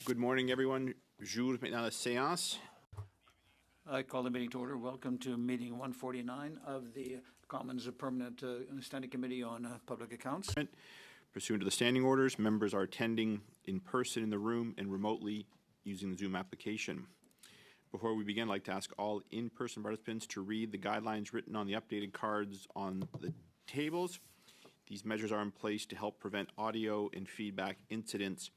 Good morning, everyone. J'ouvre maintenant la séance. I call the meeting to order. Welcome to meeting 149 of the Commons Permanent Standing Committee on Public Accounts. Pursuant to the standing orders, members are attending in person in the room and remotely using the Zoom application. Before we begin, I'd like to ask all in-person participants to read the guidelines written on the updated cards on the tables. These measures are in place to help prevent audio and feedback incidents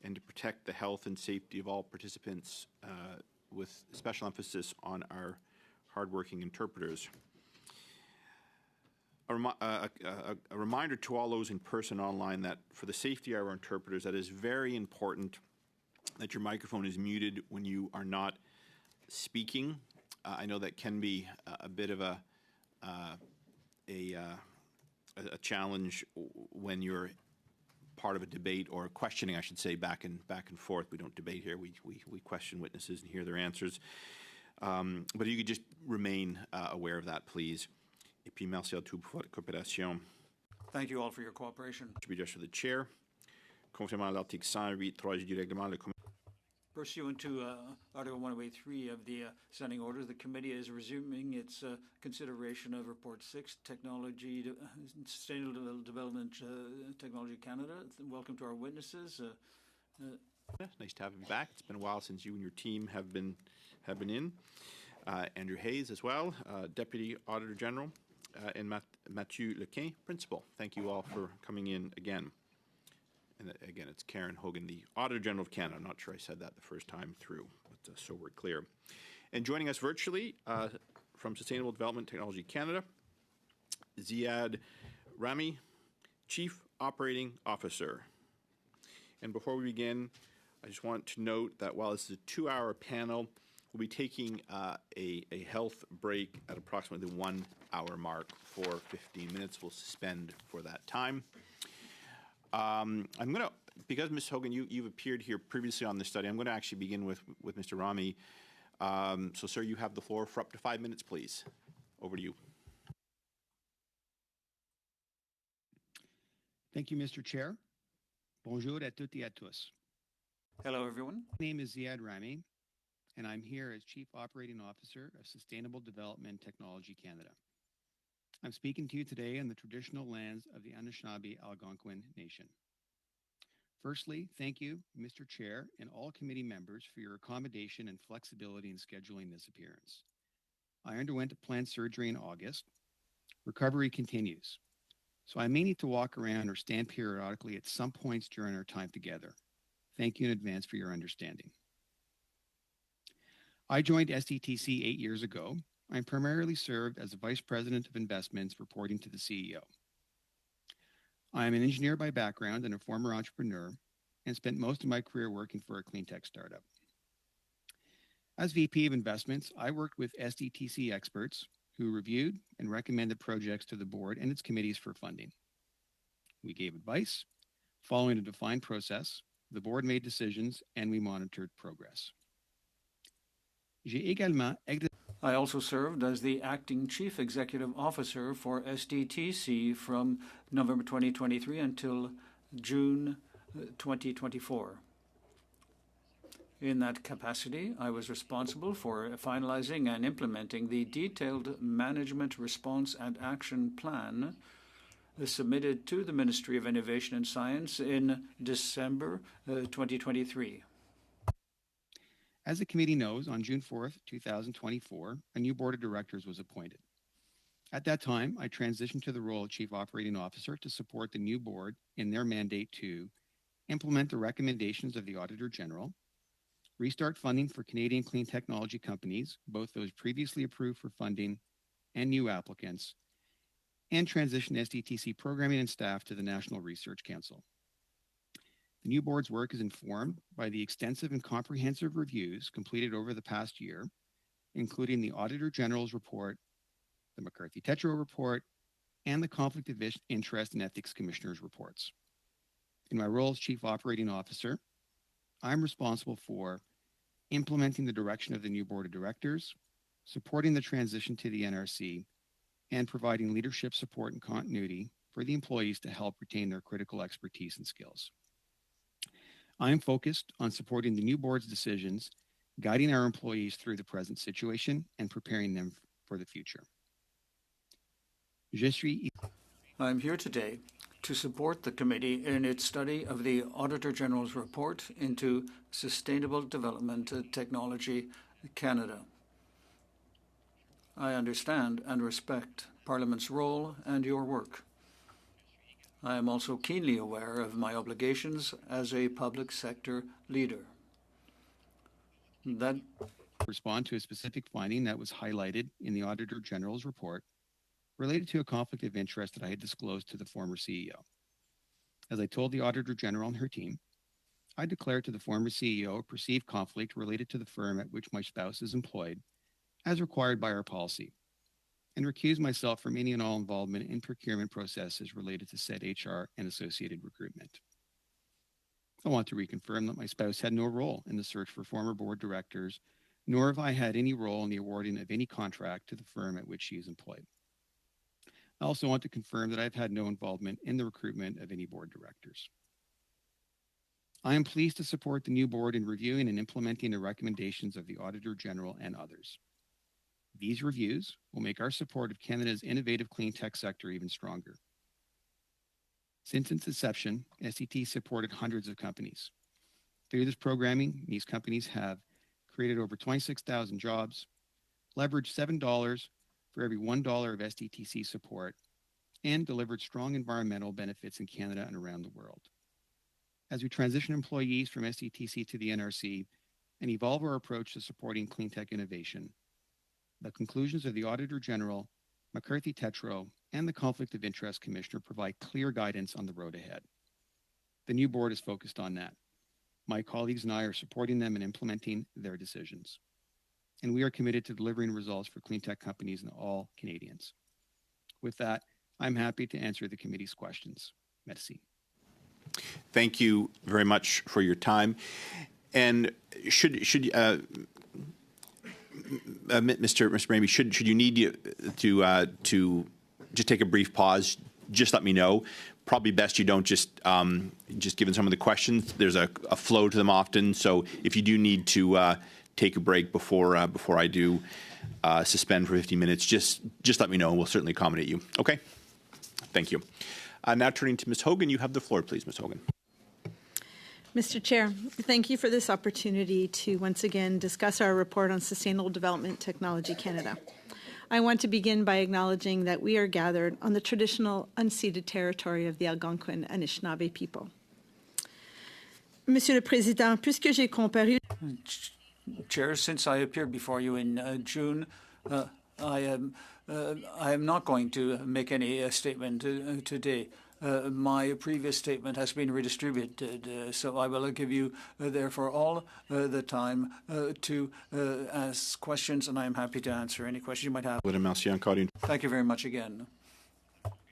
and to protect the health and safety of all participants, with special emphasis on our hardworking interpreters. A reminder to all those in person online that for the safety of our interpreters, that is very important that your microphone is muted when you are not speaking. I know that can be a bit of a challenge when you're part of a debate or questioning, I should say, back and forth. We don't debate here. We question witnesses and hear their answers. But you could just remain aware of that, please. Et puis merci à tous pour votre coopération. Thank you all for your cooperation. To be just for the chair. Conformément à l'article 108.3 du règlement, le Pursuant to Article 183 of the Standing Orders, the committee is resuming its consideration of Report 6, Sustainable Development Technology Canada. Welcome to our witnesses. Nice to have you back. It's been a while since you and your team have been in. Andrew Hayes as well, Deputy Auditor General, and Mathieu Lequin, Principal. Thank you all for coming in again. And again, it's Karen Hogan, the Auditor General of Canada. I'm not sure I said that the first time through, but so we're clear. And joining us virtually from Sustainable Development Technology Canada, Ziad Rami, Chief Operating Officer. And before we begin, I just want to note that while this is a 2-hour panel, we'll be taking a health break at approximately the 1 hour mark for 15 minutes. We'll suspend for that time. I'm going to, because Ms. Hogan, you've appeared here previously on this study, I'm going to actually begin with Mr. Rami. So, sir, you have the floor for up to 5 minutes, please. Over to you. Thank you, Mr. Chair. Bonjour à toutes et à tous. Hello, everyone. My name is Ziad Rami, and I'm here as Chief Operating Officer of Sustainable Development Technology Canada. I'm speaking to you today on the traditional lands of the Anishinaabe Algonquin Nation. Firstly, thank you, Mr. Chair, and all committee members for your accommodation and flexibility in scheduling this appearance. I underwent a planned surgery in August. Recovery continues, so I may need to walk around or stand periodically at some points during our time together. Thank you in advance for your understanding. I joined SDTC 8 years ago. I primarily served as a Vice President of Investments, reporting to the CEO. I am an engineer by background and a former entrepreneur, and spent most of my career working for a clean tech startup. As VP of Investments, I worked with SDTC experts who reviewed and recommended projects to the board and its committees for funding. We gave advice. Following a defined process, the board made decisions, and we monitored progress. I also served as the Acting Chief Executive Officer for SDTC from November 2023 until June 2024. In that capacity, I was responsible for finalizing and implementing the detailed Management Response and Action Plan submitted to the Ministry of Innovation and Science in December 2023. As the committee knows, on June 4th, 2024, a new board of directors was appointed. At that time, I transitioned to the role of Chief Operating Officer to support the new board in their mandate to implement the recommendations of the Auditor General, restart funding for Canadian clean technology companies, both those previously approved for funding and new applicants, and transition SDTC programming and staff to the National Research Council. The new board's work is informed by the extensive and comprehensive reviews completed over the past year, including the Auditor General's report, the McCarthy-Tétrault report, and the Conflict of Interest and Ethics Commissioner's reports. In my role as Chief Operating Officer, I'm responsible for implementing the direction of the new board of directors, supporting the transition to the NRC, and providing leadership support and continuity for the employees to help retain their critical expertise and skills. I am focused on supporting the new board's decisions, guiding our employees through the present situation, and preparing them for the future. I'm here today to support the committee in its study of the Auditor General's report into Sustainable Development Technology Canada. I understand and respect Parliament's role and your work. I am also keenly aware of my obligations as a public sector leader. That respond to a specific finding that was highlighted in the Auditor General's report related to a conflict of interest that I had disclosed to the former CEO. As I told the Auditor General and her team, I declared to the former CEO a perceived conflict related to the firm at which my spouse is employed, as required by our policy, and recused myself from any and all involvement in procurement processes related to said HR and associated recruitment. I want to reconfirm that my spouse had no role in the search for former board directors, nor have I had any role in the awarding of any contract to the firm at which she is employed. I also want to confirm that I've had no involvement in the recruitment of any board directors. I am pleased to support the new board in reviewing and implementing the recommendations of the Auditor General and others. These reviews will make our support of Canada's innovative clean tech sector even stronger. Since its inception, SDT supported hundreds of companies. Through this programming, these companies have created over 26,000 jobs, leveraged $7 for every $1 of SDTC support, and delivered strong environmental benefits in Canada and around the world. As we transition employees from SDTC to the NRC and evolve our approach to supporting clean tech innovation, the conclusions of the Auditor General, McCarthy Tétrault, and the Conflict of Interest Commissioner provide clear guidance on the road ahead. The new board is focused on that. My colleagues and I are supporting them in implementing their decisions. And we are committed to delivering results for clean tech companies and all Canadians. With that, I'm happy to answer the committee's questions. Merci. Thank you very much for your time. And Mr. Ramey, should you need to just take a brief pause, just let me know. Probably best you don't just given some of the questions. There's a flow to them often, so if you do need to take a break before I do suspend for 15 minutes, just let me know, and we'll certainly accommodate you. Okay? Thank you. Now turning to Ms. Hogan, you have the floor, please, Ms. Hogan. Mr. Chair, thank you for this opportunity to once again discuss our report on Sustainable Development Technology Canada. I want to begin by acknowledging that we are gathered on the traditional unceded territory of the Algonquin Anishinaabe people. Monsieur le Président, puisque j'ai comparu... Chair, since I appeared before you in June, I am not going to make any statement today. My previous statement has been redistributed, so I will give you, therefore, all the time to ask questions, and I am happy to answer any questions you might have. Thank you very much again,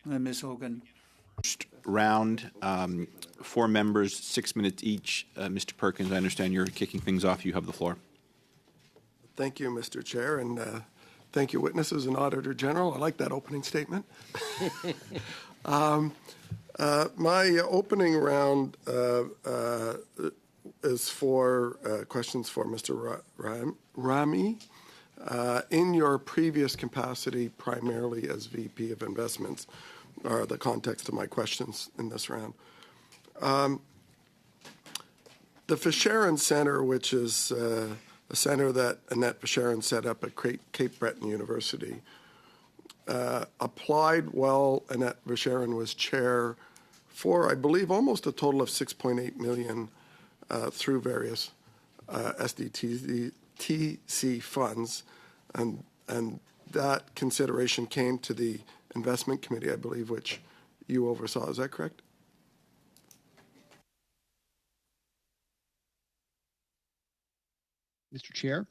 Ms. Hogan. First round, 4 members, 6 minutes each. Mr. Perkins, I understand you're kicking things off. You have the floor. Thank you, Mr. Chair, and thank you, witnesses and Auditor General. I like that opening statement. My opening round is for questions for Mr. Ramey. In your previous capacity, primarily as VP of Investments, are the context of my questions in this round. The Fischerin Center, which is a center that Annette Fischerin set up at Cape Breton University, applied while Annette Fischerin was chair for, I believe, almost a total of $6.8 million through various SDTC funds, and that consideration came to the investment committee, I believe, which you oversaw. Is that correct? Mr. Chair,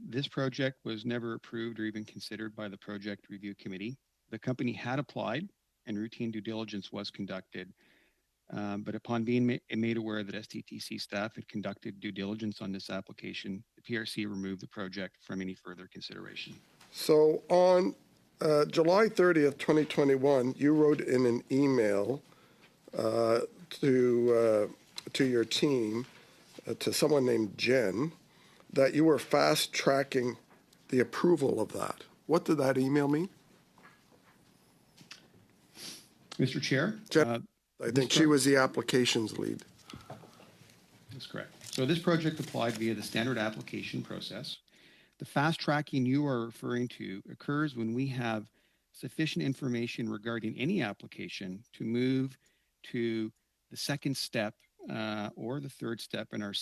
this project was never approved or even considered by the Project Review Committee. The company had applied and routine due diligence was conducted, but upon being made aware that SDTC staff had conducted due diligence on this application, the PRC removed the project from any further consideration. So on July 30th, 2021, you wrote in an email to to your team, to someone named Jen, that you were fast-tracking the approval of that. What did that email mean? Mr. Chair, Jen, I think she was the applications lead. that's correct. So this project applied via the standard application process. The fast tracking you are referring to occurs when we have sufficient information regarding any application to move to the second step or the third step in our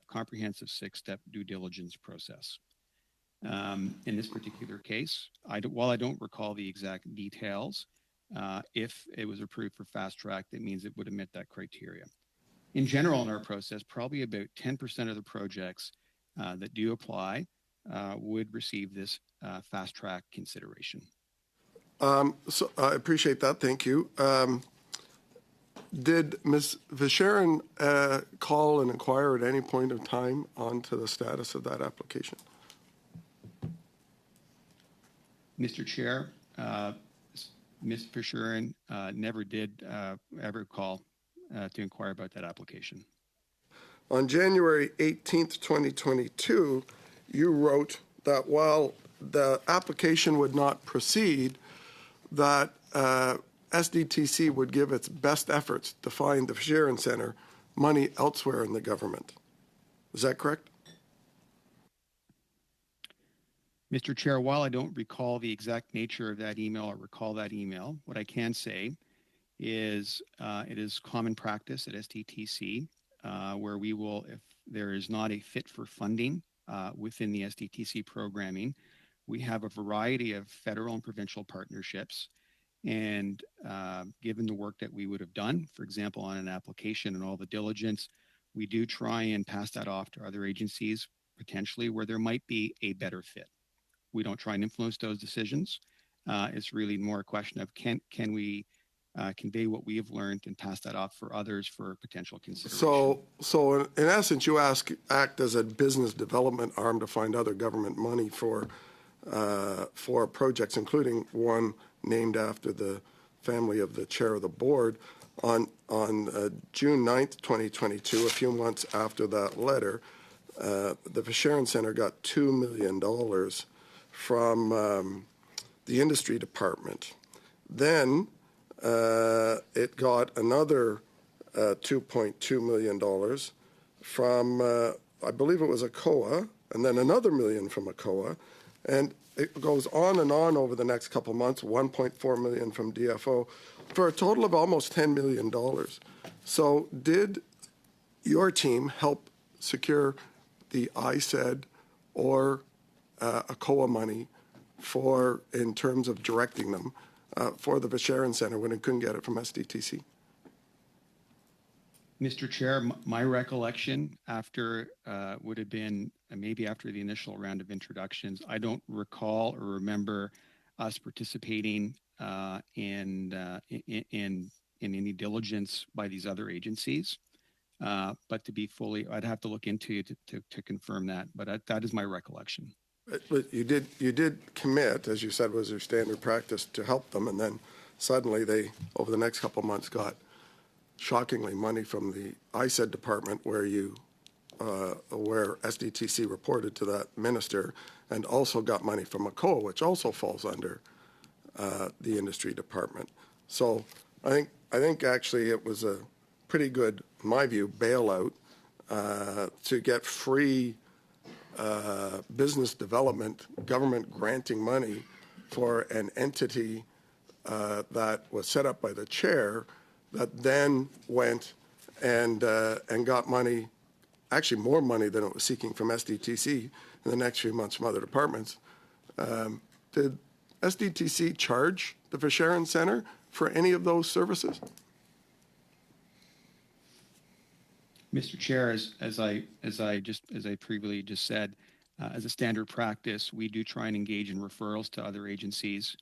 comprehensive six-step due diligence process. In this particular case, while I don't recall the exact details, if it was approved for fast track, that means it would have met that criteria. In general, in our process, probably about 10% of the projects that do apply would receive this fast track consideration. So I appreciate that. Thank you. Did Ms. Visharan call and inquire at any point of time onto the status of that application? Mr. Chair, Ms. Visharan never did ever call to inquire about that application. On January 18th, 2022, you wrote that while the application would not proceed, that SDTC would give its best efforts to find the Visharan Center money elsewhere in the government. Is that correct? Mr. Chair, while I don't recall the exact nature of that email or recall that email, what I can say is it is common practice at SDTC where we will, if there is not a fit for funding within the SDTC programming, we have a variety of federal and provincial partnerships. And given the work that we would have done, for example, on an application and all the diligence, we do try and pass that off to other agencies, potentially where there might be a better fit. We don't try and influence those decisions. It's really more a question of can we convey what we have learned and pass that off for others for potential consideration. So in essence, you act as a business development arm to find other government money for projects, including one named after the family of the chair of the board. On June 9th, 2022, a few months after that letter, the Visharan Center got $2 million from the industry department. Then it got another $2.2 million from, I believe it was ACOA, and then another $1 million from ACOA. And it goes on and on over the next couple of months, $1.4 million from DFO, for a total of almost $10 million. So did your team help secure the ISED or ACOA money in terms of directing them for the Visharan Center when it couldn't get it from SDTC? Mr. Chair, my recollection after would have been maybe after the initial round of introductions. I don't recall or remember us participating in any diligence by these other agencies. But to be fully, I'd have to look into to confirm that. But that is my recollection. But you did commit, as you said, was your standard practice to help them, and then suddenly they, over the next couple of months, got shockingly money from the ISED department where SDTC reported to that minister, and also got money from ACOA, which also falls under the industry department. So I think actually it was a pretty good, in my view, bailout to get free business development, government granting money for an entity that was set up by the chair that then went and got money, actually more money than it was seeking from SDTC in the next few months from other departments. Did SDTC charge the Visharan Center for any of those services? Mr. Chair, as I previously just said, as a standard practice, we do try and engage in referrals to other agencies.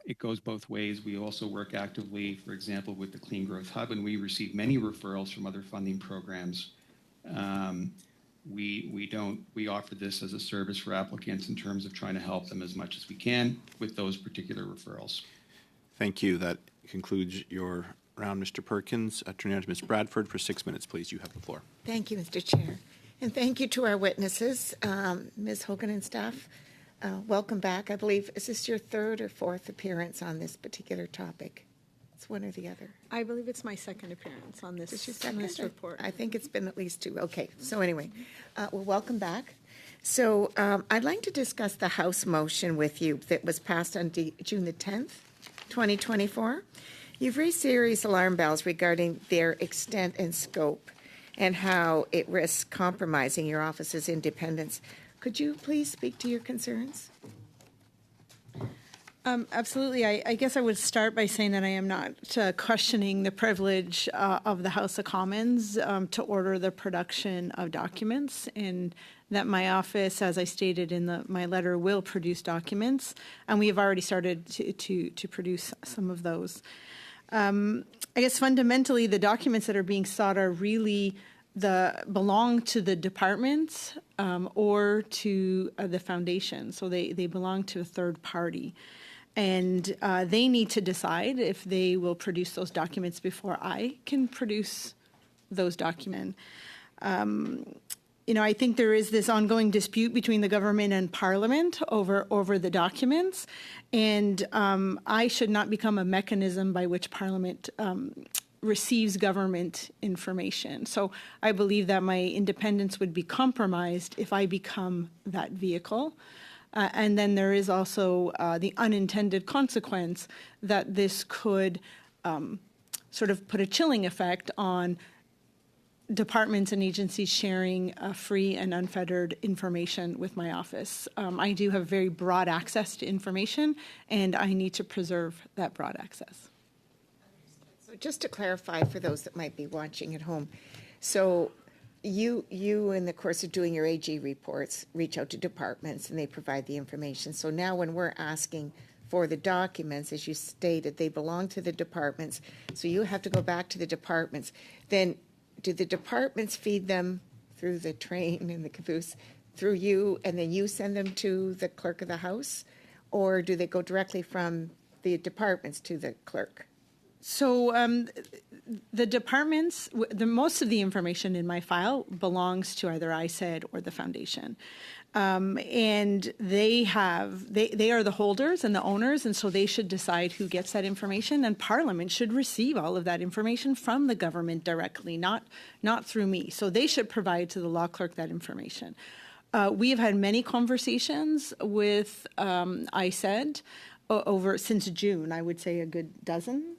It goes both ways. We also work actively, for example, with the Clean Growth Hub, and we receive many referrals from other funding programs. We offer this as a service for applicants in terms of trying to help them as much as we can with those particular referrals. Thank you. That concludes your round, Mr. Perkins. Turning on to Ms. Bradford for 6 minutes, please. You have the floor. Thank you, Mr. Chair. And thank you to our witnesses, Ms. Hogan and staff. Welcome back. I believe, is this your third or fourth appearance on this particular topic? It's one or the other. I believe it's my second appearance on this, This your on second? this report. I think it's been at least two. Okay, so anyway, well, welcome back. So I'd like to discuss the House motion with you that was passed on June the 10th, 2024. You've raised serious alarm bells regarding their extent and scope and how it risks compromising your office's independence. Could you please speak to your concerns? Absolutely. I guess I would start by saying that I am not questioning the privilege of the House of Commons to order the production of documents, and that my office, as I stated in my letter, will produce documents, and we have already started to produce some of those. I guess fundamentally, the documents that are being sought are really belong to the departments or to the foundation, so they belong to a third party. And they need to decide if they will produce those documents before I can produce those documents. I think there is this ongoing dispute between the government and Parliament over the documents, and I should not become a mechanism by which Parliament receives government information. So I believe that my independence would be compromised if I become that vehicle. And then there is also the unintended consequence that this could sort of put a chilling effect on departments and agencies sharing free and unfettered information with my office. I do have very broad access to information, and I need to preserve that broad access. So just to clarify for those that might be watching at home, so you in the course of doing your AG reports, reach out to departments and they provide the information. So now when we're asking for the documents, as you stated, they belong to the departments. So you have to go back to the departments. Then do the departments feed them through the train and the caboose through you, and then you send them to the clerk of the House? Or do they go directly from the departments to the clerk? So the departments, most of the information in my file belongs to either ISED or the foundation. And they are the holders and the owners, and so they should decide who gets that information, and Parliament should receive all of that information from the government directly, not through me. So they should provide to the law clerk that information. We have had many conversations with ISED since June, I would say a good dozen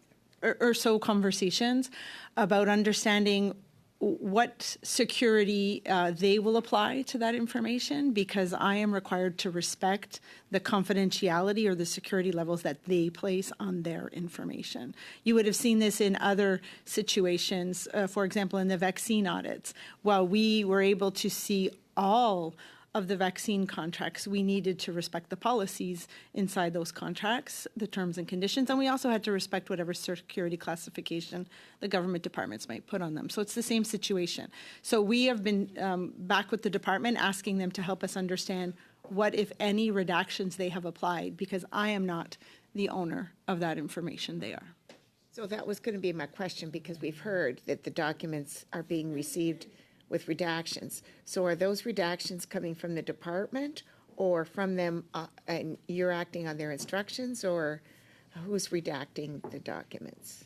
or so conversations about understanding what security they will apply to that information, because I am required to respect the confidentiality or the security levels that they place on their information. You would have seen this in other situations, for example, in the vaccine audits. While we were able to see all of the vaccine contracts, we needed to respect the policies inside those contracts, the terms and conditions, and we also had to respect whatever security classification the government departments might put on them. So it's the same situation. So we have been back with the department asking them to help us understand what, if any, redactions they have applied, because I am not the owner of that information, they are. So that was going to be my question, because we've heard that the documents are being received with redactions. So are those redactions coming from the department or from them, and you're acting on their instructions, or who's redacting the documents?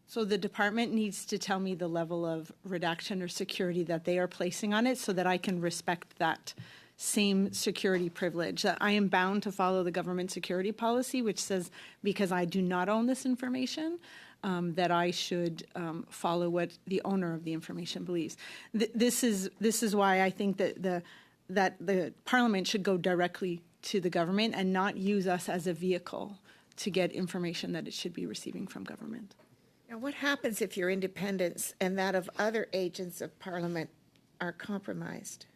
So the department needs to tell me the level of redaction or security that they are placing on it so that I can respect that same security privilege. That I am bound to follow the government security policy, which says because I do not own this information, that I should follow what the owner of the information believes. This is why I think that the Parliament should go directly to the government and not use us as a vehicle to get information that it should be receiving from government. Now, what happens if your independence and that of other agents of Parliament are compromised?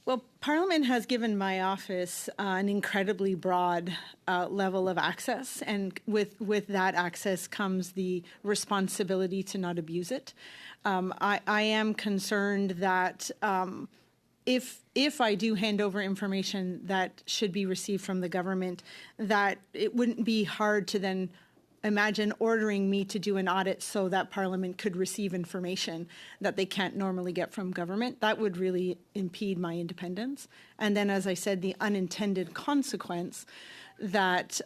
Well, Parliament has given my office an incredibly broad level of access, and with that access comes the responsibility to not abuse it. I am concerned that if I do hand over information that should be received from the government, that it wouldn't be hard to then imagine ordering me to do an audit so that Parliament could receive information that they can't normally get from government. That would really impede my independence. And then, as I said, the unintended consequence that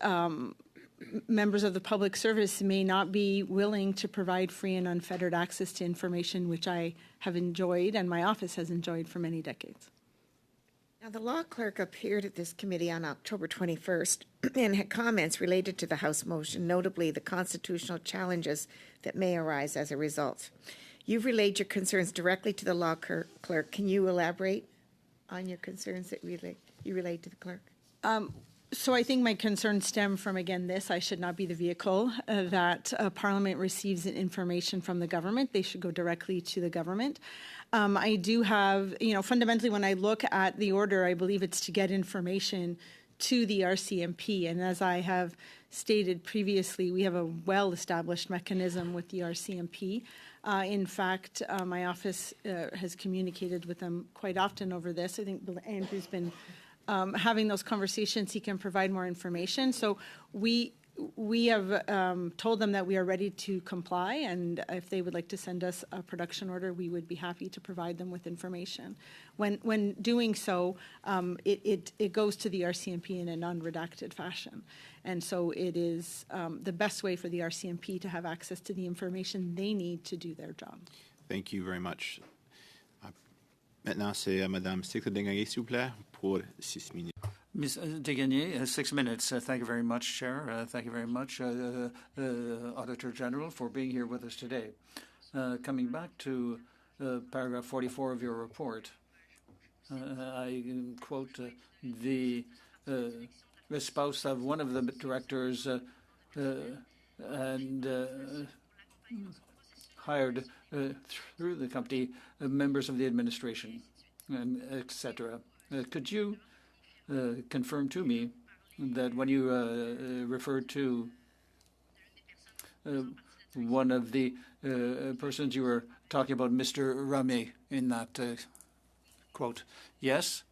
members of the public service may not be willing to provide free and unfettered access to information, which I have enjoyed and my office has enjoyed for many decades. Now, the law clerk appeared at this committee on October 21st and had comments related to the House motion, notably the constitutional challenges that may arise as a result. You've relayed your concerns directly to the law clerk. Can you elaborate on your concerns that you relayed to the clerk? So I think my concerns stem from, again, this. I should not be the vehicle that Parliament receives information from the government. They should go directly to the government. I do have, fundamentally, when I look at the order, I believe it's to get information to the RCMP. And as I have stated previously, we have a well-established mechanism with the RCMP. In fact, my office has communicated with them quite often over this. I think Andrew's been having those conversations. He can provide more information. So we have told them that we are ready to comply, and if they would like to send us a production order, we would be happy to provide them with information. When doing so, it goes to the RCMP in a non-redacted fashion. And so it is the best way for the RCMP to have access to the information they need to do their job. Thank you very much. Maintenant, c'est Madame Secrétaire Desgagnés, s'il vous plaît, pour 6 minutes. Ms. Desgagnés, 6 minutes. Thank you very much, Chair. Thank you very much, Auditor General, for being here with us today. Coming back to paragraph 44 of your report, I quote the spouse of one of the directors and hired through the company members of the administration, etc. Could you confirm to me that when you referred to one of the persons you were talking about, Mr. Ramé, in that quote? Yes?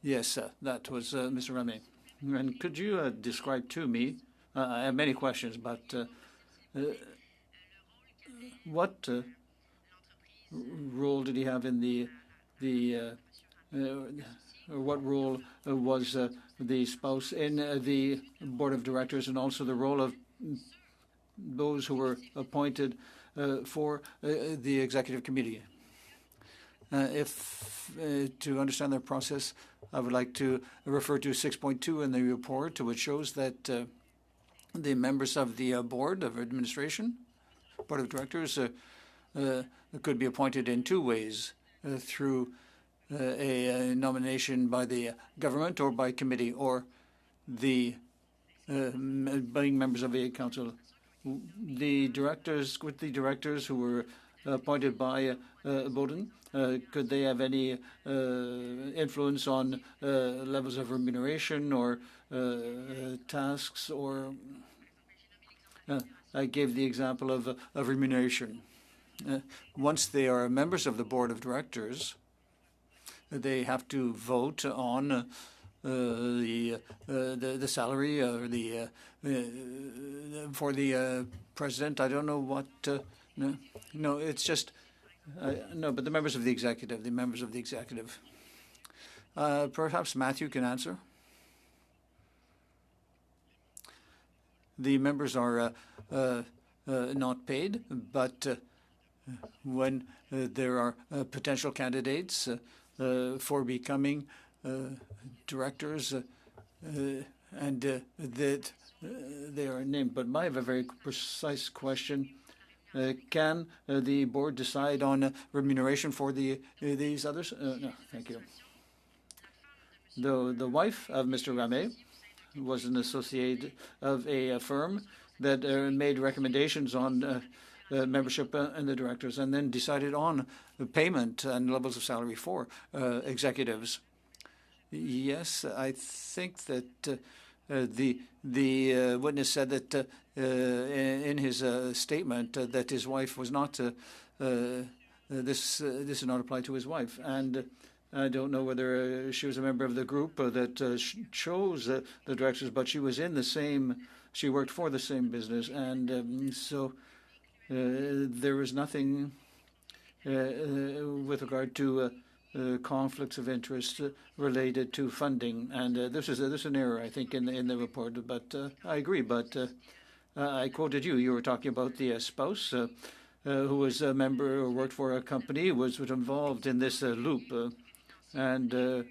Yes, that was Mr. Ramé. And could you describe to me, I have many questions, but what role did he have in or what role was the spouse in the board of directors, and also the role of those who were appointed for the executive committee? If to understand their process, I would like to refer to 6.2 in the report, which shows that the members of the board of administration, board of directors, could be appointed in two ways, through a nomination by the government or by committee, or the being members of a council. The directors who were appointed by Bowden, could they have any influence on levels of remuneration or tasks? Or I gave the example of remuneration. Once they are members of the board of directors, they have to vote on the salary or for the president. I don't know what. No, it's just no. But the members of the executive, perhaps Matthew can answer. The members are not paid, but when there are potential candidates for becoming directors, and that they are named. But I have a very precise question. Can the board decide on remuneration for these others? No, thank you. The wife of Mr. Ramé was an associate of a firm that made recommendations on membership and the directors, and then decided on payment and levels of salary for executives. Yes, I think that the witness said that in his statement that his wife was not. This did not apply to his wife, and I don't know whether she was a member of the group that chose the directors, but she was in the same, she worked for the same business. And so there was nothing with regard to conflicts of interest related to funding. And this is an error, I think, in the report. But I agree. But I quoted you. You were talking about the spouse who was a member or worked for a company, was involved in this loop. And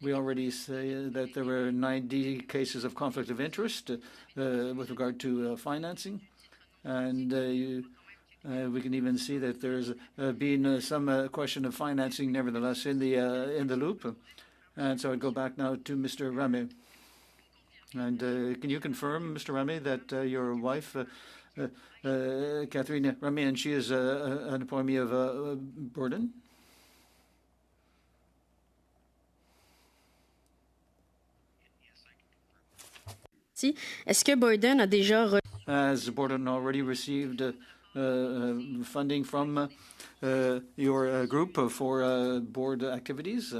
we already say that there were 90 cases of conflict of interest with regard to financing. And we can even see that there's been some question of financing, nevertheless, in the loop. And so I'd go back now to Mr. Rame. And can you confirm, Mr. Rame, that your wife, Catherine Rame, and she is an employee of Borden? Est-ce que Borden a déjà Has Borden already received funding from your group for board activities?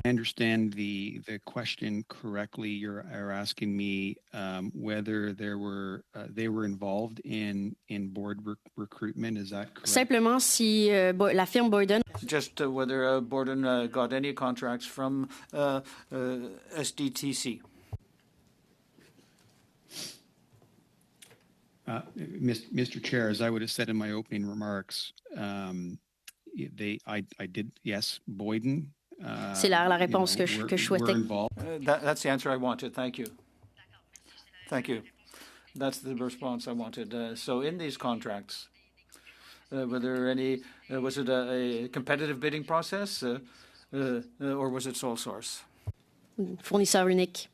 I understand the question correctly. You're asking me whether they were involved in board recruitment. Is that correct? simplement si la firme Borden Just whether Borden got any contracts from SDTC. Mr. Chair, as I would have said in my opening remarks, I did, yes, Boyden. C'est la réponse que je souhaitais. That's the answer I wanted. Thank you. Thank you. That's the response I wanted. So in these contracts, were there any, was it a competitive bidding process or was it sole source? Fournisseur unique.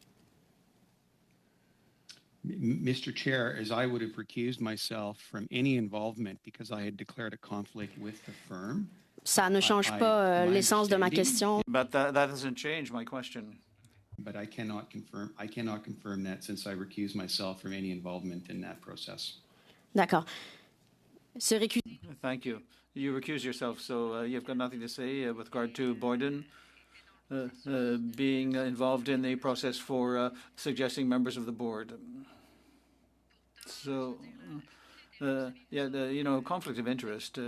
Mr. Chair, as I would have recused myself from any involvement because I had declared a conflict with the firm. Ça ne change pas l'essence de ma question. But that doesn't change my question. But I cannot confirm that since I recused myself from any involvement in that process. D'accord. Thank you. You recuse yourself, so you've got nothing to say with regard to Boyden being involved in the process for suggesting members of the board. So, conflict of interest.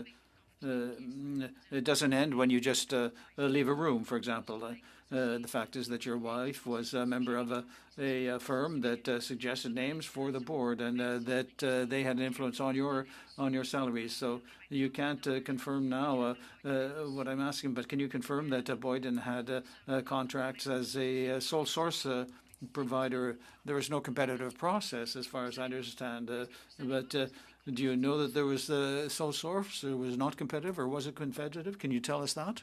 It doesn't end when you just leave a room, for example. The fact is that your wife was a member of a firm that suggested names for the board and that they had an influence on your salaries. So you can't confirm now what I'm asking, but can you confirm that Boyden had contracts as a sole source provider? There was no competitive process, as far as I understand, but do you know that there was a sole source, or was not competitive, or was it competitive? Can you tell us that?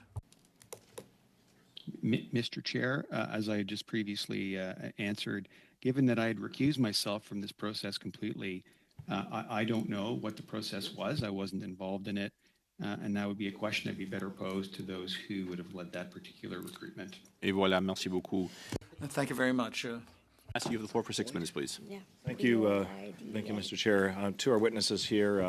Mr. Chair, as I just previously answered, given that I had recused myself from this process completely, I don't know what the process was. I wasn't involved in it. And that would be a question that'd be better posed to those who would have led that particular recruitment. Et voilà, merci beaucoup. Thank you very much. Ask you have the floor for 6 minutes, please. Yeah. Thank you, Mr. Chair. To our witnesses here,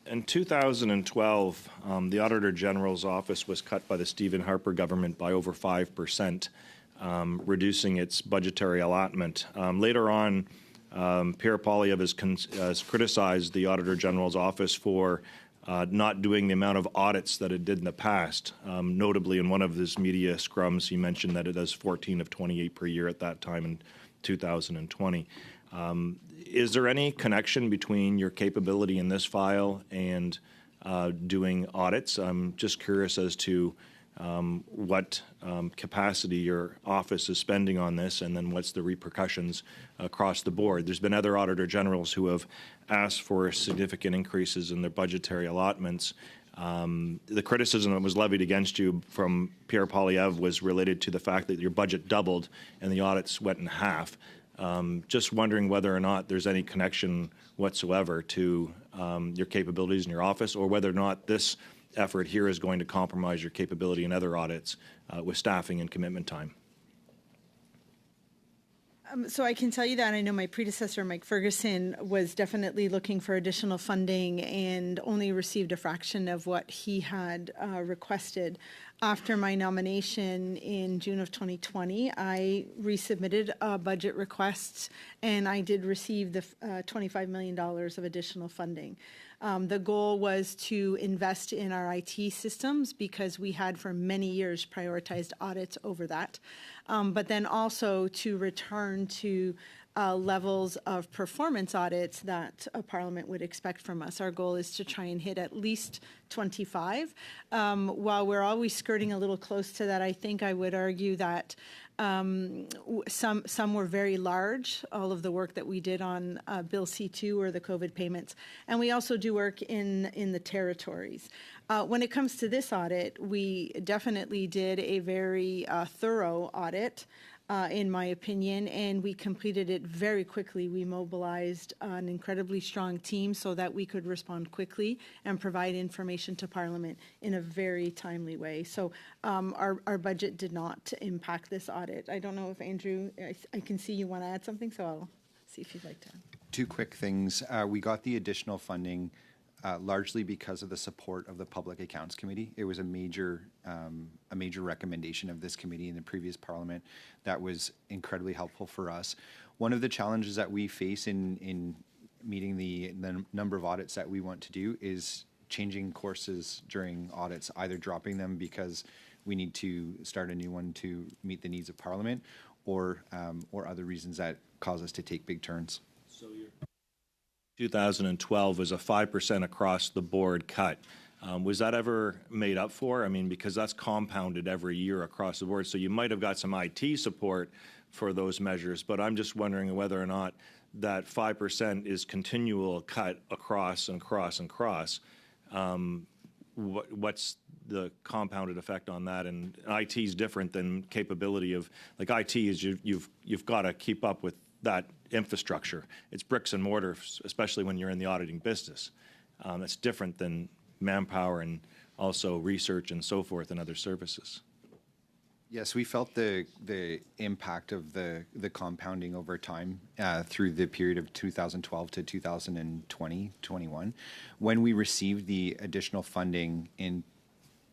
in 2012, the Auditor General's office was cut by the Stephen Harper government by over 5%, reducing its budgetary allotment. Later on, Pierre Poilievre has criticized the Auditor General's office for not doing the amount of audits that it did in the past. Notably, in one of his media scrums, he mentioned that it does 14 of 28 per year at that time in 2020. Is there any connection between your capability in this file and doing audits? I'm just curious as to what capacity your office is spending on this, and then what's the repercussions across the board. There's been other Auditor Generals who have asked for significant increases in their budgetary allotments. The criticism that was levied against you from Pierre Poilievre was related to the fact that your budget doubled and the audits went in half. Just wondering whether or not there's any connection whatsoever to your capabilities in your office, or whether or not this effort here is going to compromise your capability in other audits with staffing and commitment time. So I can tell you that I know my predecessor, Mike Ferguson, was definitely looking for additional funding and only received a fraction of what he had requested. After my nomination in June of 2020, I resubmitted budget requests, and I did receive the $25 million of additional funding. The goal was to invest in our IT systems because we had for many years prioritized audits over that, but then also to return to levels of performance audits that a Parliament would expect from us. Our goal is to try and hit at least 25. While we're always skirting a little close to that, I think I would argue that some were very large, all of the work that we did on Bill C2 or the COVID payments. And we also do work in the territories. When it comes to this audit, we definitely did a very thorough audit. In my opinion, and we completed it very quickly. We mobilized an incredibly strong team so that we could respond quickly and provide information to Parliament in a very timely way. So our budget did not impact this audit. I don't know if Andrew, I can see you want to add something, so I'll see if you'd like to. Two quick things. We got the additional funding largely because of the support of the Public Accounts Committee. It was a major recommendation of this committee in the previous Parliament that was incredibly helpful for us. One of the challenges that we face in meeting the number of audits that we want to do is changing courses during audits, either dropping them because we need to start a new one to meet the needs of Parliament, or other reasons that cause us to take big turns. So 2012 was a 5% across the board cut. Was that ever made up for? I mean, because that's compounded every year across the board. So you might have got some IT support for those measures, but I'm just wondering whether or not that 5% is continual cut across and across and across. What's the compounded effect on that? And IT is different than capability of, like IT is you've got to keep up with that infrastructure. It's bricks and mortar, especially when you're in the auditing business. That's different than manpower and also research and so forth and other services. Yes, we felt the impact of the compounding over time through the period of 2012 to 2020-21. When we received the additional funding in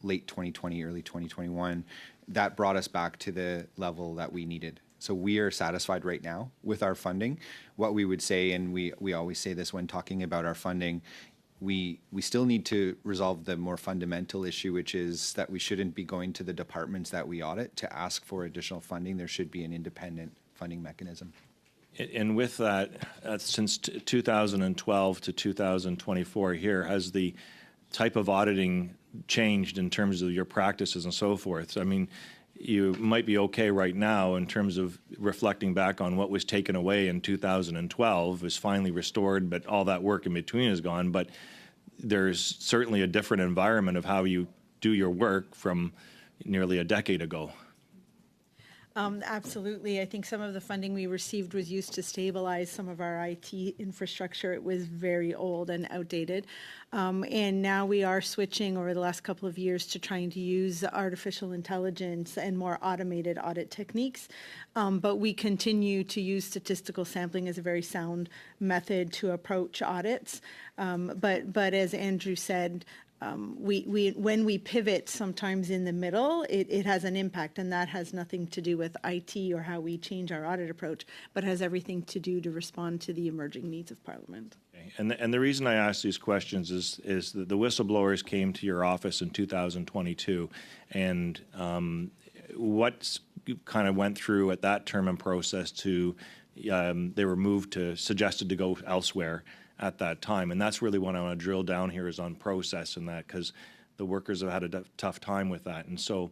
late 2020, early 2021, that brought us back to the level that we needed. So we are satisfied right now with our funding. What we would say, and we always say this when talking about our funding, we still need to resolve the more fundamental issue, which is that we shouldn't be going to the departments that we audit to ask for additional funding. There should be an independent funding mechanism. And with that, since 2012 to 2024 here, has the type of auditing changed in terms of your practices and so forth? I mean, you might be okay right now in terms of reflecting back on what was taken away in 2012 is finally restored, but all that work in between is gone. But there's certainly a different environment of how you do your work from nearly a decade ago. Absolutely. I think some of the funding we received was used to stabilize some of our IT infrastructure. It was very old and outdated. And now we are switching over the last couple of years to trying to use artificial intelligence and more automated audit techniques. But we continue to use statistical sampling as a very sound method to approach audits. But as Andrew said, when we pivot sometimes in the middle, it has an impact, and that has nothing to do with IT or how we change our audit approach, but has everything to do to respond to the emerging needs of Parliament. Okay. And the reason I ask these questions is that the whistleblowers came to your office in 2022, and what kind of went through at that term and process to they were suggested to go elsewhere at that time. And that's really what I want to drill down here is on process and that, because the workers have had a tough time with that. And so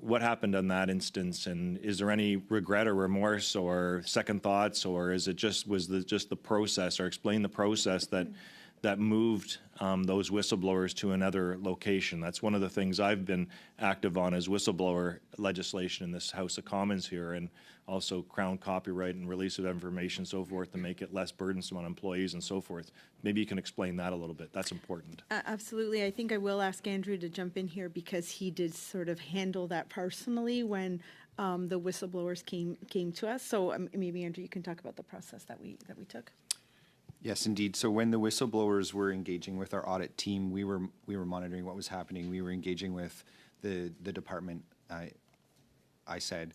what happened in that instance, and is there any regret or remorse or second thoughts, or is it just the process, or explain the process that moved those whistleblowers to another location? That's one of the things I've been active on, is whistleblower legislation in this House of Commons here, and also Crown copyright and release of information, so forth, to make it less burdensome on employees and so forth. Maybe you can explain that a little bit. That's important. Absolutely. I think I will ask Andrew to jump in here because he did sort of handle that personally when the whistleblowers came to us. So maybe Andrew, you can talk about the process that we took. Yes, indeed. So when the whistleblowers were engaging with our audit team, we were monitoring what was happening. We were engaging with the department, I said.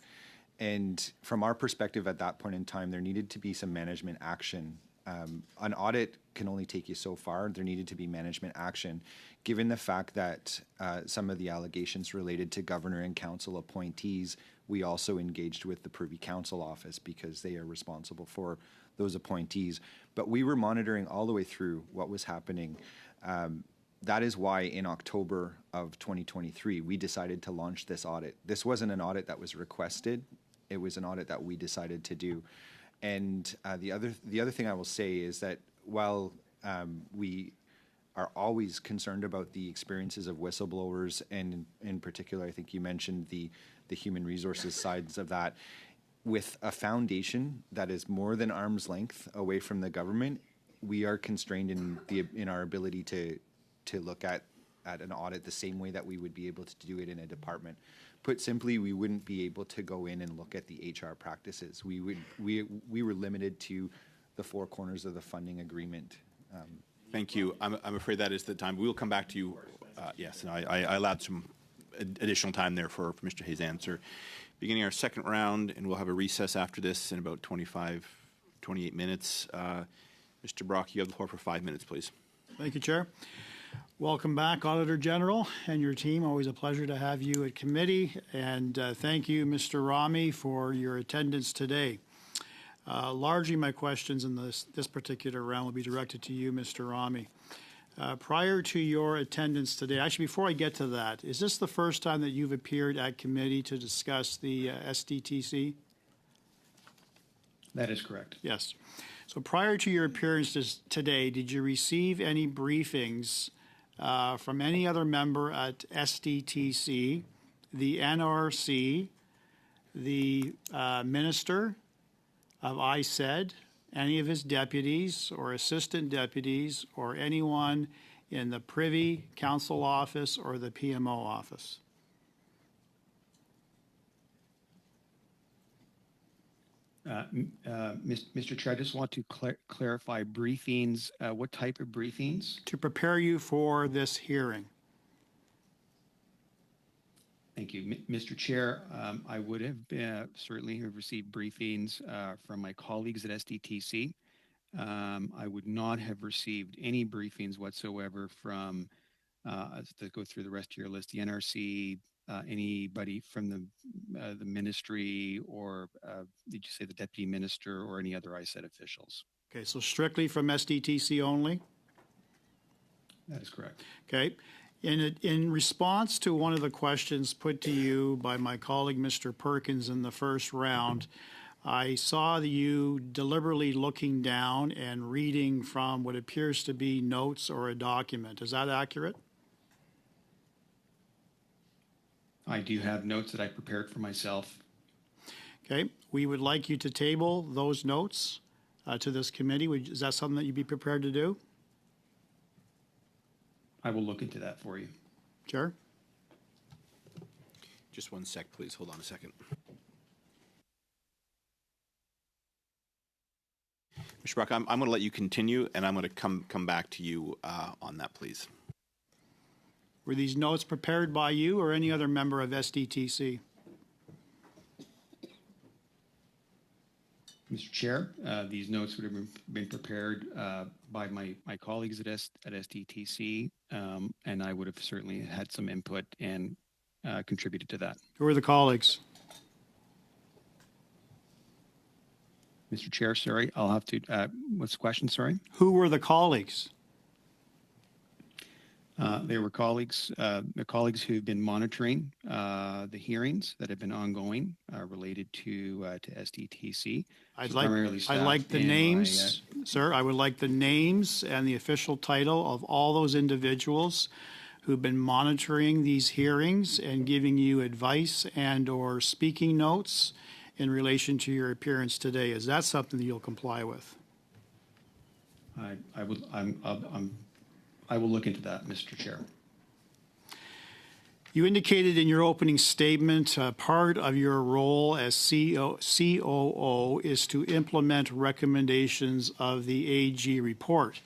And from our perspective at that point in time, there needed to be some management action. An audit can only take you so far. There needed to be management action, given the fact that some of the allegations related to governor and council appointees. We also engaged with the Privy Council office because they are responsible for those appointees. But we were monitoring all the way through what was happening. That is why in October of 2023, we decided to launch this audit. This wasn't an audit that was requested. It was an audit that we decided to do. And the other thing I will say is that while we are always concerned about the experiences of whistleblowers, and in particular, I think you mentioned the human resources sides of that, with a foundation that is more than arm's length away from the government, we are constrained in our ability to look at an audit the same way that we would be able to do it in a department. Put simply, we wouldn't be able to go in and look at the HR practices. We were limited to the four corners of the funding agreement. Thank you. I'm afraid that is the time. We will come back to you. Yes, and I allowed some additional time there for Mr. Hayes' answer. Beginning our second round, and we'll have a recess after this in about 28 minutes. Mr. Brock, you have the floor for 5 minutes, please. Thank you, Chair. Welcome back, Auditor General and your team. Always a pleasure to have you at committee. And thank you, Mr. Rami, for your attendance today. Largely, my questions in this particular round will be directed to you, Mr. Rami. Prior to your attendance today, actually, before I get to that, is this the first time that you've appeared at committee to discuss the SDTC? That is correct. Yes. So prior to your appearance today, did you receive any briefings from any other member at SDTC, the NRC, the Minister of ISED, any of his deputies or assistant deputies, or anyone in the Privy Council office or the PMO office? Mr. Chair, I just want to clarify briefings. What type of briefings? To prepare you for this hearing. Thank you. Mr. Chair, I would have certainly have received briefings from my colleagues at SDTC. I would not have received any briefings whatsoever from, to go through the rest of your list, the NRC, anybody from the ministry, or did you say the deputy minister, or any other ISED officials? Okay, so strictly from SDTC only? That is correct. Okay. In response to one of the questions put to you by my colleague, Mr. Perkins, in the first round, I saw you deliberately looking down and reading from what appears to be notes or a document. Is that accurate? I do have notes that I prepared for myself. Okay. We would like you to table those notes to this committee. Is that something that you'd be prepared to do? I will look into that for you. Chair? Just 1 sec, please. Hold on a second. Mr. Brock, I'm going to let you continue, and I'm going to come back to you on that, please. Were these notes prepared by you or any other member of SDTC? Mr. Chair, these notes would have been prepared by my colleagues at SDTC, and I would have certainly had some input and contributed to that. Who are the colleagues? Mr. Chair, sorry, I'll have to, what's the question, sorry? Who were the colleagues? They were colleagues, the colleagues who've been monitoring the hearings that have been ongoing related to SDTC. I'd like the names, sir. I would like the names and the official title of all those individuals who've been monitoring these hearings and giving you advice and or speaking notes in relation to your appearance today. Is that something that you'll comply with? I will look into that, Mr. Chair. You indicated in your opening statement part of your role as COO is to implement recommendations of the AG report.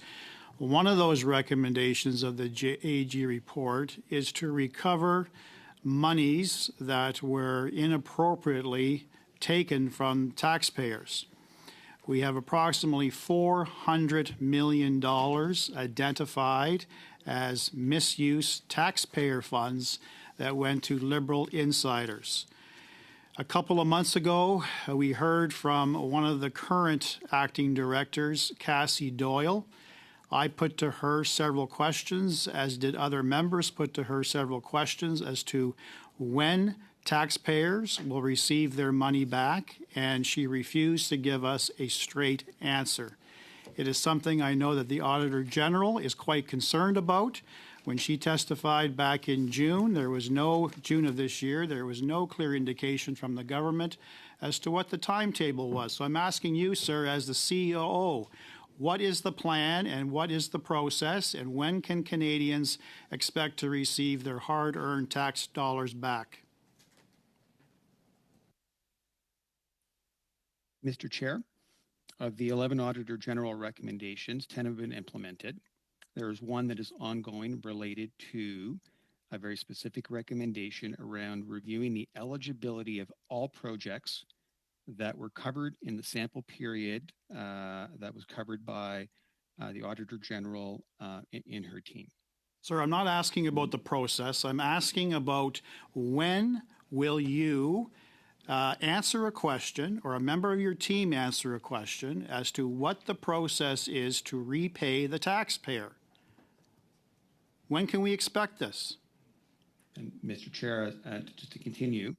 One of those recommendations of the AG report is to recover monies that were inappropriately taken from taxpayers. We have approximately $400 million identified as misuse taxpayer funds that went to Liberal insiders. A couple of months ago, we heard from one of the current acting directors, Cassie Doyle. I put to her several questions, as did other members put to her several questions as to when taxpayers will receive their money back, and she refused to give us a straight answer. It is something I know that the Auditor General is quite concerned about. When she testified back in June of this year, there was no clear indication from the government as to what the timetable was. So I'm asking you, sir, as the COO, what is the plan and what is the process, and when can Canadians expect to receive their hard-earned tax dollars back? Mr. Chair, of the 11 Auditor General recommendations, 10 have been implemented. There is one that is ongoing related to a very specific recommendation around reviewing the eligibility of all projects that were covered in the sample period that was covered by the Auditor General in her team. Sir, I'm not asking about the process. I'm asking about when will you answer a question, or a member of your team answer a question, as to what the process is to repay the taxpayer. When can we expect this? And Mr. Chair, just to continue,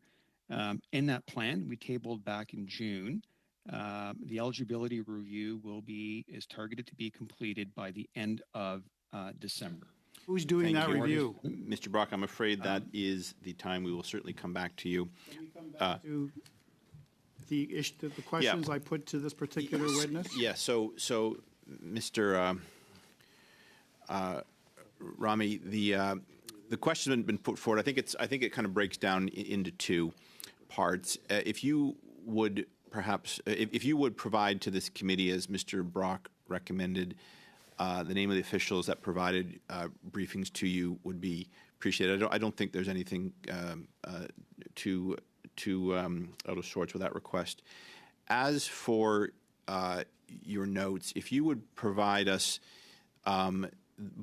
in that plan we tabled back in June, the eligibility review is targeted to be completed by the end of December. Who's doing that review? Mr. Brock, I'm afraid that is the time. We will certainly come back to you. Can we come back to the questions I put to this particular witness? Yes. So Mr. Rami, the question has been put forward. I think it kind of breaks down into two parts. If you would provide to this committee, as Mr. Brock recommended, the name of the officials that provided briefings to you would be appreciated. I don't think there's anything too out of sorts with that request. As for your notes, if you would provide us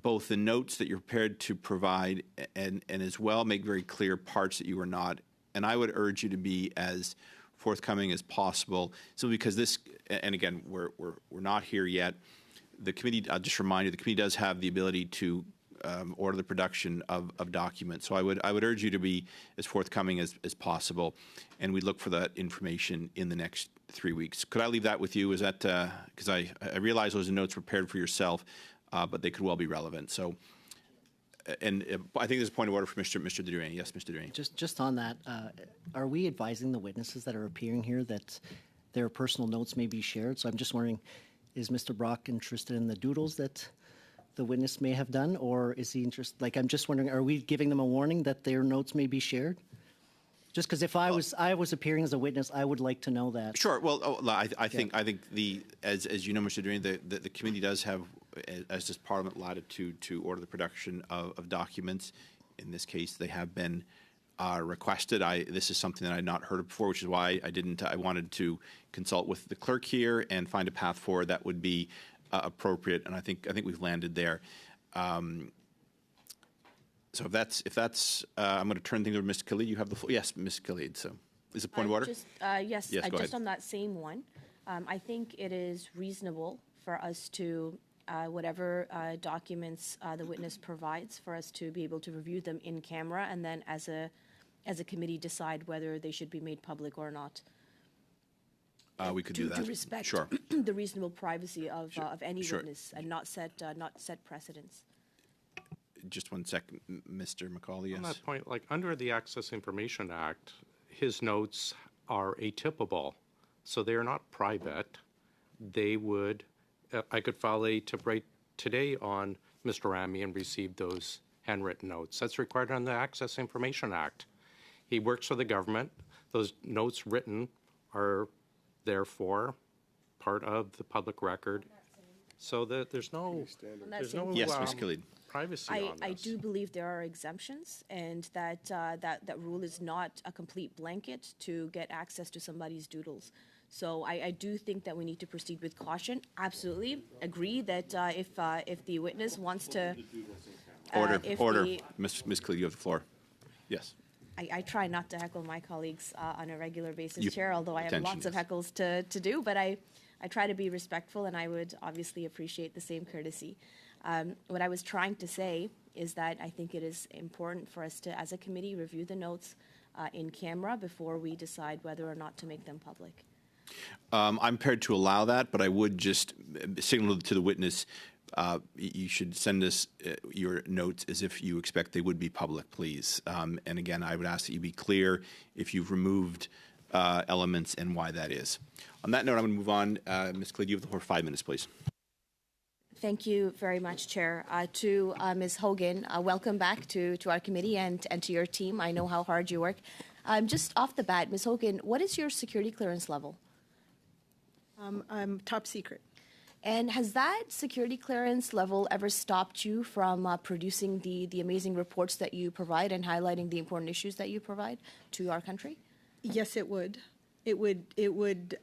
both the notes that you're prepared to provide and as well make very clear parts that you are not, and I would urge you to be as forthcoming as possible. So because this, and again, we're not here yet. The committee, I'll just remind you, the committee does have the ability to order the production of documents. So I would urge you to be as forthcoming as possible, and we look for that information in the next 3 weeks. Could I leave that with you? Is that because I realize those are notes prepared for yourself, but they could well be relevant. So, and I think there's a point of order for Mr. Drouin. Yes, Mr. Drouin. Just on that, are we advising the witnesses that are appearing here that their personal notes may be shared? So I'm just wondering, is Mr. Brock interested in the doodles that the witness may have done, or is he interested? Like, I'm just wondering, are we giving them a warning that their notes may be shared? Just because if I was appearing as a witness, I would like to know that. Sure. Well, I think as you know, Mr. Drouin, the committee does have, as does Parliament, latitude to order the production of documents. In this case, they have been requested. This is something that I had not heard of before, which is why I wanted to consult with the clerk here and find a path forward that would be appropriate. And I think we've landed there. So if that's, I'm going to turn things over to Ms. Khalid. You have the floor. Yes, Ms. Khalid. So is it point of order? Yes. Yes, go just ahead. on that same one, I think it is reasonable for us to, whatever documents the witness provides, for us to be able to review them in camera, and then as a committee decide whether they should be made public or not. We could do that. To respect Sure. the reasonable privacy of any Sure. witness and not set precedents. Just 1 second, Mr. McCauley. Yes. On that point, like under the Access Information Act, his notes are atypable, so they are not private. They would, I could file a tip right today on Mr. Rami and receive those handwritten notes. That's required under the Access Information Act. He works for the government. Those notes written are therefore part of the public record. So that there's no Yes, Ms. Khalid. privacy on this. I do believe there are exemptions, and that rule is not a complete blanket to get access to somebody's doodles. So I do think that we need to proceed with caution. Absolutely agree that if the witness wants to Order. if Order. the- Ms. Khalid, you have the floor. Yes. I try not to heckle my colleagues on a regular basis, You- Chair, although I have Attention, lots of yes. heckles to do, but I try to be respectful, and I would obviously appreciate the same courtesy. What I was trying to say is that I think it is important for us to, as a committee, review the notes in camera before we decide whether or not to make them public. I'm prepared to allow that, but I would just signal to the witness, you should send us your notes as if you expect they would be public, please. And again, I would ask that you be clear if you've removed elements and why that is. On that note, I'm going to move on. Ms. Khalid, you have the floor for 5 minutes, please. Thank you very much, Chair. To Ms. Hogan, welcome back to our committee and to your team. I know how hard you work. Just off the bat, Ms. Hogan, what is your security clearance level? I'm top secret. And has that security clearance level ever stopped you from producing the amazing reports that you provide and highlighting the important issues that you provide to our country? Yes, it would. It would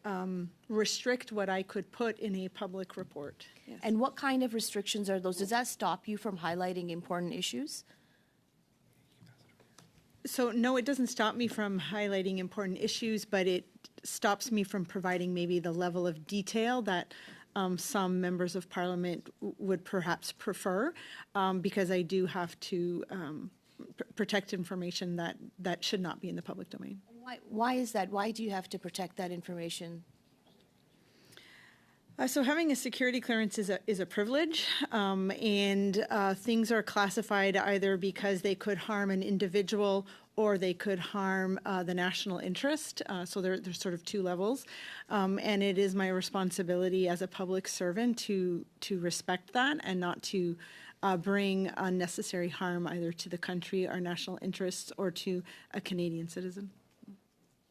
restrict what I could put in a public report. Yes. And what kind of restrictions are those? Does that stop you from highlighting important issues? So no, it doesn't stop me from highlighting important issues, but it stops me from providing maybe the level of detail that some members of Parliament would perhaps prefer, because I do have to protect information that should not be in the public domain. Why is that? Why do you have to protect that information? So having a security clearance is a privilege, and things are classified either because they could harm an individual or they could harm the national interest. So there's sort of two levels, and it is my responsibility as a public servant to respect that and not to bring unnecessary harm either to the country, our national interests, or to a Canadian citizen.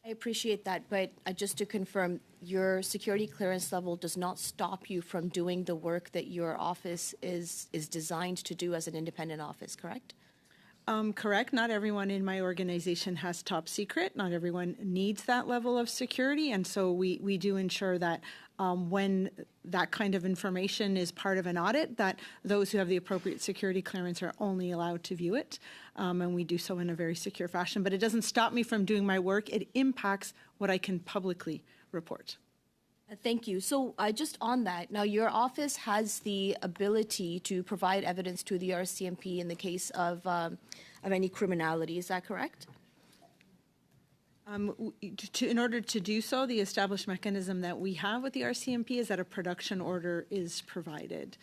I appreciate that, but just to confirm, your security clearance level does not stop you from doing the work that your office is designed to do as an independent office, correct? Correct. Not everyone in my organization has top secret. Not everyone needs that level of security. And so we do ensure that when that kind of information is part of an audit, that those who have the appropriate security clearance are only allowed to view it. And we do so in a very secure fashion. But it doesn't stop me from doing my work. It impacts what I can publicly report. Thank you. So just on that, now your office has the ability to provide evidence to the RCMP in the case of any criminality. Is that correct? In order to do so, the established mechanism that we have with the RCMP is that a production order is provided.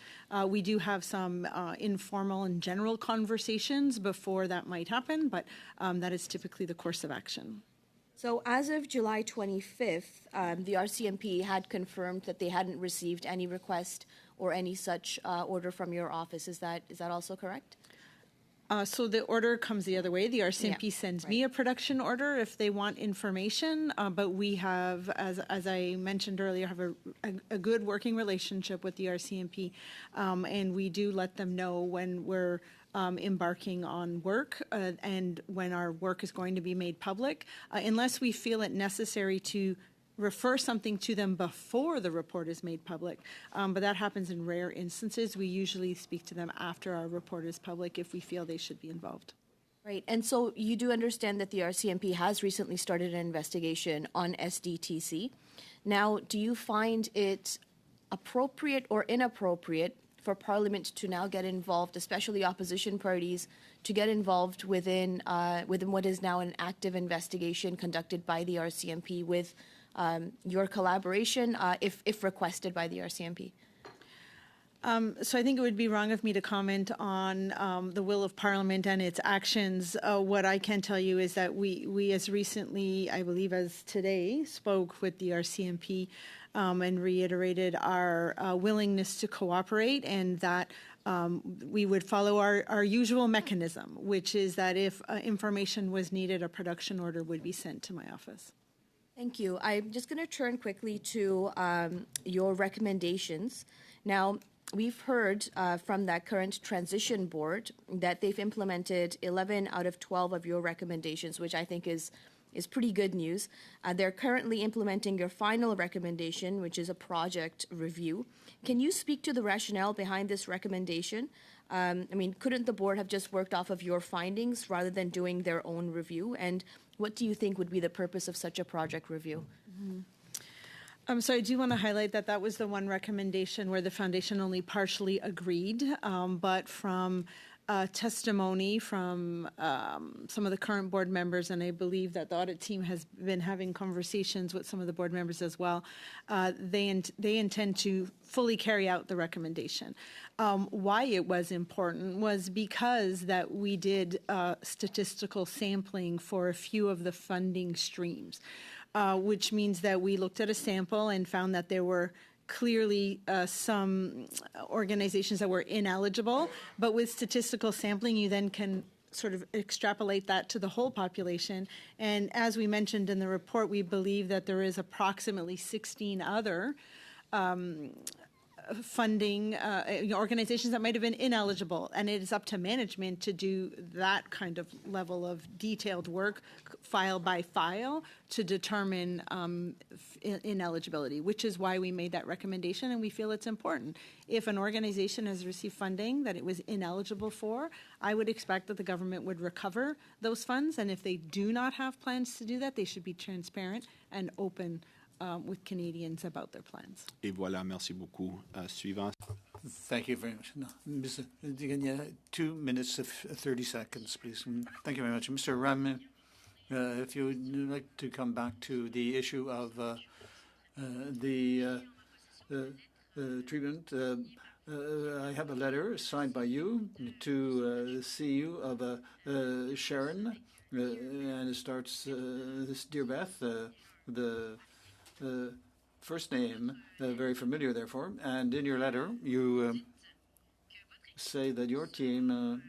We do have some informal and general conversations before that might happen, but that is typically the course of action. So as of July 25th, the RCMP had confirmed that they hadn't received any request or any such order from your office. Is that also correct? So the order comes the other way. The RCMP sends me a production order if they want information, but we have, as I mentioned earlier, have a good working relationship with the RCMP, and we do let them know when we're embarking on work and when our work is going to be made public, unless we feel it necessary to refer something to them before the report is made public. But that happens in rare instances. We usually speak to them after our report is public if we feel they should be involved. Right. And so you do understand that the RCMP has recently started an investigation on SDTC. Now, do you find it appropriate or inappropriate for Parliament to now get involved, especially opposition parties, to get involved within what is now an active investigation conducted by the RCMP with your collaboration, if requested by the RCMP? So I think it would be wrong of me to comment on the will of Parliament and its actions. What I can tell you is that we as recently, I believe as today, spoke with the RCMP and reiterated our willingness to cooperate, and that we would follow our usual mechanism, which is that if information was needed, a production order would be sent to my office. Thank you. I'm just going to turn quickly to your recommendations. Now, we've heard from that current transition board that they've implemented 11 out of 12 of your recommendations, which I think is pretty good news. They're currently implementing your final recommendation, which is a project review. Can you speak to the rationale behind this recommendation? I mean, couldn't the board have just worked off of your findings rather than doing their own review? And what do you think would be the purpose of such a project review? So I do want to highlight that that was the one recommendation where the foundation only partially agreed, but from testimony from some of the current board members, and I believe that the audit team has been having conversations with some of the board members as well, they intend to fully carry out the recommendation. Why it was important was because that we did statistical sampling for a few of the funding streams, which means that we looked at a sample and found that there were clearly some organizations that were ineligible, but with statistical sampling, you then can sort of extrapolate that to the whole population. And as we mentioned in the report, we believe that there is approximately 16 other funding organizations that might have been ineligible, and it is up to management to do that kind of level of detailed work, file by file, to determine ineligibility, which is why we made that recommendation, and we feel it's important. If an organization has received funding that it was ineligible for, I would expect that the government would recover those funds, and if they do not have plans to do that, they should be transparent and open with Canadians about their plans. Et voilà, merci beaucoup. Suivant. Thank you very much. No, Mr. Diganya, 2 minutes of 30 seconds, please. Thank you very much. Mr. Ram, if you would like to come back to the issue of the treatment, I have a letter signed by you to CU of Sharon, and it starts, this Dear Beth, the first name, very familiar, therefore. And in your letter, you say that your team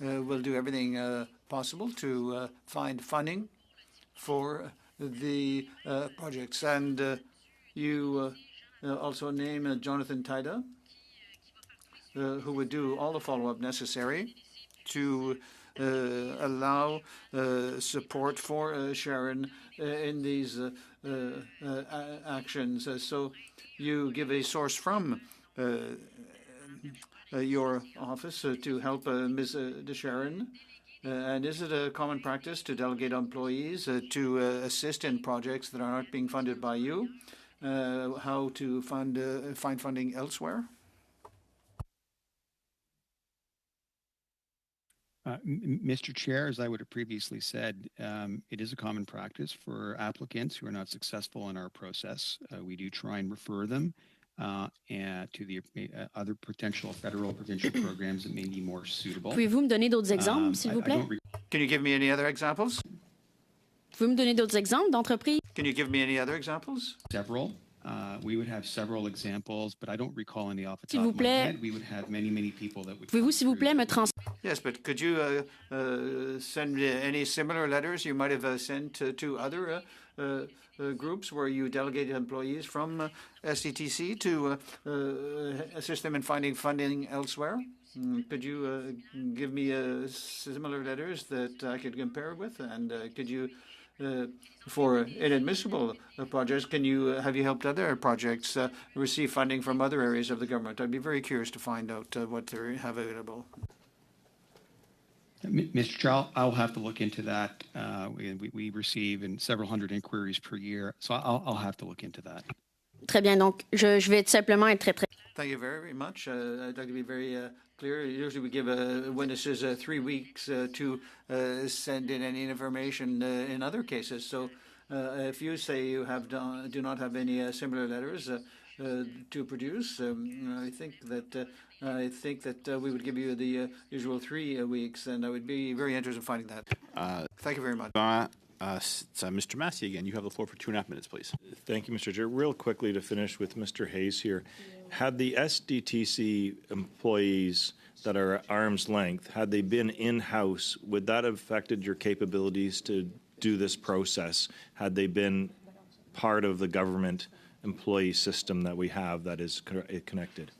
will do everything possible to find funding for the projects. And you also name Jonathan Taida, who would do all the follow-up necessary to allow support for Sharon in these actions. So you give a source from your office to help Ms. DeSharon. And is it a common practice to delegate employees to assist in projects that are not being funded by you? How to find funding elsewhere? Mr. Chair, as I would have previously said, it is a common practice for applicants who are not successful in our process. We do try and refer them to the other potential federal provincial programs that may be more suitable. Pouvez-vous me donner d'autres exemples, s'il vous plaît? Can you give me any other examples? Pouvez-vous me donner d'autres exemples d'entreprises? Can you give me any other examples? Several. We would have several examples, but I don't recall any off the top of my head. We would have many people that would. Pouvez-vous, s'il vous plaît, me transmettre? Yes, but could you send any similar letters you might have sent to other groups where you delegated employees from SDTC to assist them in finding funding elsewhere? Could you give me similar letters that I could compare with? And could you, for inadmissible projects, have you helped other projects receive funding from other areas of the government? I'd be very curious to find out what they have available. Mr. Chair, I'll have to look into that. We receive several hundred inquiries per year, so I'll have to look into that. Très bien. Donc, je vais simplement être très. Thank you very much. I'd like to be very clear. Usually we give witnesses 3 weeks to send in any information in other cases. So if you say you do not have any similar letters to produce, I think that we would give you the usual 3 weeks, and I would be very interested in finding that. Thank you very much. It's Mr. Massey again. You have the floor for 2.5 minutes, please. Thank you, Mr. Chair. Real quickly to finish with Mr. Hayes here. Had the SDTC employees that are at arm's length, had they been in-house, would that have affected your capabilities to do this process? Had they been part of the government employee system that we have that is connected?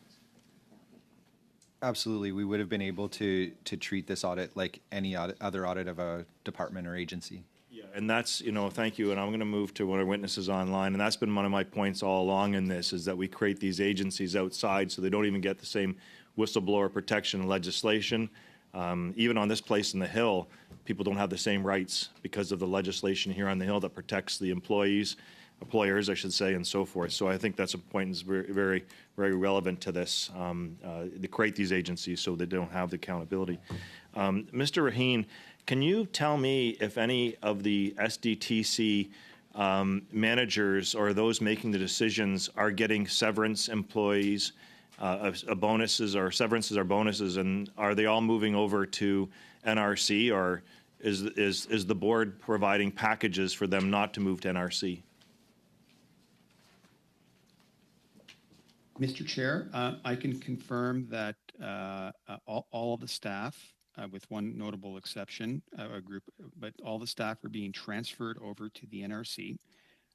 Absolutely. We would have been able to treat this audit like any other audit of a department or agency. Yeah, and that's, thank you. And I'm going to move to one of our witnesses online. And that's been one of my points all along in this, is that we create these agencies outside so they don't even get the same whistleblower protection legislation. Even on this place in the Hill, people don't have the same rights because of the legislation here on the Hill that protects the employers, I should say, and so forth. So I think that's a point that's very, very, very relevant to this, to create these agencies so they don't have the accountability. Mr. Raheen, can you tell me if any of the SDTC managers or those making the decisions are getting severance employees, bonuses or severances or bonuses, and are they all moving over to NRC, or is the board providing packages for them not to move to NRC? Mr. Chair, I can confirm that all of the staff, with one notable exception, a group, but all the staff are being transferred over to the NRC.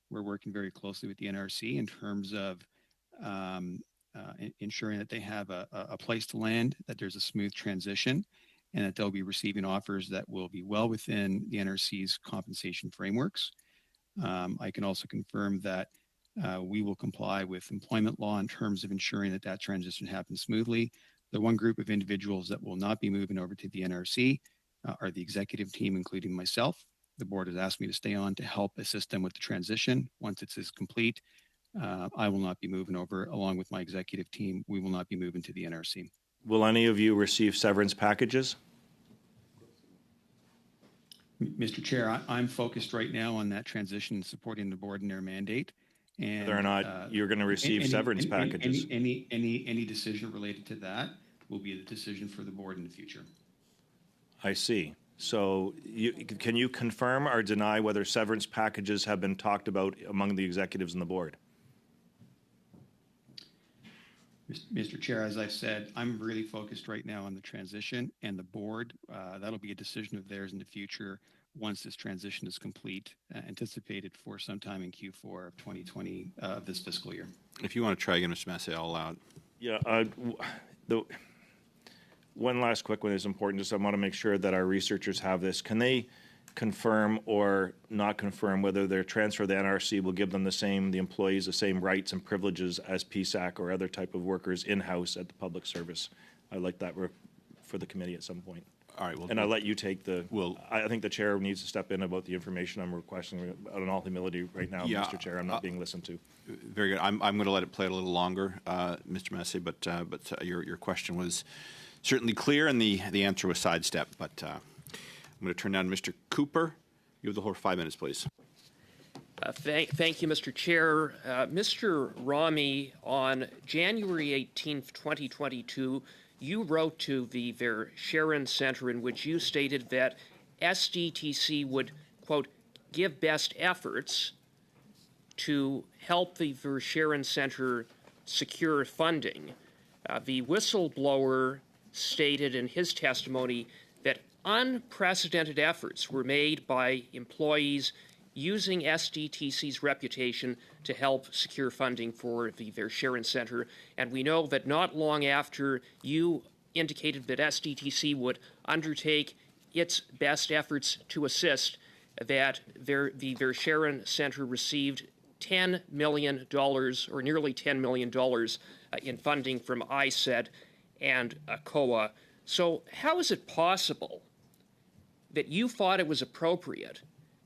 We're working very closely with the NRC in terms of ensuring that they have a place to land, that there's a smooth transition, and that they'll be receiving offers that will be well within the NRC's compensation frameworks. I can also confirm that we will comply with employment law in terms of ensuring that that transition happens smoothly. The one group of individuals that will not be moving over to the NRC are the executive team, including myself. The board has asked me to stay on to help assist them with the transition. Once it is complete, I will not be moving over. Along with my executive team, we will not be moving to the NRC. Will any of you receive severance packages? Mr. Chair, I'm focused right now on that transition, supporting the board in their mandate. And whether or not you're going to receive severance packages. Any decision related to that will be the decision for the board in the future. I see. So can you confirm or deny whether severance packages have been talked about among the executives and the board? Mr. Chair, as I've said, I'm really focused right now on the transition, and the board, that'll be a decision of theirs in the future once this transition is complete, anticipated for sometime in Q4 of 2020 this fiscal year. If you want to try again, Mr. Massey, I'll allow it. Yeah, one last quick one is important. Just I want to make sure that our researchers have this. Can they confirm or not confirm whether their transfer to the NRC will give them the employees the same rights and privileges as PSAC or other type of workers in-house at the public service? I'd like that for the committee at some point. All right. And I'll let you take the. I think the chair needs to step in about the information I'm requesting. In all humility, right now, yeah, Mr. Chair, I'm not being listened to. Very good. I'm going to let it play a little longer, Mr. Massey. But your question was certainly clear, and the answer was sidestepped. But I'm going to turn now to Mr. Cooper. You have the whole 5 minutes, please. Thank you, Mr. Chair. Mr. Rami, on January 18th, 2022. You wrote to the Verscheren Center in which you stated that SDTC would, quote, give best efforts to help the Verscheren Center secure funding. The whistleblower stated in his testimony that unprecedented efforts were made by employees using SDTC's reputation to help secure funding for the Verscheren Center. And we know that not long after you indicated that SDTC would undertake its best efforts to assist, that the Verscheren Center received $10 million, or nearly $10 million, in funding from ISED and COA. So how is it possible that you thought it was appropriate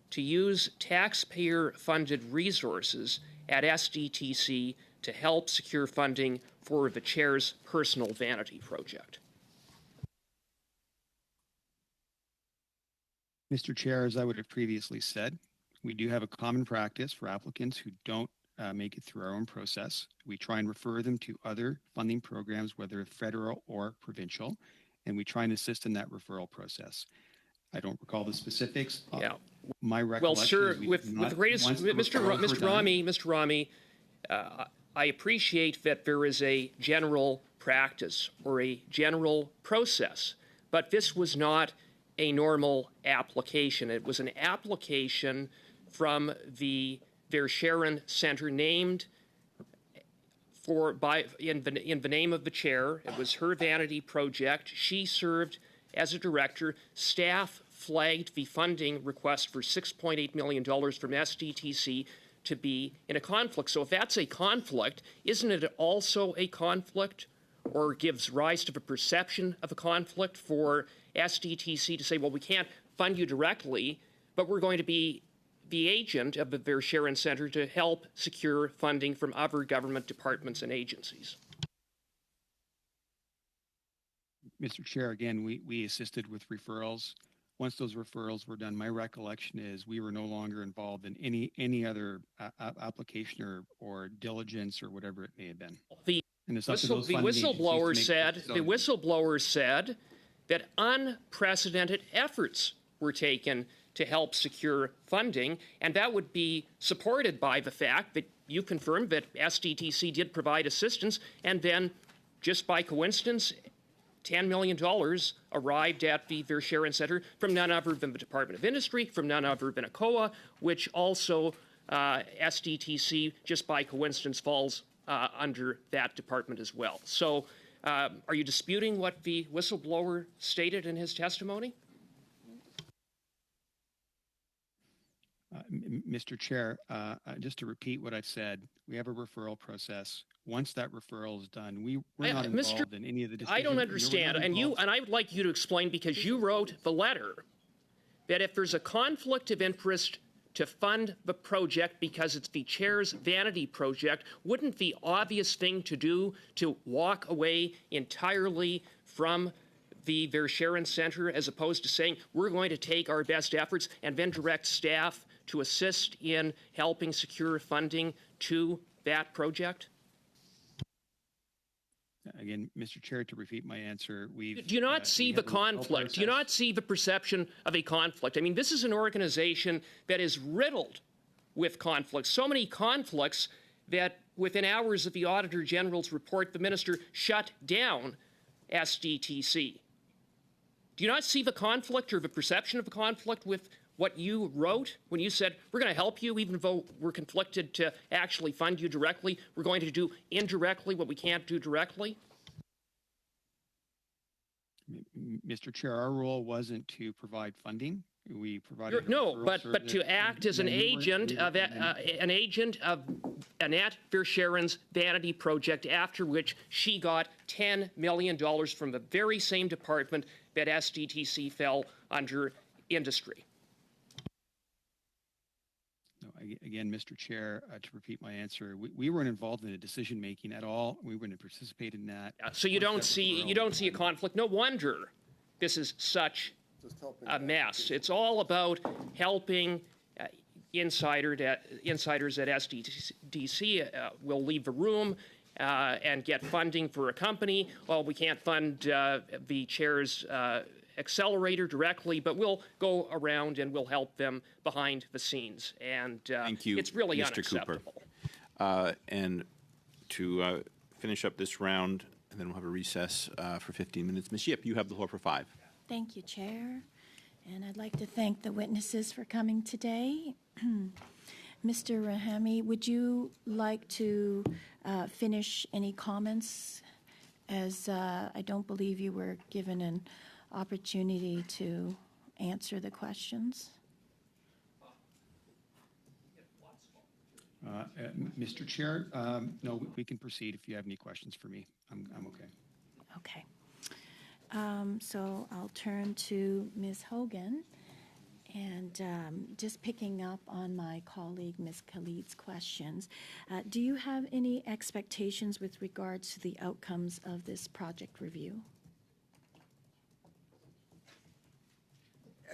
to use taxpayer-funded resources at SDTC to help secure funding for the chair's personal vanity project? Mr. Chair, as I would have previously said, we do have a common practice for applicants who don't make it through our own process. We try and refer them to other funding programs, whether federal or provincial, and we try and assist in that referral process. I don't recall the specifics. Yeah. My recollection Well, sir, is we with did the not- greatest, once the referrals were done- Mr. Rami, I appreciate that there is a general practice or a general process, but this was not a normal application. It was an application from the Verscheren Center named in the name of the chair. It was her vanity project. She served as a director. Staff flagged the funding request for $6.8 million from SDTC to be in a conflict. So if that's a conflict, isn't it also a conflict, or gives rise to the perception of a conflict for SDTC to say, well, we can't fund you directly, but we're going to be the agent of the Verscheren Center to help secure funding from other government departments and agencies? Mr. Chair, again, we assisted with referrals. Once those referrals were done, my recollection is we were no longer involved in any other application or diligence or whatever it may have been. The whistleblower said that unprecedented efforts were taken to help secure funding, and that would be supported by the fact that you confirmed that SDTC did provide assistance, and then, just by coincidence, $10 million arrived at the Verscheren Center from none other than the Department of Industry, from none other than ACOA, which also SDTC, just by coincidence, falls under that department as well. So are you disputing what the whistleblower stated in his testimony? Mr. Chair, just to repeat what I've said, we have a referral process. Once that referral is done, we're not involved in any of the decisions. I don't understand, and I would like you to explain, because you wrote the letter, that if there's a conflict of interest to fund the project because it's the chair's vanity project, wouldn't the obvious thing to do to walk away entirely from the Verscheren Center, as opposed to saying we're going to take our best efforts and then direct staff to assist in helping secure funding to that project? Again, Mr. Chair, to repeat my answer, do you not see the conflict? Do you not see the perception of a conflict? I mean, this is an organization that is riddled with conflicts, so many conflicts that within hours of the Auditor General's report, the minister shut down SDTC. Do you not see the conflict or the perception of a conflict with what you wrote when you said, we're going to help you even though we're conflicted to actually fund you directly? We're going to do indirectly what we can't do directly? Mr. Chair, our role wasn't to provide funding. We provided but to act as an agent of Annette Verscheren's vanity project, after which she got $10 million from the very same department that SDTC fell under industry. No, again, Mr. Chair, to repeat my answer, we weren't involved in the decision making at all. We wouldn't participate in that. So you don't see a conflict. No wonder this is such a mess. It's all about helping insiders at SDTC will leave the room and get funding for a company. Well, we can't fund the chair's accelerator directly, but we'll go around and we'll help them behind the scenes. And Thank you, it's really Mr. unacceptable. Cooper. And to finish up this round, and then we'll have a recess for 15 minutes. Ms. Yip, you have the floor for 5. Thank you, Chair. And I'd like to thank the witnesses for coming today. Mr. Rahami, would you like to finish any comments, as I don't believe you were given an opportunity to answer the questions? Mr. Chair, no, we can proceed if you have any questions for me. I'm okay. Okay. So I'll turn to Ms. Hogan, and just picking up on my colleague Ms. Khalid's questions, do you have any expectations with regards to the outcomes of this project review?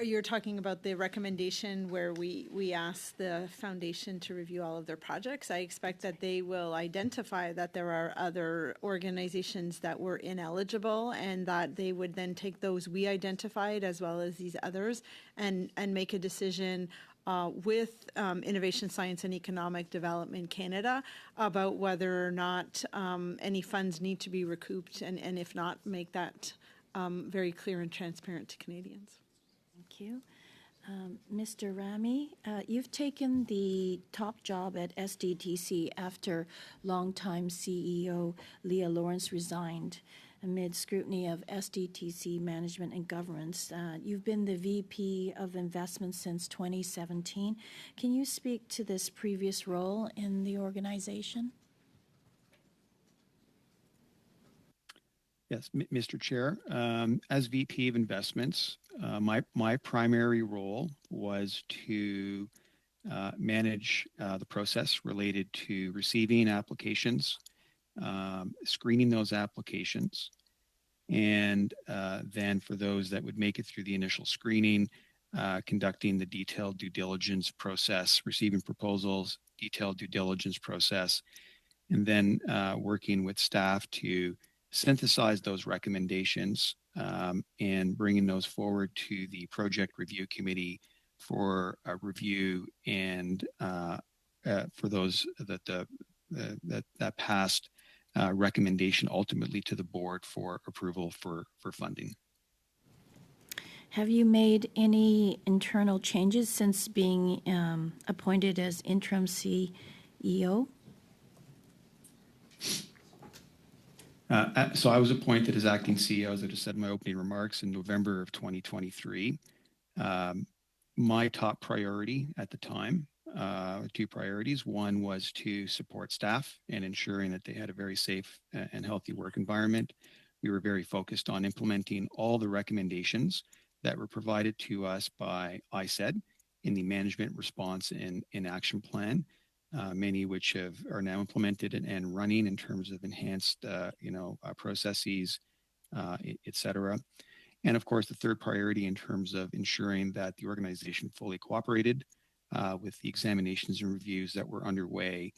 You're talking about the recommendation where we ask the foundation to review all of their projects. I expect that they will identify that there are other organizations that were ineligible, and that they would then take those we identified as well as these others and make a decision with Innovation, Science and Economic Development Canada about whether or not any funds need to be recouped, and if not, make that very clear and transparent to Canadians. Thank you. Mr. Rami, you've taken the top job at SDTC after longtime CEO Leah Lawrence resigned amid scrutiny of SDTC management and governance. You've been the VP of Investments since 2017. Can you speak to this previous role in the organization? Yes, Mr. Chair. As VP of Investments, my primary role was to manage the process related to receiving applications, screening those applications, and then for those that would make it through the initial screening, conducting the detailed due diligence process, receiving proposals, detailed due diligence process, and then working with staff to synthesize those recommendations and bringing those forward to the project review committee for a review, and for those that passed recommendation ultimately to the board for approval for funding. Have you made any internal changes since being appointed as interim CEO? So I was appointed as acting CEO, as I just said in my opening remarks, in November of 2023. My top priority at the time, two priorities. One was to support staff and ensuring that they had a very safe and healthy work environment. We were very focused on implementing all the recommendations that were provided to us by ISED in the management response and action plan. Many which are now implemented and running in terms of enhanced, processes, et cetera. And of course, the third priority in terms of ensuring that the organization fully cooperated with the examinations and reviews that were underway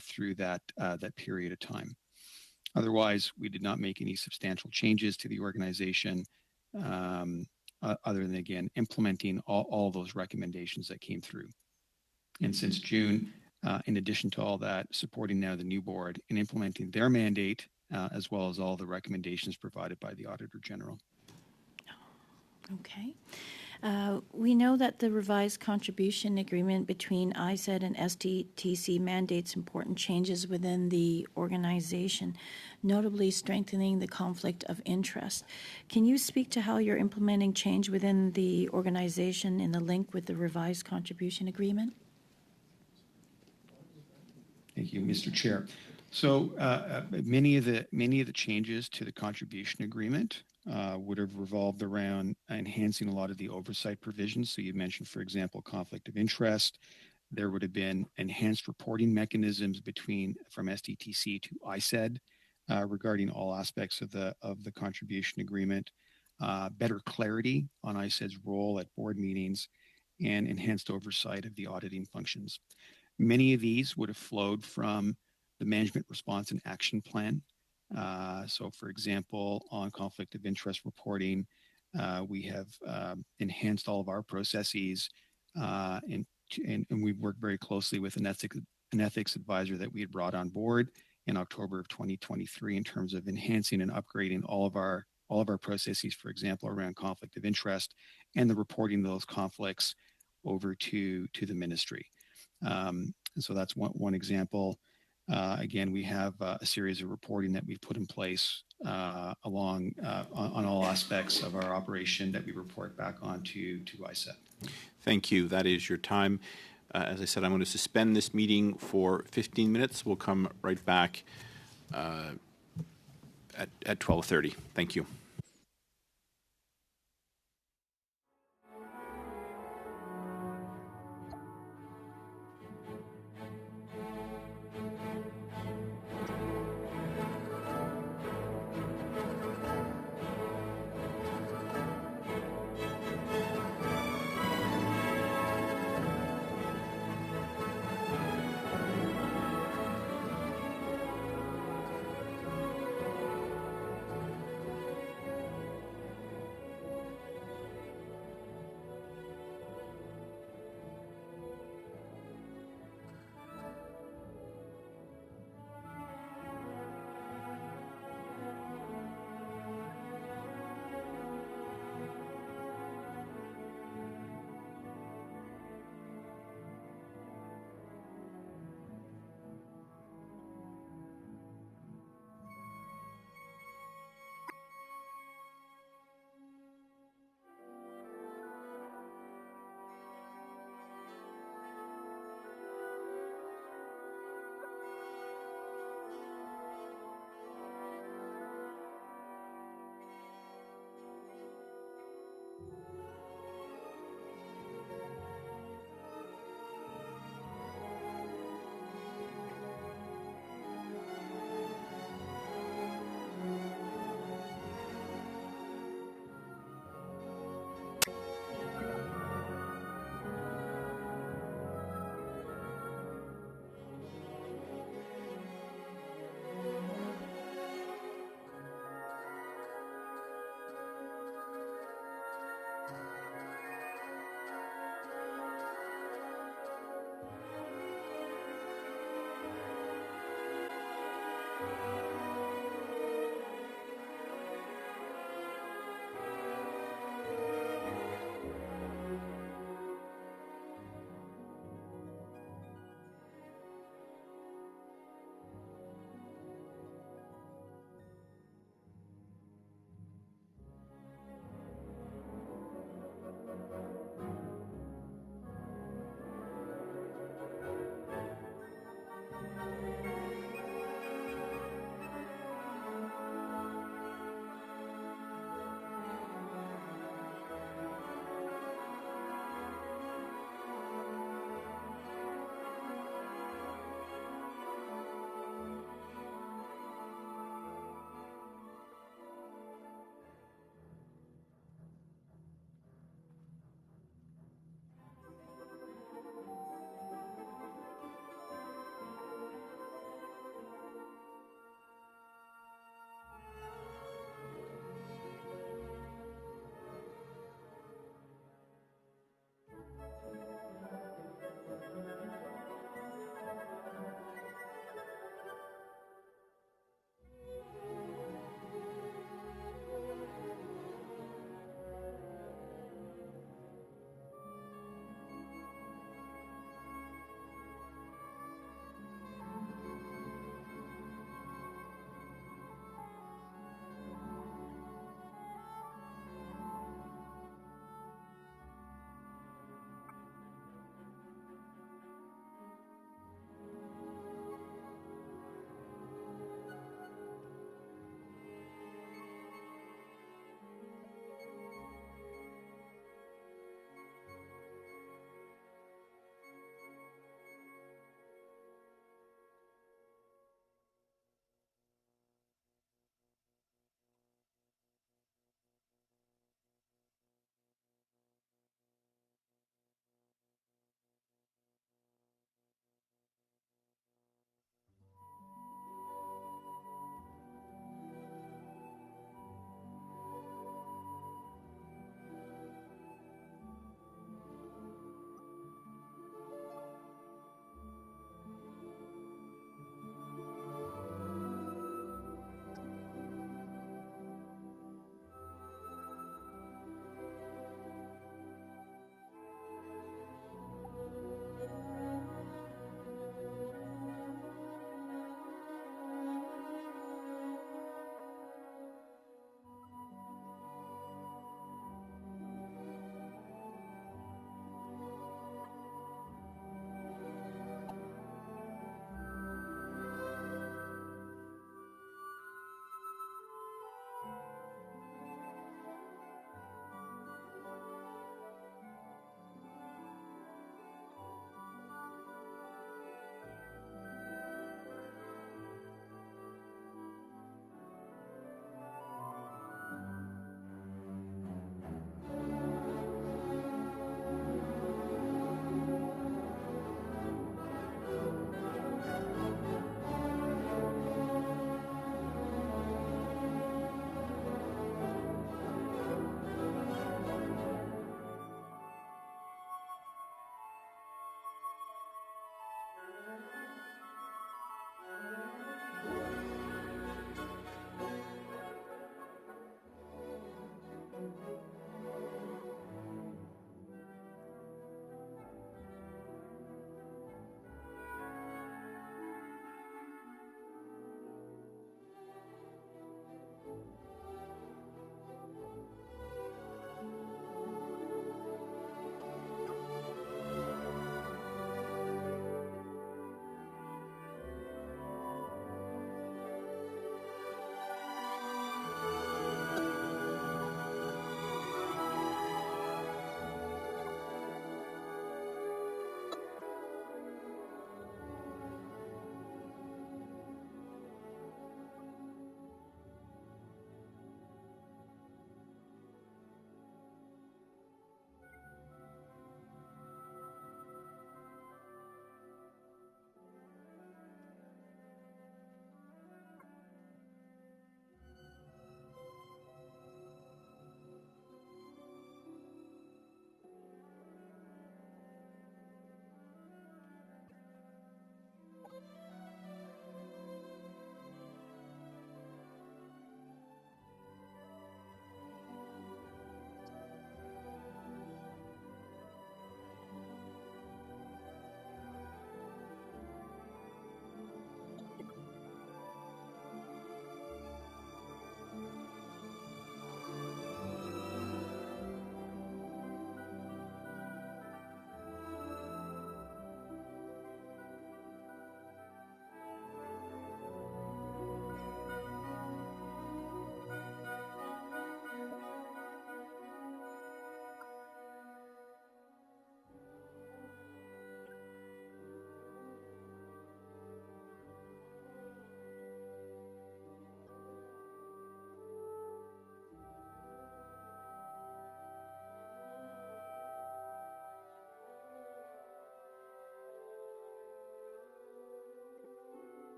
through that period of time. Otherwise, we did not make any substantial changes to the organization, other than, again, implementing all those recommendations that came through. And since June, in addition to all that, supporting now the new board in implementing their mandate, as well as all the recommendations provided by the Auditor General. Okay. We know that the revised contribution agreement between ISED and SDTC mandates important changes within the organization, notably strengthening the conflict of interest. Can you speak to how you're implementing change within the organization in the link with the revised contribution agreement? Thank you, Mr. Chair. So many of the changes to the contribution agreement would have revolved around enhancing a lot of the oversight provisions. So you mentioned, for example, conflict of interest. There would have been enhanced reporting mechanisms from SDTC to ISED regarding all aspects of the contribution agreement, better clarity on ISED's role at board meetings, and enhanced oversight of the auditing functions. Many of these would have flowed from the management response and action plan. So, for example, on conflict of interest reporting, we have enhanced all of our processes, and we've worked very closely with an ethics advisor that we had brought on board in October of 2023 in terms of enhancing and upgrading all of our processes, for example, around conflict of interest and the reporting of those conflicts over to the ministry. And so that's one example. Again, we have a series of reporting that we've put in place on all aspects of our operation that we report back on to ISED. Thank you. That is your time. As I said, I'm going to suspend this meeting for 15 minutes. We'll come right back at 12:30. Thank you.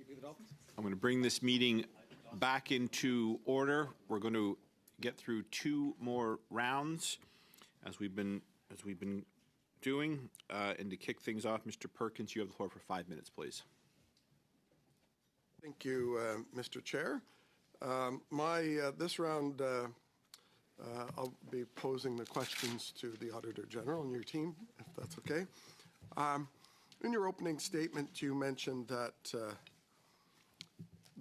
I'm going to bring this meeting back into order. We're going to get through two more rounds as we've been doing. And to kick things off, Mr. Perkins, you have the floor for 5 minutes, please. Thank you, Mr. Chair. This round, I'll be posing the questions to the Auditor General and your team, if that's okay. In your opening statement, you mentioned that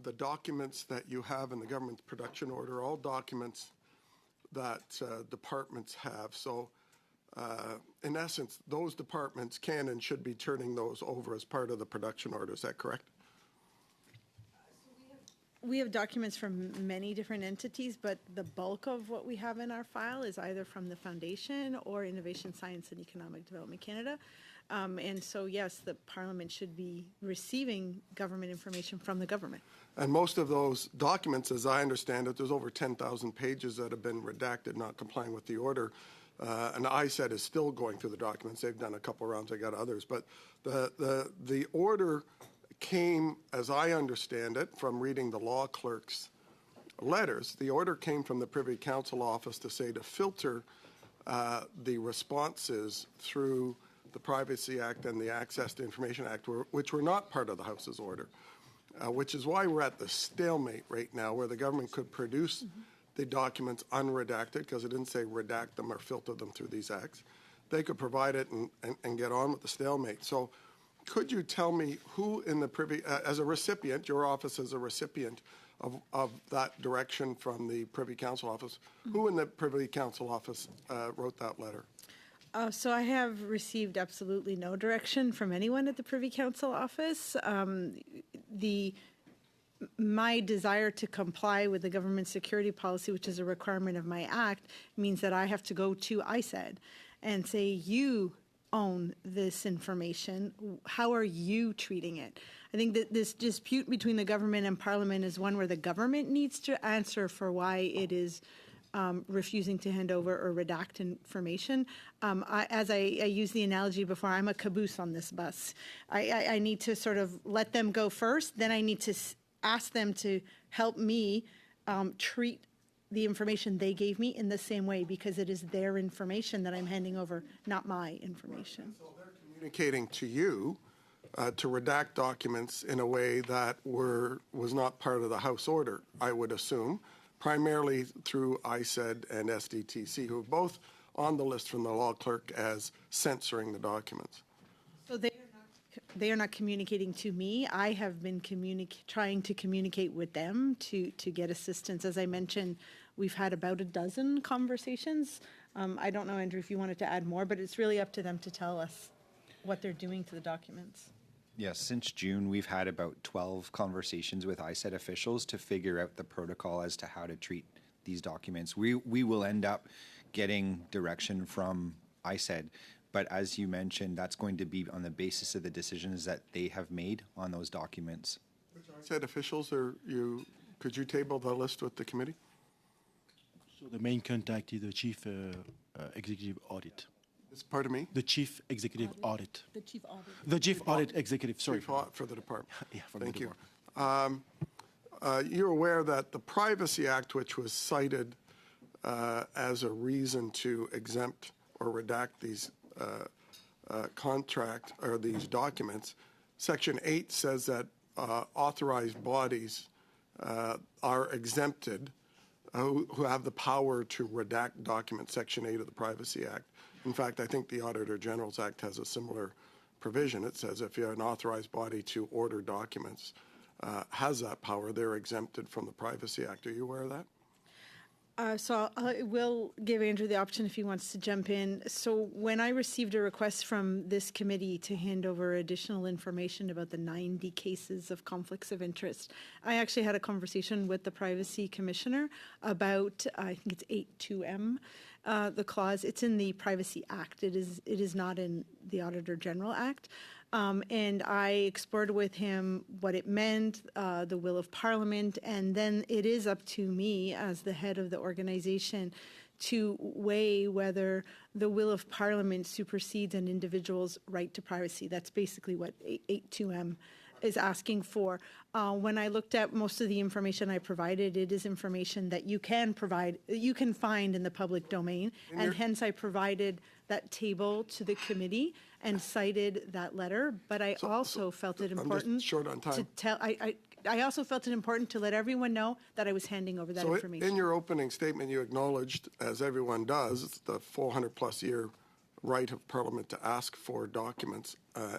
the documents that you have in the government's production order, all documents that departments have. So, in essence, those departments can and should be turning those over as part of the production order. Is that correct? We have documents from many different entities, but the bulk of what we have in our file is either from the Foundation or Innovation, Science and Economic Development Canada. And so, yes, the Parliament should be receiving government information from the government. And most of those documents, as I understand it, there's over 10,000 pages that have been redacted, not complying with the order. And ISED is still going through the documents. They've done a couple rounds. I got others. But the order came, as I understand it, from reading the law clerk's letters. The order came from the Privy Council office to say to filter the responses through the Privacy Act and the Access to Information Act, which were not part of the House's order, which is why we're at the stalemate right now, where the government could produce the documents unredacted, because it didn't say redact them or filter them through these acts. They could provide it and get on with the stalemate. So could you tell me who in the Privy, as a recipient, your office as a recipient of that direction from the Privy Council office, who in the Privy Council office wrote that letter? So I have received absolutely no direction from anyone at the Privy Council office. My desire to comply with the government security policy, which is a requirement of my act, means that I have to go to ISED and say, you own this information. How are you treating it? I think that this dispute between the government and Parliament is one where the government needs to answer for why it is refusing to hand over or redact information. As I used the analogy before, I'm a caboose on this bus. I need to sort of let them go first, then I need to ask them to help me treat the information they gave me in the same way, because it is their information that I'm handing over, not my information. So they're communicating to you to redact documents in a way that was not part of the House order, I would assume, primarily through ISED and SDTC, who are both on the list from the law clerk as censoring the documents. So they are not communicating to me. I have been trying to communicate with them to get assistance. As I mentioned, we've had about a dozen conversations. I don't know, Andrew, if you wanted to add more, but it's really up to them to tell us what they're doing to the documents. Yes, since June, we've had about 12 conversations with ISED officials to figure out the protocol as to how to treat these documents. We will end up getting direction from ISED, but as you mentioned, that's going to be on the basis of the decisions that they have made on those documents. Which ISED officials could you table the list with the committee? So the main contact is the Chief Executive Audit. Pardon me? The Chief Executive Audit. The Chief Audit. The Chief Audit Executive, sorry. Chief for the department. Yeah, for Thank the you. department. You're aware that the Privacy Act, which was cited as a reason to exempt or redact these contract or these documents, Section 8 says that authorized bodies are exempted who have the power to redact documents, Section 8 of the Privacy Act. In fact, I think the Auditor General's Act has a similar provision. It says if you're an authorized body to order documents, has that power, they're exempted from the Privacy Act. Are you aware of that? So I will give Andrew the option if he wants to jump in. So when I received a request from this committee to hand over additional information about the 90 cases of conflicts of interest, I actually had a conversation with the Privacy Commissioner about, I think it's 8.2M, the clause. It's in the Privacy Act. It is not in the Auditor General Act. And I explored with him what it meant, the will of Parliament, and then it is up to me as the head of the organization to weigh whether the will of Parliament supersedes an individual's right to privacy. That's basically what 8.2M is asking for. When I looked at most of the information I provided, it is information that you can provide, you can find in the public domain, and hence I provided that table to the committee and cited that letter. But I also felt it important I'm just short on time. to tell. I also felt it important to let everyone know that I was handing over that So information. in your opening statement, you acknowledged, as everyone does, the 400-plus year right of Parliament to ask for documents,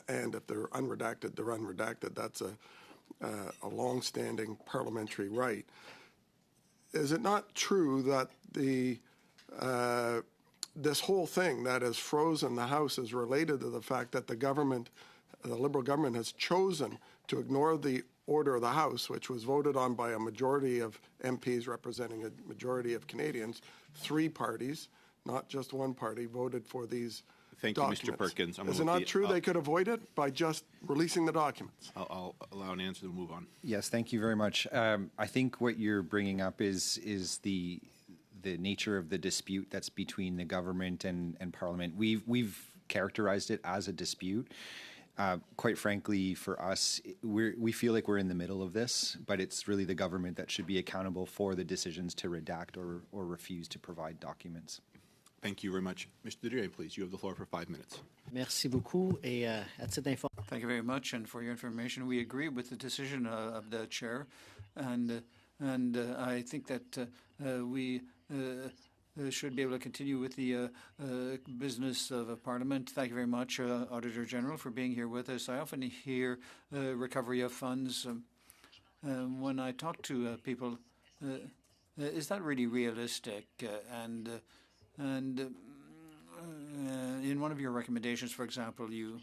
and if they're unredacted, they're unredacted. That's a long-standing parliamentary right. Is it not true that this whole thing that has frozen the House is related to the fact that the government, the Liberal government, has chosen to ignore the order of the House, which was voted on by a majority of MPs representing a majority of Canadians? 3 parties, not just one party, voted for these documents. Thank you, Mr. Perkins. Is it not true they could avoid it by just releasing the documents? I'll allow an answer to move on. Yes, thank you very much. I think what you're bringing up is the nature of the dispute that's between the government and Parliament. We've characterized it as a dispute. Quite frankly, for us, we feel like we're in the middle of this, but it's really the government that should be accountable for the decisions to redact or refuse to provide documents. Thank you very much. Mr. Duray, please, you have the floor for 5 minutes. Merci beaucoup. Et à titre d'information. Thank you very much, and for your information, we agree with the decision of the chair, and I think that we should be able to continue with the business of Parliament. Thank you very much, Auditor General, for being here with us. I often hear recovery of funds. When I talk to people, is that really realistic? And in one of your recommendations, for example, you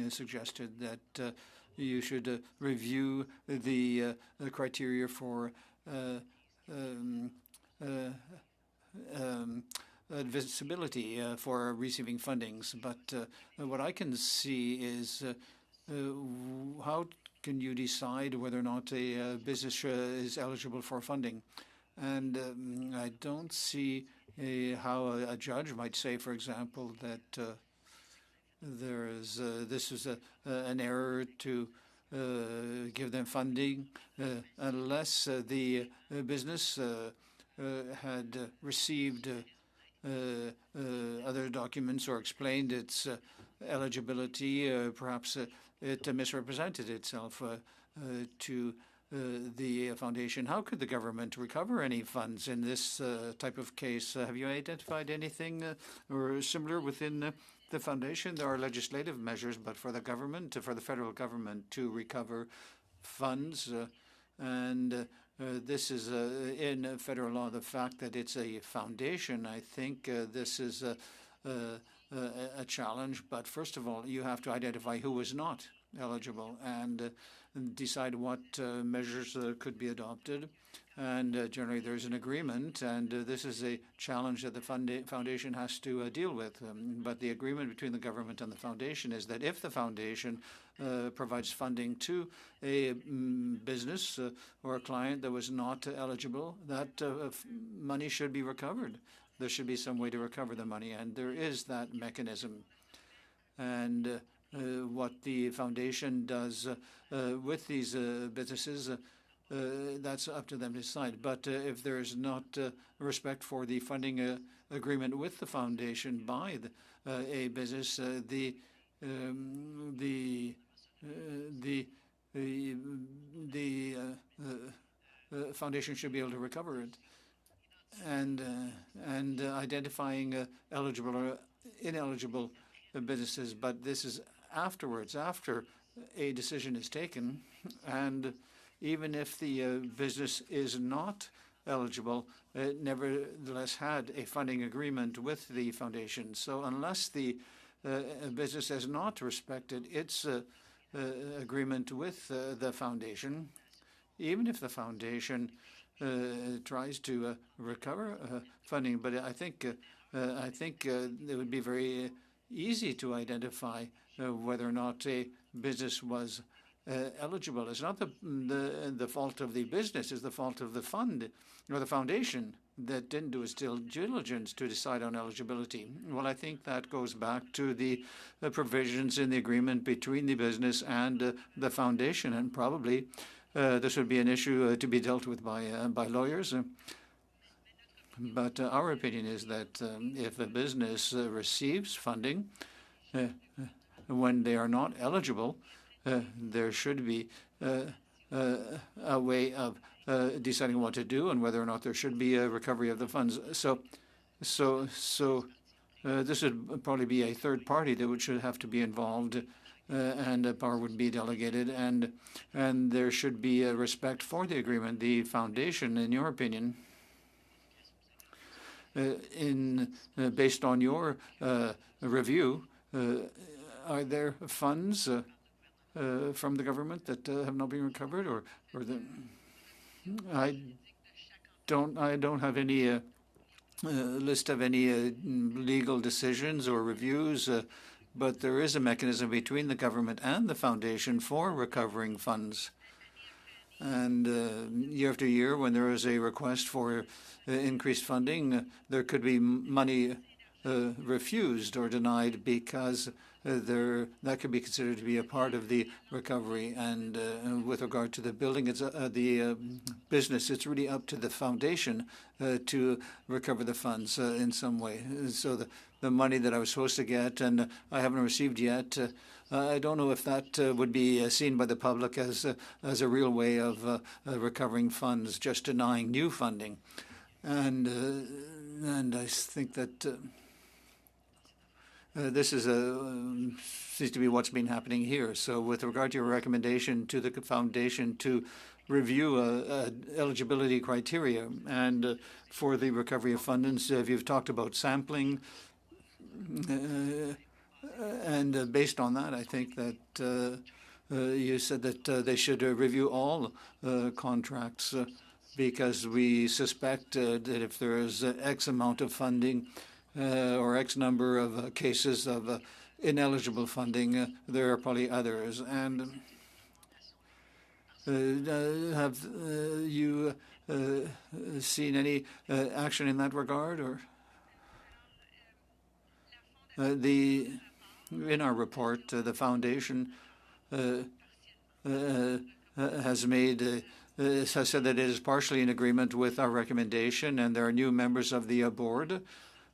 suggested that you should review the criteria for visibility for receiving fundings. But what I can see is how can you decide whether or not a business is eligible for funding? And I don't see how a judge might say, for example, that this is an error to give them funding unless the business had received other documents or explained its eligibility. Perhaps it misrepresented itself to the foundation. How could the government recover any funds in this type of case? Have you identified anything or similar within the foundation? There are legislative measures, but for the government, for the federal government to recover funds, and this is in federal law, the fact that it's a foundation, I think this is a challenge. But first of all, you have to identify who is not eligible and decide what measures could be adopted. And generally, there's an agreement, and this is a challenge that the foundation has to deal with. But the agreement between the government and the foundation is that if the foundation provides funding to a business or a client that was not eligible, that money should be recovered. There should be some way to recover the money, and there is that mechanism. And what the foundation does with these businesses, that's up to them to decide. But if there is not respect for the funding agreement with the foundation by a business, the foundation should be able to recover it, and identifying eligible or ineligible businesses. But this is afterwards, after a decision is taken, and even if the business is not eligible, it nevertheless had a funding agreement with the foundation. So unless the business has not respected its agreement with the foundation, even if the foundation tries to recover funding, but I think it would be very easy to identify whether or not a business was eligible. It's not the fault of the business, it's the fault of the fund or the foundation that didn't do its due diligence to decide on eligibility. Well, I think that goes back to the provisions in the agreement between the business and the foundation, and probably this would be an issue to be dealt with by lawyers. But our opinion is that if a business receives funding when they are not eligible, there should be a way of deciding what to do and whether or not there should be a recovery of the funds. So this would probably be a third party that should have to be involved, and a power would be delegated, and there should be a respect for the agreement. The foundation, in your opinion, based on your review, are there funds from the government that have not been recovered, or I don't have any list of any legal decisions or reviews, but there is a mechanism between the government and the foundation for recovering funds. And year after year, when there is a request for increased funding, there could be money refused or denied because that could be considered to be a part of the recovery. And with regard to the building, it's the business, it's really up to the foundation to recover the funds in some way. So the money that I was supposed to get and I haven't received yet, I don't know if that would be seen by the public as a real way of recovering funds, just denying new funding. And I think that this is seems to be what's been happening here. So with regard to your recommendation to the foundation to review eligibility criteria and for the recovery of funds, you've talked about sampling, and based on that, I think that you said that they should review all contracts because we suspect that if there is X amount of funding or X number of cases of ineligible funding, there are probably others. And have you seen any action in that regard, or in our report, the foundation has said that it is partially in agreement with our recommendation, and there are new members of the board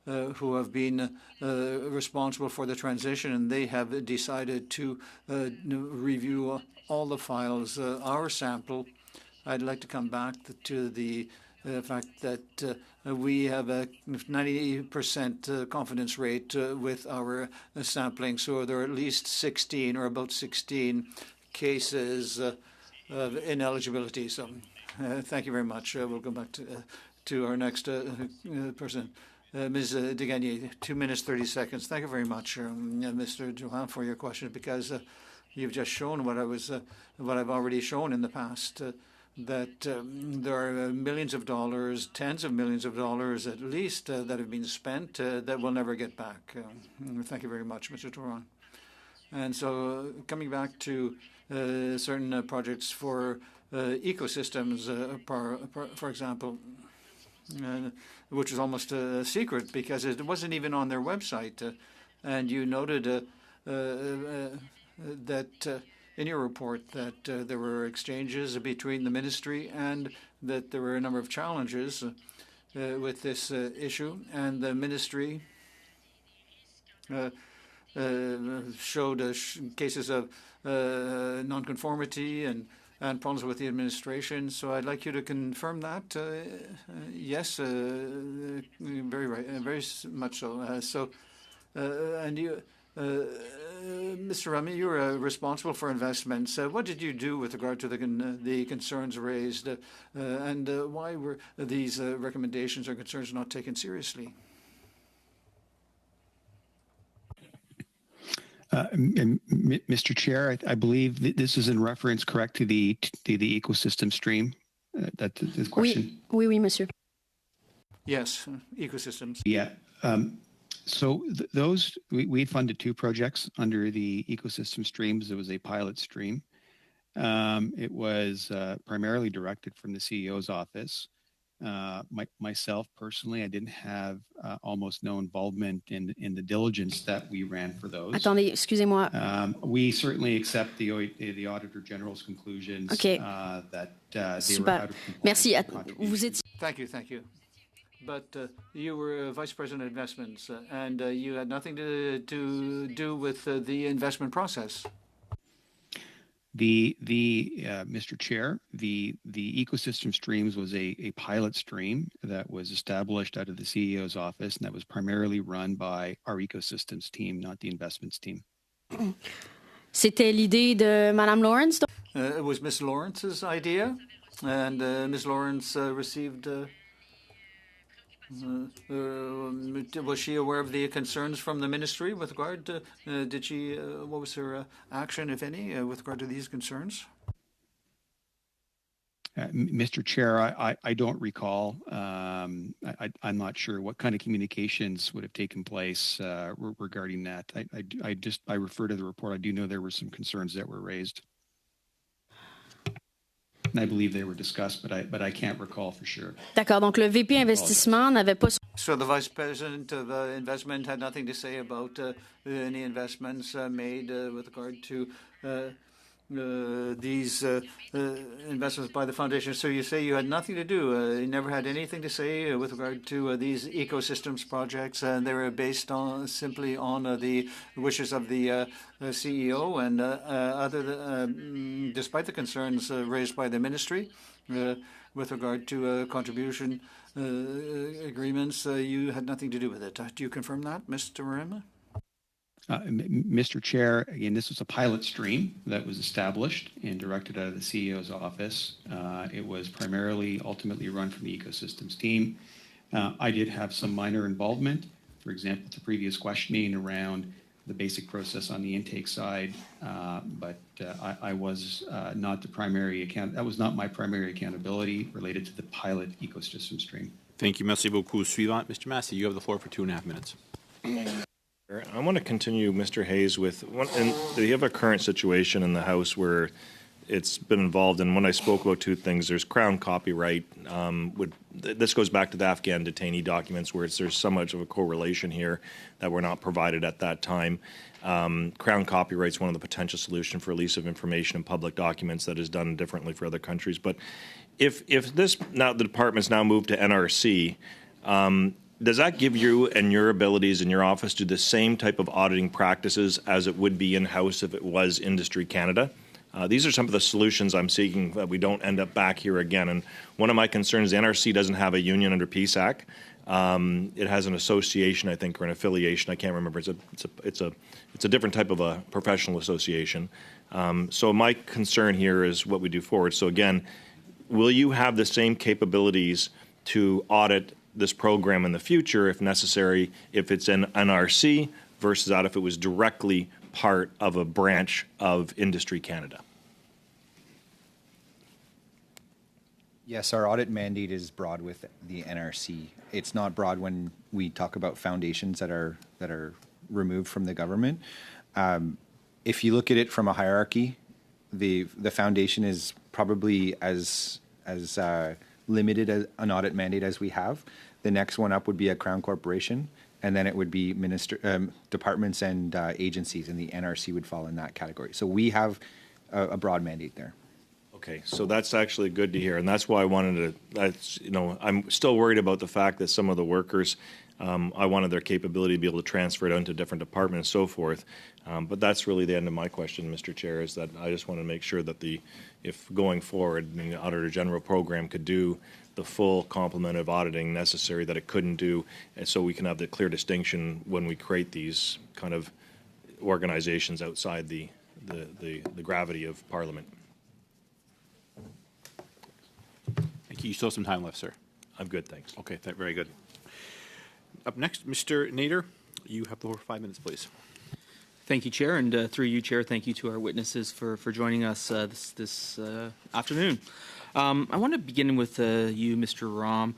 who have been responsible for the transition, and they have decided to review all the files. Our sample, I'd like to come back to the fact that we have a 90% confidence rate with our sampling. So there are at least 16 or about 16 cases of ineligibility. So thank you very much. We'll go back to our next person. Ms. Degagné, 2 minutes, 30 seconds. Thank you very much, Mr. Drouin, for your question, because you've just shown what I've already shown in the past, that there are millions of dollars, tens of millions of dollars at least, that have been spent that we'll never get back. Thank you very much, Mr. Drouin. And so coming back to certain projects for ecosystems, for example, which is almost a secret because it wasn't even on their website. And you noted that in your report that there were exchanges between the ministry and that there were a number of challenges with this issue. And the ministry showed cases of nonconformity and problems with the administration. So I'd like you to confirm that. Yes, very right, very much so. And you, Mr. Ramy, you're responsible for investments. What did you do with regard to the concerns raised, and why were these recommendations or concerns not taken seriously? Mr. Chair, I believe this is in reference, correct, to the ecosystem stream. That's the question. Oui, monsieur. Yes, ecosystems. Yeah. So those we funded 2 projects under the ecosystem streams. It was a pilot stream, It was primarily directed from the CEO's office. Myself personally, I didn't have almost no involvement in the diligence that we ran for those. Attendez, excusez-moi. We certainly accept the Auditor General's conclusions Okay. that they were Super. out of compliance Merci. with contributions. Vous étiez... Thank you. But you were Vice President of Investments, and you had nothing to do with the investment process. Mr. Chair, the ecosystem streams was a pilot stream that was established out of the CEO's office, and that was primarily run by our ecosystems team, not the investments team. C'était l'idée de Madame Lawrence. It was Ms. Lawrence's idea, and Ms. Lawrence received. Was she aware of the concerns from the ministry with regard to? Did she? What was her action, if any, with regard to these concerns? Mr. Chair, I don't recall. I'm not sure what kind of communications would have taken place regarding that. I refer to the report. I do know there were some concerns that were raised. And I believe they were discussed, but I can't recall for sure. D'accord. Donc le VP investissement n'avait pas. So the Vice President of Investment had nothing to say about any investments made with regard to these investments by the foundation. So you say you had nothing to do. You never had anything to say with regard to these ecosystems projects, and they were based on simply on the wishes of the CEO and despite the concerns raised by the ministry with regard to contribution agreements, you had nothing to do with it. Do you confirm that, Mr. Marima? Mr. Chair, again, this was a pilot stream that was established and directed out of the CEO's office. It was primarily ultimately run from the ecosystems team. I did have some minor involvement, for example, the previous questioning around the basic process on the intake side, but I was not the primary that was not my primary accountability related to the pilot ecosystem stream. Thank you. Merci beaucoup. Suivant, Mr. Massey, you have the floor for 2.5 minutes. I want to continue, Mr. Hayes, with and you have a current situation in the House where it's been involved, and when I spoke about two things, there's Crown copyright. This goes back to the Afghan detainee documents where there's so much of a correlation here that were not provided at that time. Crown copyright is one of the potential solutions for release of information in public documents that is done differently for other countries. But if this now the department's now moved to NRC, does that give you and your abilities in your office to do the same type of auditing practices as it would be in-house if it was Industry Canada? These are some of the solutions I'm seeking that we don't end up back here again. And one of my concerns, the NRC doesn't have a union under PSAC. It has an association, I think, or an affiliation. I can't remember. It's a different type of a professional association. So my concern here is what we do forward. So again, will you have the same capabilities to audit this program in the future, if necessary, if it's an NRC versus out if it was directly part of a branch of Industry Canada? Yes, our audit mandate is broad with the NRC. It's not broad when we talk about foundations that are removed from the government. If you look at it from a hierarchy, the foundation is probably as limited as an audit mandate as we have. The next one up would be a Crown Corporation, and then it would be departments and agencies, and the NRC would fall in that category. So we have a broad mandate there. Okay, so that's actually good to hear, and that's why I wanted to. I'm still worried about the fact that some of the workers, I wanted their capability to be able to transfer it onto different departments and so forth. But that's really the end of my question, Mr. Chair, is that I just want to make sure that if going forward, the Auditor General program could do the full complement of auditing necessary that it couldn't do, and so we can have the clear distinction when we create these kind of organizations outside the gravity of Parliament. Thank you. You still have some time left, sir. I'm good, thanks. Okay, very good. Up next, Mr. Nader, you have the floor for 5 minutes, please. Thank you, Chair, and through you, Chair, thank you to our witnesses for joining us this afternoon. I want to begin with you, Mr. Ram.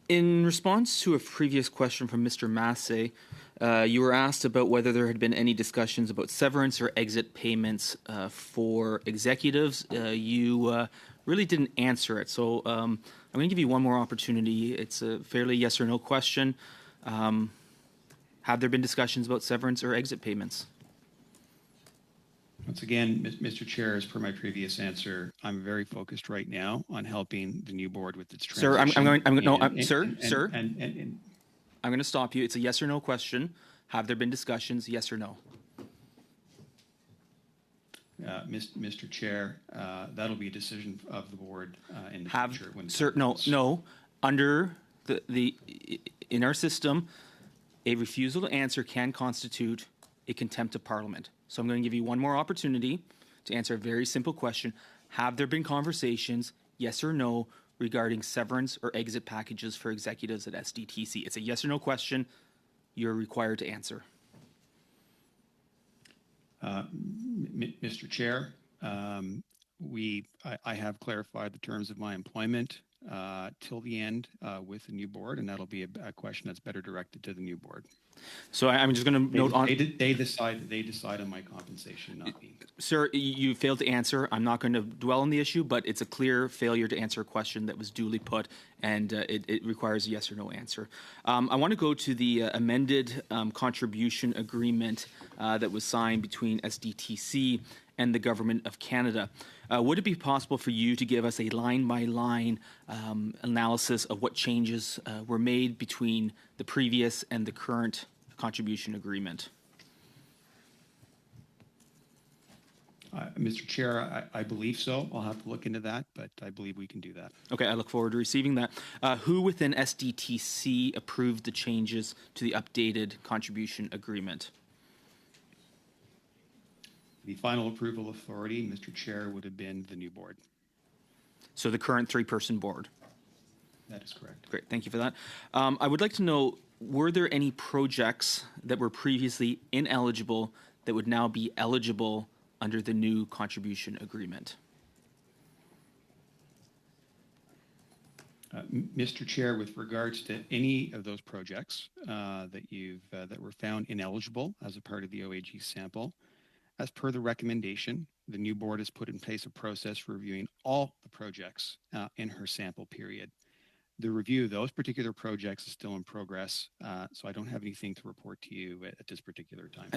In response to a previous question from Mr. Massey, you were asked about whether there had been any discussions about severance or exit payments for executives. You really didn't answer it, so I'm going to give you one more opportunity. It's a fairly yes or no question. Have there been discussions about severance or exit payments? Once again, Mr. Chair, as per my previous answer, I'm very focused right now on helping the new board with its transition. Sir, I'm going to stop you. It's a yes or no question. Have there been discussions, yes or no? Mr. Chair, that'll be a decision of the board in the future. When No. Under in our system, a refusal to answer can constitute a contempt of Parliament. So I'm going to give you one more opportunity to answer a very simple question. Have there been conversations, yes or no, regarding severance or exit packages for executives at SDTC? It's a yes or no question. You're required to answer. Mr. Chair, I have clarified the terms of my employment till the end with the new board, and that'll be a question that's better directed to the new board. So I'm just going to note on. They decide on my compensation, not me. Sir, you failed to answer. I'm not going to dwell on the issue, but it's a clear failure to answer a question that was duly put, and it requires a yes or no answer. I want to go to the amended contribution agreement that was signed between SDTC and the Government of Canada. Would it be possible for you to give us a line-by-line analysis of what changes were made between the previous and the current contribution agreement? Mr. Chair, I believe so. I'll have to look into that, but I believe we can do that. Okay, I look forward to receiving that. Who within SDTC approved the changes to the updated contribution agreement? The final approval authority, Mr. Chair, would have been the new board. So the current three-person board? That is correct. Great, thank you for that. I would like to know, were there any projects that were previously ineligible that would now be eligible under the new contribution agreement? Mr. Chair, with regards to any of those projects that were found ineligible as a part of the OAG sample, as per the recommendation, the new board has put in place a process for reviewing all the projects in her sample period. The review of those particular projects is still in progress, so I don't have anything to report to you at this particular time.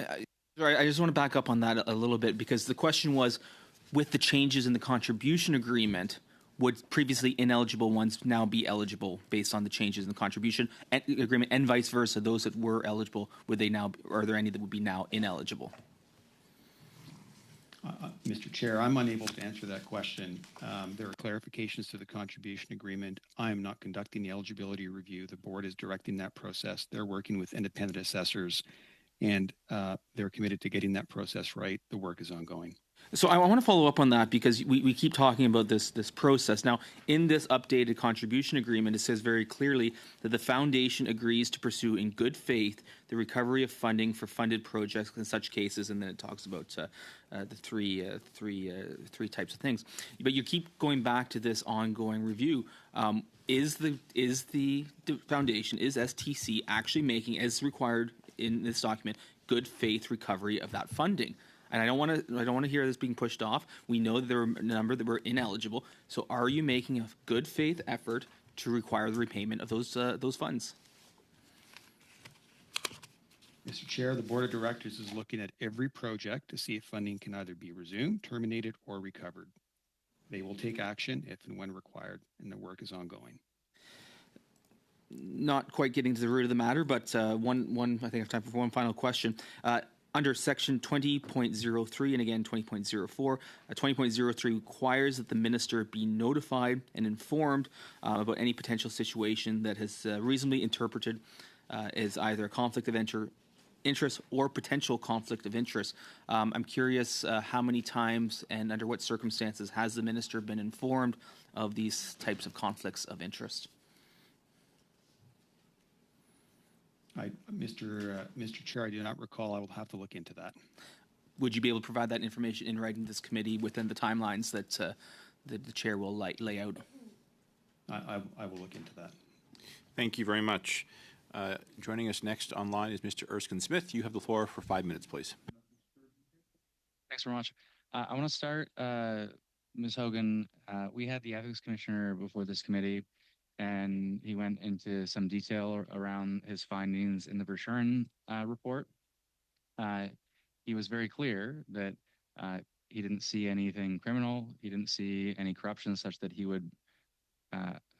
I just want to back up on that a little bit, because the question was, with the changes in the contribution agreement, would previously ineligible ones now be eligible based on the changes in the contribution agreement, and vice versa? Those that were eligible, would they now? Are there any that would be now ineligible? Mr. Chair, I'm unable to answer that question. There are clarifications to the contribution agreement. I am not conducting the eligibility review. The board is directing that process. They're working with independent assessors, and they're committed to getting that process right. The work is ongoing. So I want to follow up on that, because we keep talking about this process. Now, in this updated contribution agreement, it says very clearly that the foundation agrees to pursue in good faith the recovery of funding for funded projects in such cases, and then it talks about the three types of things. But you keep going back to this ongoing review. Is the foundation, is STC actually making, as required in this document, good faith recovery of that funding? And I don't want to hear this being pushed off. We know that there were a number that were ineligible. So are you making a good faith effort to require the repayment of those funds? Mr. Chair, the Board of Directors is looking at every project to see if funding can either be resumed, terminated, or recovered. They will take action if and when required, and the work is ongoing. Not quite getting to the root of the matter, but one I think I have time for one final question. Under section 20.03 and again 20.04, 20.03 requires that the minister be notified and informed about any potential situation that has reasonably interpreted as either a conflict of interest or potential conflict of interest. I'm curious how many times and under what circumstances has the minister been informed of these types of conflicts of interest? Mr. Chair, I do not recall. I will have to look into that. Would you be able to provide that information in writing to this committee within the timelines that the chair will lay out? I will look into that. Thank you very much. Joining us next online is Mr. Erskine Smith. You have the floor for 5 minutes, please. Thanks very much. I want to start, Ms. Hogan. We had the Ethics Commissioner before this committee, and he went into some detail around his findings in the Verschuren report. He was very clear that he didn't see anything criminal. He didn't see any corruption such that he would,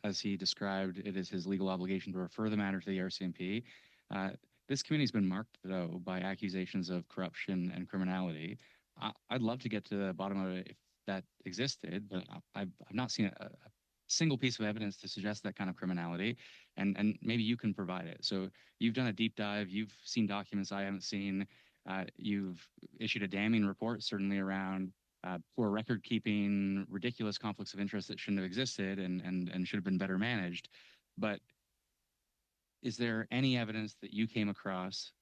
as he described, it is his legal obligation to refer the matter to the RCMP. This committee has been marked, though, by accusations of corruption and criminality. I'd love to get to the bottom of it if that existed, but I've not seen a single piece of evidence to suggest that kind of criminality, and maybe you can provide it. So you've done a deep dive. You've seen documents I haven't seen. You've issued a damning report, certainly around poor record keeping, ridiculous conflicts of interest that shouldn't have existed and should have been better managed. But is there any evidence that you came across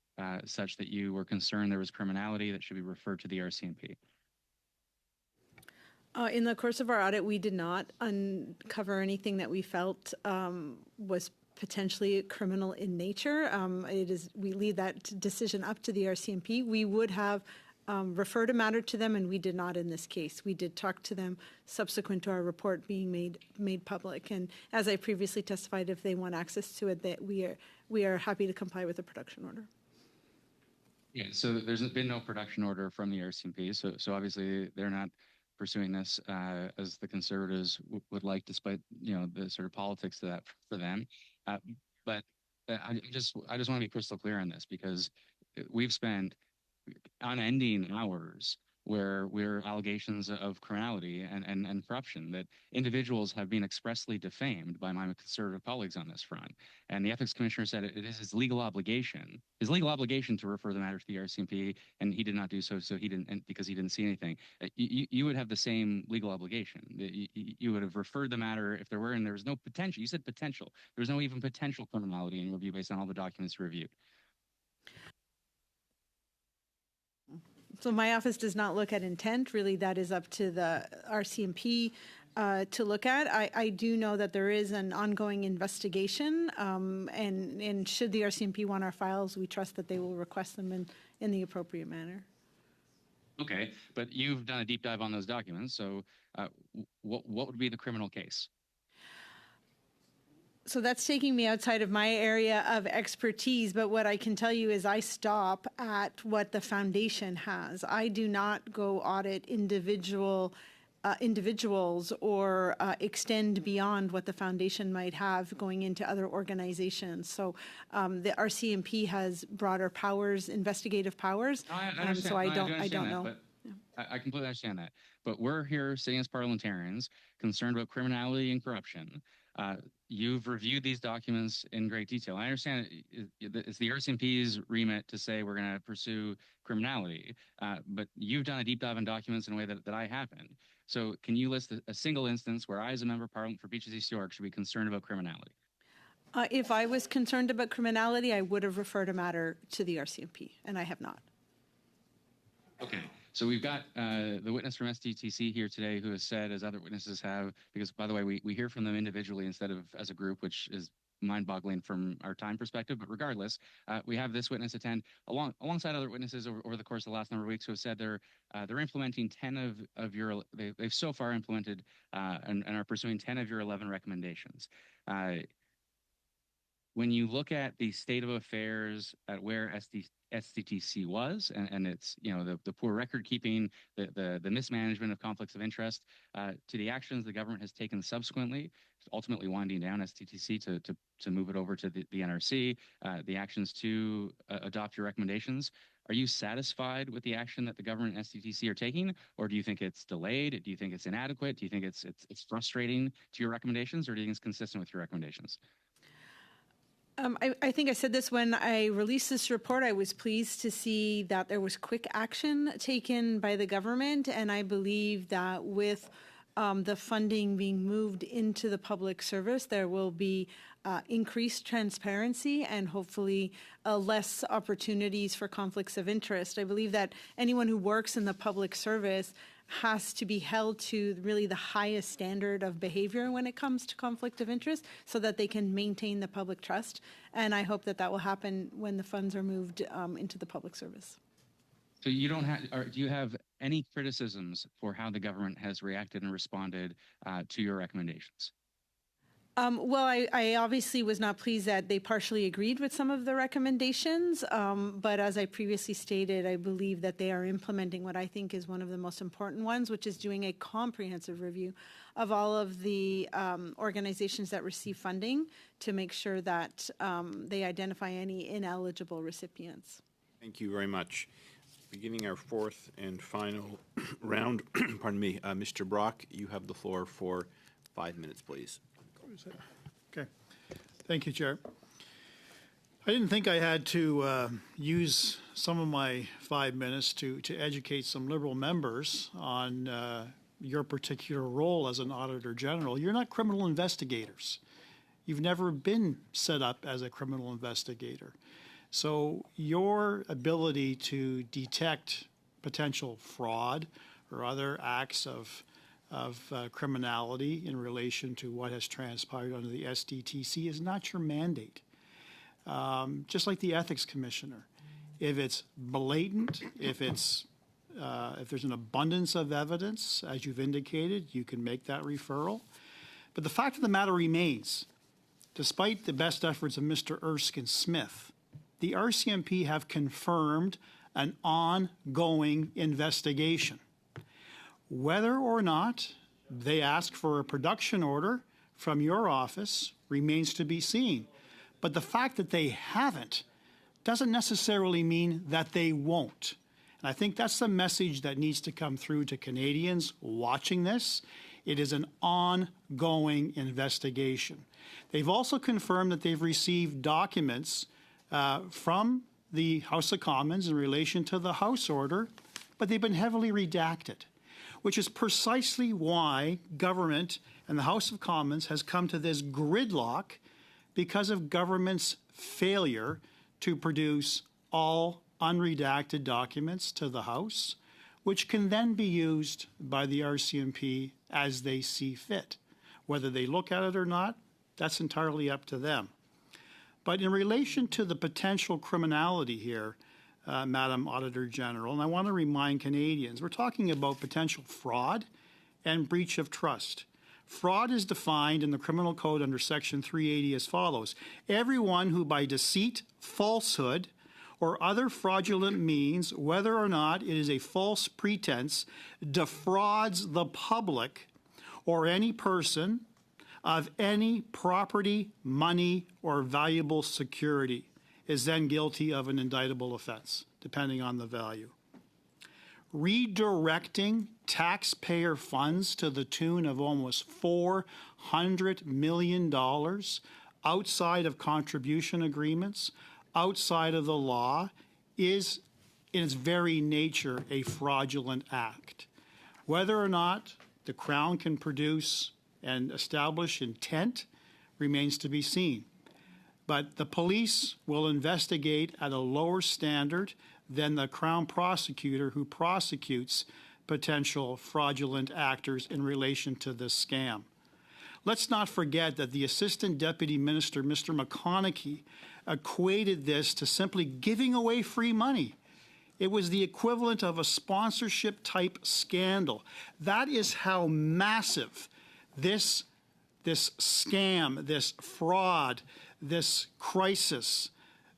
such that you were concerned there was criminality that should be referred to the RCMP? In the course of our audit, we did not uncover anything that we felt was potentially criminal in nature. We leave that decision up to the RCMP. We would have referred a matter to them, and we did not in this case. We did talk to them subsequent to our report being made public. And as I previously testified, if they want access to it, that we are happy to comply with the production order. Yeah. So there's been no production order from the RCMP. So obviously they're not pursuing this as the Conservatives would like, despite the sort of politics to that for them. But I just want to be crystal clear on this, because we've spent unending hours where we're allegations of criminality and corruption, that individuals have been expressly defamed by my Conservative colleagues on this front. And the Ethics Commissioner said it is his legal obligation to refer the matter to the RCMP, and he did not do so. So he didn't, because he didn't see anything. You would have the same legal obligation. You would have referred the matter if there were, and there was no potential. You said potential. There was no even potential criminality in your view based on all the documents reviewed. So my office does not look at intent. Really, that is up to the RCMP to look at. I do know that there is an ongoing investigation, and should the RCMP want our files, we trust that they will request them in the appropriate manner. Okay, but you've done a deep dive on those documents. So what would be the criminal case? So that's taking me outside of my area of expertise, but what I can tell you is I stop at what the foundation has. I do not go audit individuals or extend beyond what the foundation might have going into other organizations. So the RCMP has broader powers, investigative powers. So I don't know. I completely understand that. But we're here sitting as parliamentarians concerned about criminality and corruption. You've reviewed these documents in great detail. I understand it's the RCMP's remit to say we're going to pursue criminality, but you've done a deep dive on documents in a way that I haven't. So can you list a single instance where I, as a member of Parliament for Beaches East York, should be concerned about criminality? If I was concerned about criminality, I would have referred a matter to the RCMP, and I have not. Okay. So we've got the witness from SDTC here today who has said, as other witnesses have, because, by the way, we hear from them individually instead of as a group, which is mind-boggling from our time perspective. But regardless, we have this witness attend alongside other witnesses over the course of the last number of weeks who have said they're implementing 10 of your they've so far implemented and are pursuing 10 of your 11 recommendations. When you look at the state of affairs at where SDTC was, and it's the poor record keeping, the mismanagement of conflicts of interest, to the actions the government has taken subsequently, ultimately winding down SDTC to move it over to the NRC, the actions to adopt your recommendations. Are you satisfied with the action that the government and SDTC are taking, or do you think it's delayed? Do you think it's inadequate? Do you think it's frustrating to your recommendations, or do you think it's consistent with your recommendations? I think I said this when I released this report. I was pleased to see that there was quick action taken by the government, and I believe that with the funding being moved into the public service, there will be increased transparency and hopefully less opportunities for conflicts of interest. I believe that anyone who works in the public service has to be held to really the highest standard of behavior when it comes to conflict of interest so that they can maintain the public trust. And I hope that that will happen when the funds are moved into the public service. So you don't have, or do you have any criticisms for how the government has reacted and responded to your recommendations? Well, I obviously was not pleased that they partially agreed with some of the recommendations, but as I previously stated, I believe that they are implementing what I think is one of the most important ones, which is doing a comprehensive review of all of the organizations that receive funding to make sure that they identify any ineligible recipients. Thank you very much. Beginning our fourth and final round, pardon me, Mr. Brock, you have the floor for 5 minutes, please. Okay. Thank you, Chair. I didn't think I had to use some of my 5 minutes to educate some Liberal members on your particular role as an Auditor General. You're not criminal investigators. You've never been set up as a criminal investigator. So your ability to detect potential fraud or other acts of criminality in relation to what has transpired under the SDTC is not your mandate. Just like the Ethics Commissioner, if it's blatant, if there's an abundance of evidence, as you've indicated, you can make that referral. But the fact of the matter remains, despite the best efforts of Mr. Erskine Smith, the RCMP have confirmed an ongoing investigation. Whether or not they ask for a production order from your office remains to be seen. But the fact that they haven't doesn't necessarily mean that they won't. And I think that's the message that needs to come through to Canadians watching this. It is an ongoing investigation. They've also confirmed that they've received documents from the House of Commons in relation to the House order, but they've been heavily redacted, which is precisely why government and the House of Commons has come to this gridlock because of government's failure to produce all unredacted documents to the House, which can then be used by the RCMP as they see fit. Whether they look at it or not, that's entirely up to them. But in relation to the potential criminality here, Madam Auditor General, and I want to remind Canadians, we're talking about potential fraud and breach of trust. Fraud is defined in the Criminal Code under Section 380 as follows: everyone who by deceit, falsehood, or other fraudulent means, whether or not it is a false pretense, defrauds the public or any person of any property, money, or valuable security is then guilty of an indictable offense, depending on the value. Redirecting taxpayer funds to the tune of almost $400 million outside of contribution agreements, outside of the law, is in its very nature a fraudulent act. Whether or not the Crown can produce and establish intent remains to be seen. But the police will investigate at a lower standard than the Crown prosecutor who prosecutes potential fraudulent actors in relation to this scam. Let's not forget that the Assistant Deputy Minister, Mr. McConaughey, equated this to simply giving away free money. It was the equivalent of a sponsorship-type scandal. That is how massive this scam, this fraud, this crisis,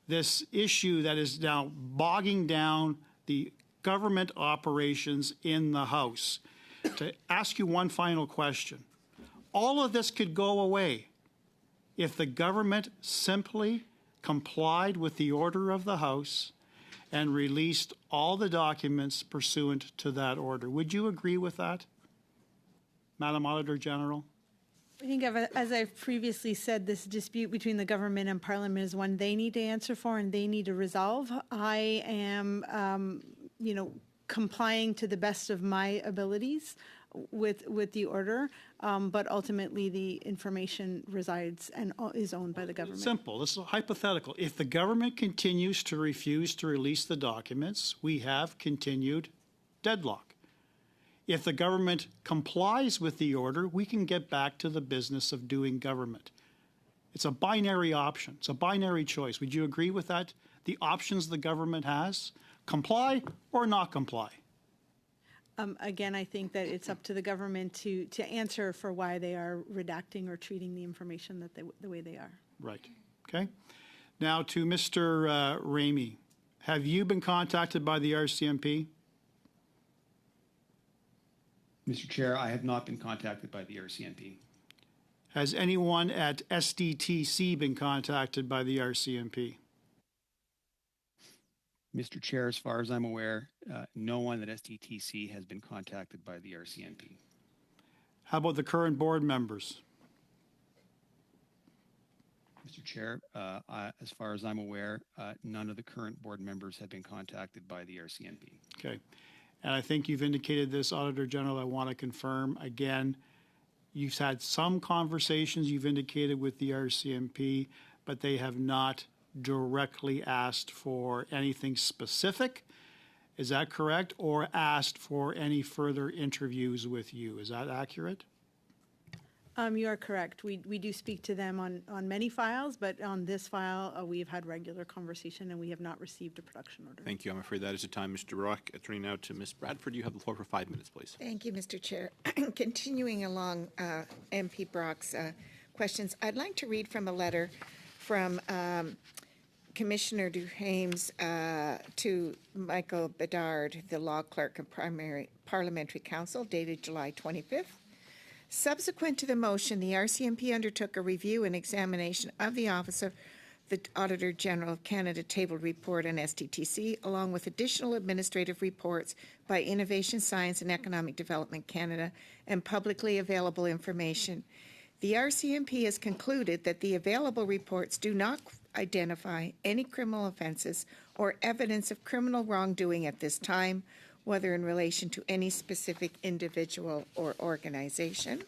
this issue that is now bogging down the government operations in the House. To ask you one final question, all of this could go away if the government simply complied with the order of the House and released all the documents pursuant to that order. Would you agree with that, Madam Auditor General? I think, as I've previously said, this dispute between the government and Parliament is one they need to answer for and they need to resolve. I am, complying to the best of my abilities with the order, but ultimately the information resides and is owned by the government. Simple. This is hypothetical. If the government continues to refuse to release the documents, we have continued deadlock. If the government complies with the order, we can get back to the business of doing government. It's a binary option. It's a binary choice. Would you agree with that? The options the government has, comply or not comply. Again, I think that it's up to the government to answer for why they are redacting or treating the information that the way they are. Right. Okay. Now to Mr. Ramey. Have you been contacted by the RCMP? Mr. Chair, I have not been contacted by the RCMP. Has anyone at SDTC been contacted by the RCMP? Mr. Chair, as far as I'm aware, no one at SDTC has been contacted by the RCMP. How about the current board members? Mr. Chair, as far as I'm aware, none of the current board members have been contacted by the RCMP. Okay. And I think you've indicated this, Auditor General. I want to confirm again, you've had some conversations you've indicated with the RCMP, but they have not directly asked for anything specific. Is that correct? Or asked for any further interviews with you? Is that accurate? You are correct. We do speak to them on many files, but on this file, we've had regular conversation and we have not received a production order. Thank you. I'm afraid that is the time, Mr. Brock. Turning now to Ms. Bradford. You have the floor for 5 minutes, please. Thank you, Mr. Chair. Continuing along MP Brock's questions, I'd like to read from a letter from Commissioner Duhames to Michael Bedard, the law clerk of Parliamentary Council, dated July 25th. Subsequent to the motion, the RCMP undertook a review and examination of the Office of the Auditor General of Canada tabled report on SDTC, along with additional administrative reports by Innovation, Science and Economic Development Canada and publicly available information. The RCMP has concluded that the available reports do not identify any criminal offenses or evidence of criminal wrongdoing at this time, whether in relation to any specific individual or organization.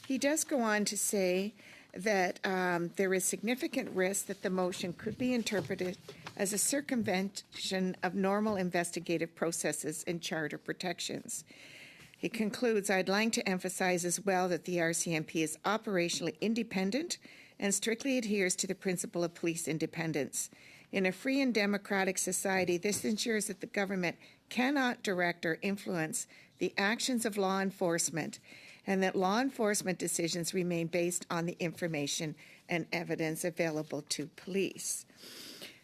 He does go on to say that there is significant risk that the motion could be interpreted as a circumvention of normal investigative processes and charter protections. He concludes, I'd like to emphasize as well that the RCMP is operationally independent and strictly adheres to the principle of police independence. In a free and democratic society, this ensures that the government cannot direct or influence the actions of law enforcement, and that law enforcement decisions remain based on the information and evidence available to police.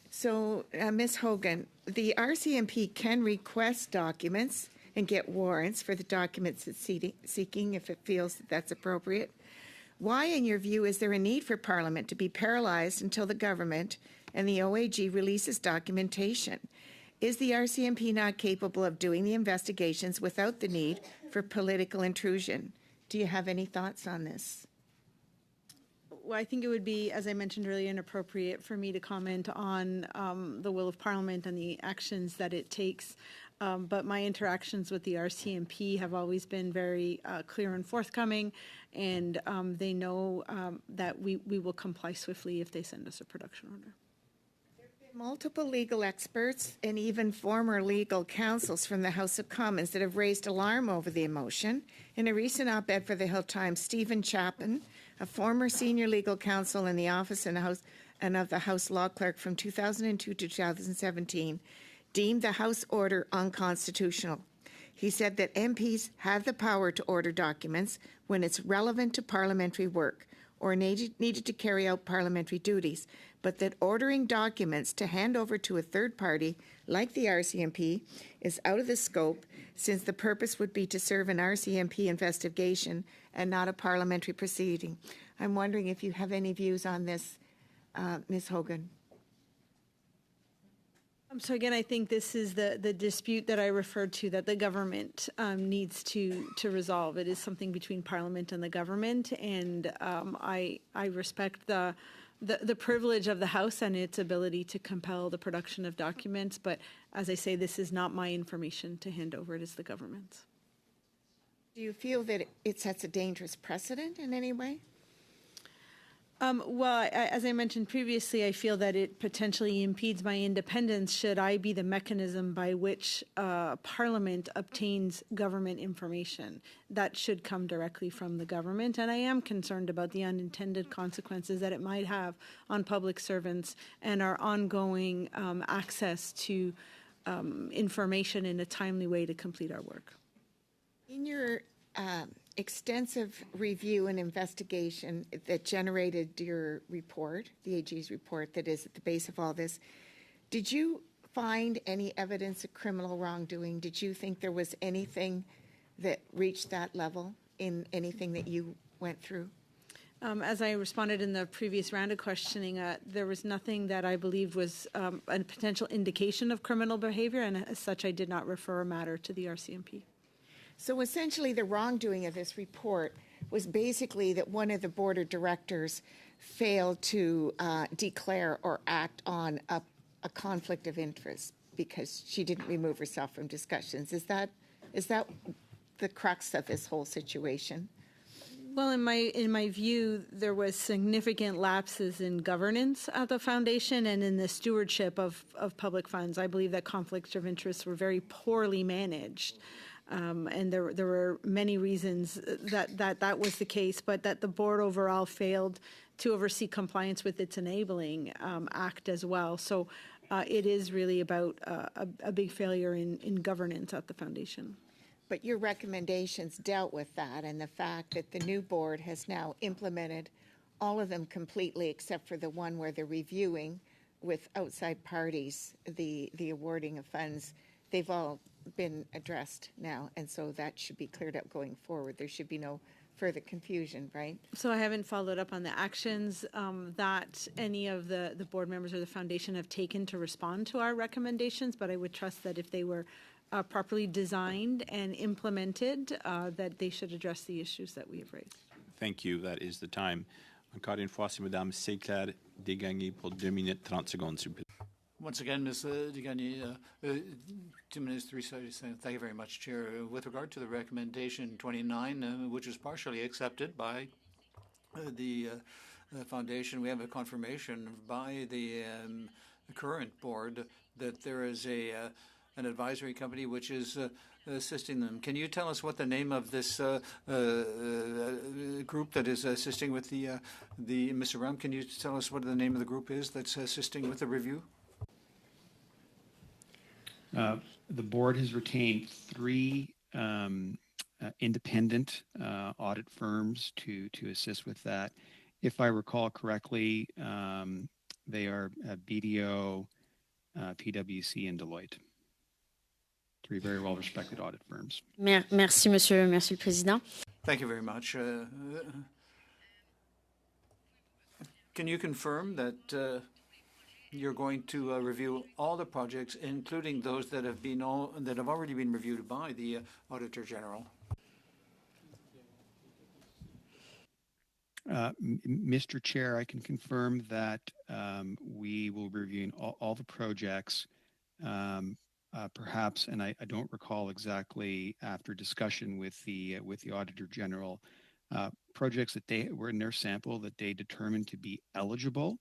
So, Ms. Hogan, the RCMP can request documents and get warrants for the documents it's seeking if it feels that that's appropriate. Why, in your view, is there a need for Parliament to be paralyzed until the government and the OAG releases documentation? Is the RCMP not capable of doing the investigations without the need for political intrusion? Do you have any thoughts on this? Well, I think it would be, as I mentioned earlier, inappropriate for me to comment on the will of Parliament and the actions that it takes. But my interactions with the RCMP have always been very clear and forthcoming, and they know that we will comply swiftly if they send us a production order. Multiple legal experts and even former legal counsels from the House of Commons that have raised alarm over the motion. In a recent op-ed for the Hill Times, Stephen Chapman, a former senior legal counsel in the office and of the House Law Clerk from 2002 to 2017, deemed the House order unconstitutional. He said that MPs have the power to order documents when it's relevant to parliamentary work or needed to carry out parliamentary duties, but that ordering documents to hand over to a third party, like the RCMP, is out of the scope, since the purpose would be to serve an RCMP investigation and not a parliamentary proceeding. I'm wondering if you have any views on this, Ms. Hogan. So again, I think this is the dispute that I referred to that the government needs to resolve. It is something between Parliament and the government, and I respect the privilege of the House and its ability to compel the production of documents. But as I say, this is not my information to hand over. It is the government's. Do you feel that it sets a dangerous precedent in any way? As I mentioned previously, I feel that it potentially impedes my independence should I be the mechanism by which Parliament obtains government information. That should come directly from the government, and I am concerned about the unintended consequences that it might have on public servants and our ongoing access to information in a timely way to complete our work. In your extensive review and investigation that generated your report, the AG's report that is at the base of all this, did you find any evidence of criminal wrongdoing? Did you think there was anything that reached that level in anything that you went through? As I responded in the previous round of questioning, there was nothing that I believed was a potential indication of criminal behavior, and as such, I did not refer a matter to the RCMP. So essentially, the wrongdoing of this report was basically that one of the board of directors failed to declare or act on a conflict of interest because she didn't remove herself from discussions. Is that the crux of this whole situation? Well, in my view, there was significant lapses in governance at the foundation and in the stewardship of public funds. I believe that conflicts of interest were very poorly managed. And there were many reasons that was the case, but that the board overall failed to oversee compliance with its enabling act as well. So it is really about a big failure in governance at the foundation. But your recommendations dealt with that and the fact that the new board has now implemented all of them completely except for the one where they're reviewing with outside parties the awarding of funds. They've all been addressed now, and so that should be cleared up going forward. There should be no further confusion, right? So I haven't followed up on the actions that any of the board members or the foundation have taken to respond to our recommendations, but I would trust that if they were properly designed and implemented, that they should address the issues that we have raised. Thank you. That is the time. Encore une fois, c'est Madame Séclair Desgagnés pour 2 minutes 30 secondes, s'il vous plaît. Once again, Ms. Desgagnés, 2 minutes, 3 seconds. Thank you very much, Chair. With regard to the recommendation 29, which was partially accepted by the foundation, we have a confirmation by the current board that there is an advisory company which is assisting them. Can you tell us what the name of this group that is assisting with the Mr. Ram? Can you tell us what the name of the group is that's assisting with the review? The board has retained 3 independent audit firms to assist with that. If I recall correctly, they are BDO, PwC, and Deloitte. 3 very well-respected audit firms. Merci, Monsieur le Président. Thank you very much. Can you confirm that you're going to review all the projects, including those that have already been reviewed by the Auditor General? Mr. Chair, I can confirm that we will be reviewing all the projects, perhaps, and I don't recall exactly after discussion with the Auditor General, projects that they were in their sample that they determined to be eligible.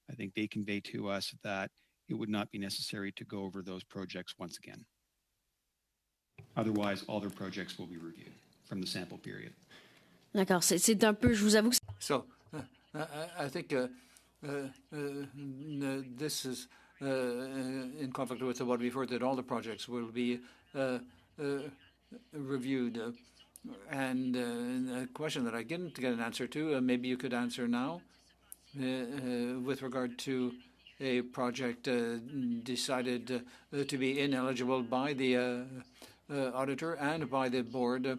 I think they convey to us that it would not be necessary to go over those projects once again. Otherwise, all their projects will be reviewed from the sample period. D'accord, c'est un peu, je vous avoue. So, I think this is in conflict with what we've heard, that all the projects will be reviewed. And a question that I didn't get an answer to, maybe you could answer now, with regard to a project decided to be ineligible by the auditor and by the board.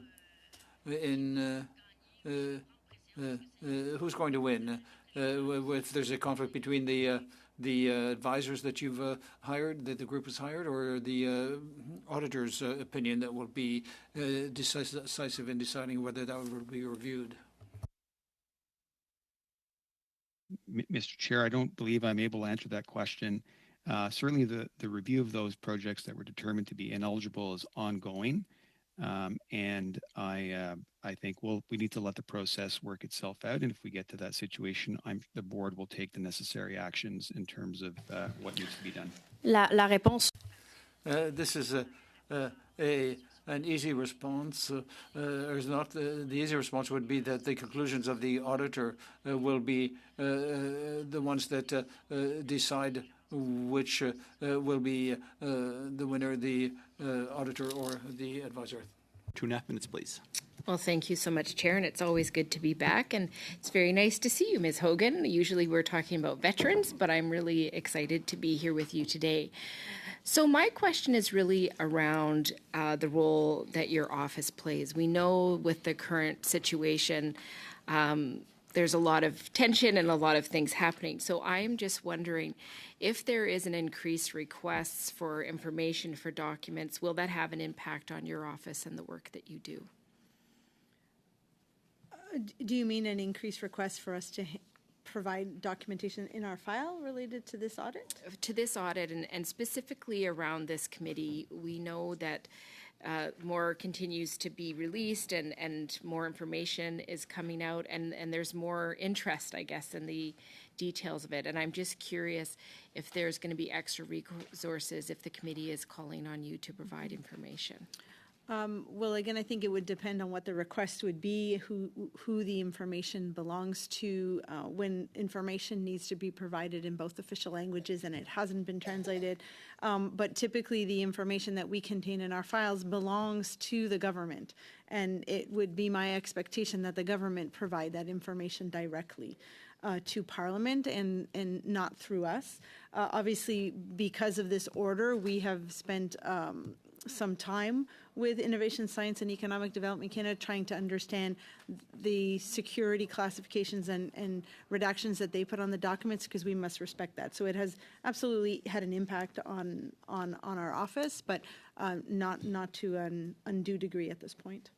Who's going to win? If there's a conflict between the advisors that you've hired, that the group has hired, or the auditor's opinion that will be decisive in deciding whether that will be reviewed? Mr. Chair, I don't believe I'm able to answer that question. Certainly the review of those projects that were determined to be ineligible is ongoing. And I think we need to let the process work itself out. And if we get to that situation, the board will take the necessary actions in terms of what needs to be done. La réponse. This is an easy response. Or is not the easy response would be that the conclusions of the auditor will be the ones that decide which will be the winner, the auditor or the advisor. 2.5 minutes, please. Well, thank you so much, Chair, and it's always good to be back, and it's very nice to see you, Ms. Hogan. Usually we're talking about veterans, but I'm really excited to be here with you today. So my question is really around the role that your office plays. We know with the current situation, there's a lot of tension and a lot of things happening. So I'm just wondering if there is an increased requests for information for documents, will that have an impact on your office and the work that you do? Do you mean an increased request for us to provide documentation in our file related to this audit? To this audit, and specifically around this committee, we know that more continues to be released and more information is coming out, and there's more interest, I guess, in the details of it. And I'm just curious if there's going to be extra resources if the committee is calling on you to provide information. Well, again, I think it would depend on what the request would be, who the information belongs to, when information needs to be provided in both official languages and it hasn't been translated. But typically the information that we contain in our files belongs to the government. And it would be my expectation that the government provide that information directly to Parliament and not through us. Obviously, because of this order, we have spent some time with Innovation, Science and Economic Development Canada trying to understand the security classifications and redactions that they put on the documents, because we must respect that. So it has absolutely had an impact on our office, but not to an undue degree at this point.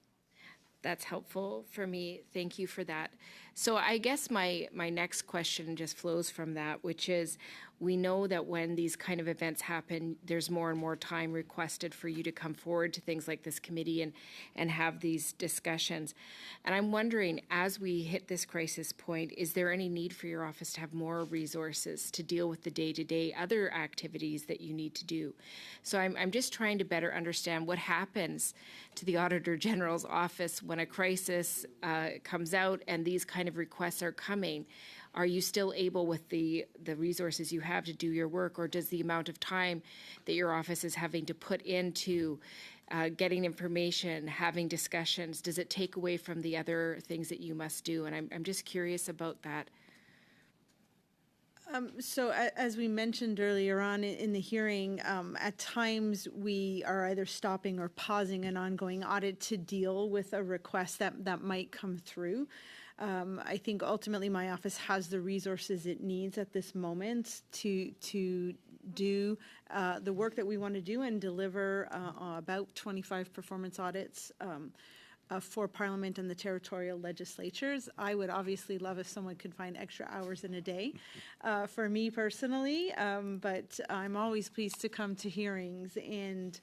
That's helpful for me. Thank you for that. So I guess my next question just flows from that, which is, we know that when these kind of events happen, there's more and more time requested for you to come forward to things like this committee and have these discussions. And I'm wondering, as we hit this crisis point, is there any need for your office to have more resources to deal with the day-to-day other activities that you need to do? So I'm just trying to better understand what happens to the Auditor General's office when a crisis comes out and these kind of requests are coming. Are you still able, with the resources you have, to do your work, or does the amount of time that your office is having to put into getting information, having discussions, does it take away from the other things that you must do? And I'm just curious about that. So as we mentioned earlier on in the hearing, at times we are either stopping or pausing an ongoing audit to deal with a request that might come through. I think ultimately my office has the resources it needs at this moment to do the work that we want to do and deliver about 25 performance audits for Parliament and the territorial legislatures. I would obviously love if someone could find extra hours in a day for me personally, but I'm always pleased to come to hearings and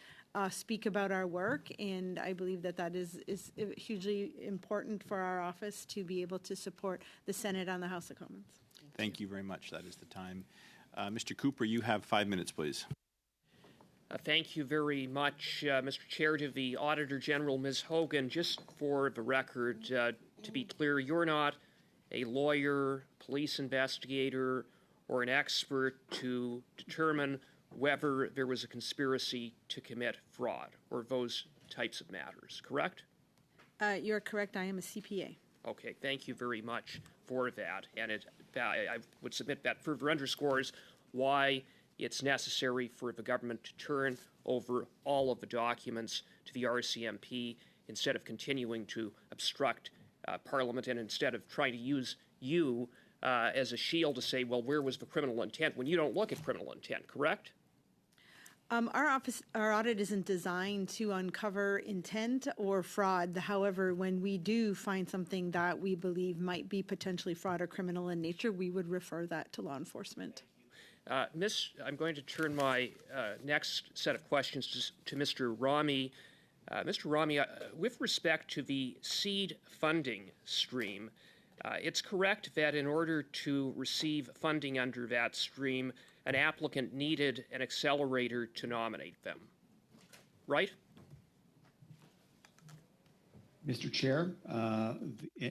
speak about our work, and I believe that is hugely important for our office to be able to support the Senate and the House of Commons. Thank you very much. That is the time. Mr. Cooper, you have 5 minutes, please. Thank you very much, Mr. Chair. To the Auditor General, Ms. Hogan, just for the record, to be clear, you're not a lawyer, police investigator, or an expert to determine whether there was a conspiracy to commit fraud or those types of matters, correct? You're correct. I am a CPA. Okay, thank you very much for that. And I would submit that further underscores why it's necessary for the government to turn over all of the documents to the RCMP instead of continuing to obstruct Parliament, and instead of trying to use you as a shield to say, well, where was the criminal intent, when you don't look at criminal intent, correct? Our audit isn't designed to uncover intent or fraud. However, when we do find something that we believe might be potentially fraud or criminal in nature, we would refer that to law enforcement. I'm going to turn my next set of questions to Mr. Rami. Mr. Rami, with respect to the seed funding stream, it's correct that in order to receive funding under that stream, an applicant needed an accelerator to nominate them, right? Mr. Chair,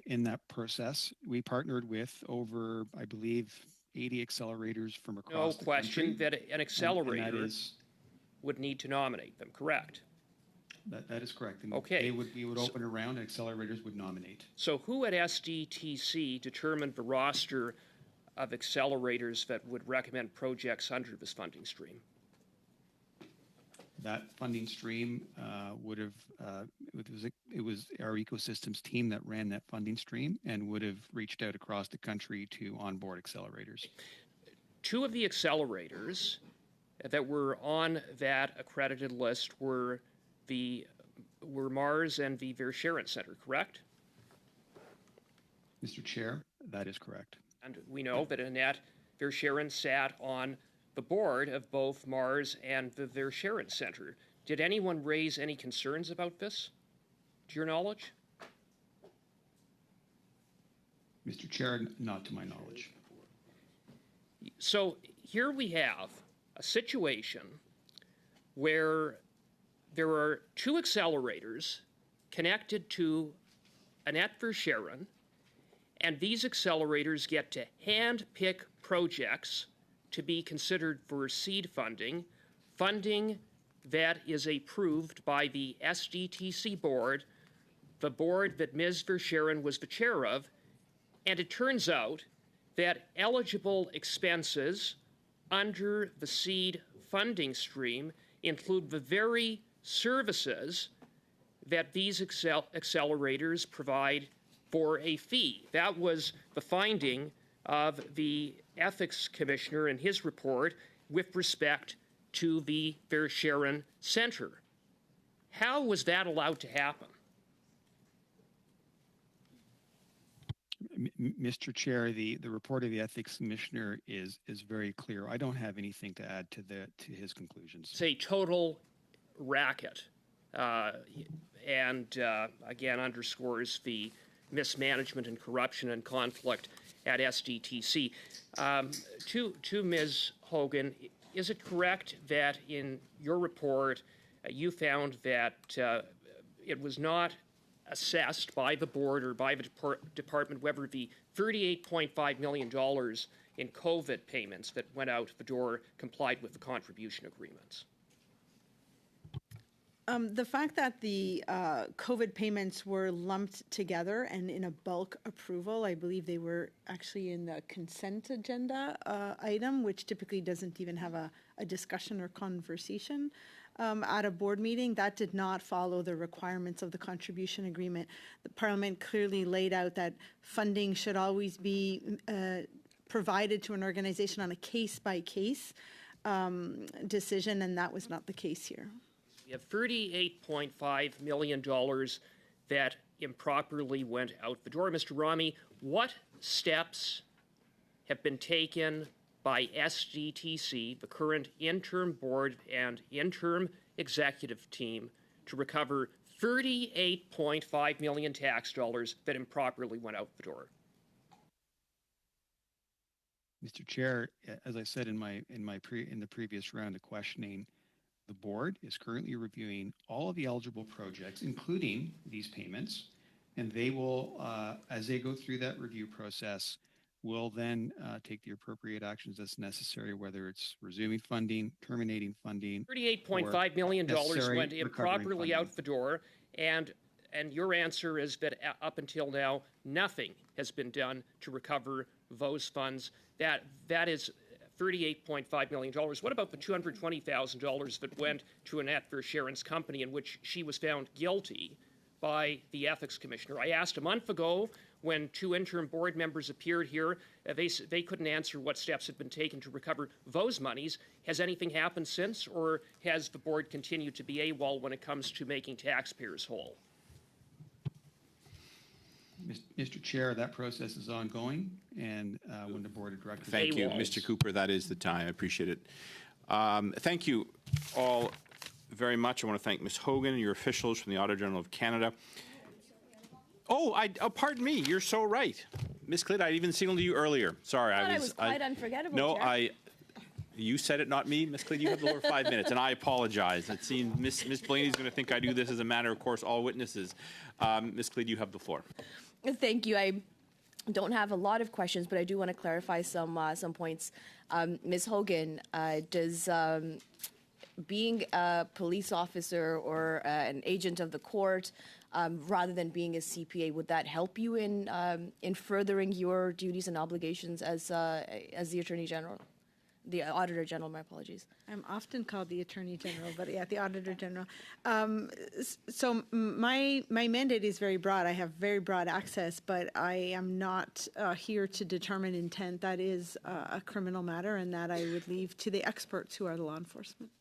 in that process, we partnered with over, I believe, 80 accelerators from across the country. No question that an accelerator and that would need to nominate them, correct? That is correct. And Okay. we would open a round and accelerators would nominate. So who at SDTC determined the roster of accelerators that would recommend projects under this funding stream? That funding stream would have, it was our ecosystems team that ran that funding stream and would have reached out across the country to onboard accelerators. Two of the accelerators that were on that accredited list were Mars and the Verscheren Center, correct? Mr. Chair, that is correct. And we know that Annette Verscheren sat on the board of both Mars and the Verscheren Center. Did anyone raise any concerns about this, to your knowledge? Mr. Chair, not to my knowledge. So here we have a situation where there are two accelerators connected to Annette Verscheren, and these accelerators get to hand-pick projects to be considered for seed funding, funding that is approved by the SDTC board, the board that Ms. Verscheren was the chair of, and it turns out that eligible expenses under the seed funding stream include the very services that these accelerators provide for a fee. That was the finding of the ethics commissioner in his report with respect to the Verscheren Center. How was that allowed to happen? Mr. Chair, the report of the ethics commissioner is very clear. I don't have anything to add to his conclusions. It's a total racket, and again underscores the mismanagement and corruption and conflict at SDTC. To Ms. Hogan, is it correct that in your report you found that it was not assessed by the board or by the department whether the $38.5 million in COVID payments that went out the door complied with the contribution agreements? The fact that the COVID payments were lumped together and in a bulk approval, I believe they were actually in the consent agenda item, which typically doesn't even have a discussion or conversation at a board meeting. That did not follow the requirements of the contribution agreement. The Parliament clearly laid out that funding should always be provided to an organization on a case-by-case decision, and that was not the case here. We have $38.5 million that improperly went out the door. Mr. Rami, what steps have been taken by SDTC, the current interim board and interim executive team, to recover $38.5 million tax dollars that improperly went out the door? Mr. Chair, as I said in the previous round of questioning, the board is currently reviewing all of the eligible projects, including these payments, and they will, as they go through that review process, will then take the appropriate actions that's necessary, whether it's resuming funding, terminating funding. $38.5 million went improperly out the door, and your answer is that up until now, nothing has been done to recover those funds. That is $38.5 million. What about the $220,000 that went to Annette Verscheren's company in which she was found guilty by the ethics commissioner? I asked a month ago when two interim board members appeared here, they couldn't answer what steps had been taken to recover those monies. Has anything happened since, or has the board continued to be AWOL when it comes to making taxpayers whole? Mr. Chair, that process is ongoing, and when the board of directors... Thank you, Mr. Cooper. That is the time. I appreciate it. Thank you all very much. I want to thank Ms. Hogan and your officials from the Auditor General of Canada. Oh, pardon me. You're so right. Ms. Clyd, I even signaled to you earlier. Sorry. I was quite unforgettable, No, Chair. You said it, not me. Ms. Clyd, you have the floor 5 minutes, and I apologize. It seems Ms. Blaney's going to think I do this as a matter of course, all witnesses. Ms. Clyd, you have the floor. Thank you. I don't have a lot of questions, but I do want to clarify some points. Ms. Hogan, does being a police officer or an agent of the court, rather than being a CPA, would that help you in furthering your duties and obligations as the Attorney General? The Auditor General, my apologies. I'm often called the Attorney General, but yeah, the Auditor General. So my mandate is very broad. I have very broad access, but I am not here to determine intent. That is a criminal matter, and that I would leave to the experts who are the law enforcement.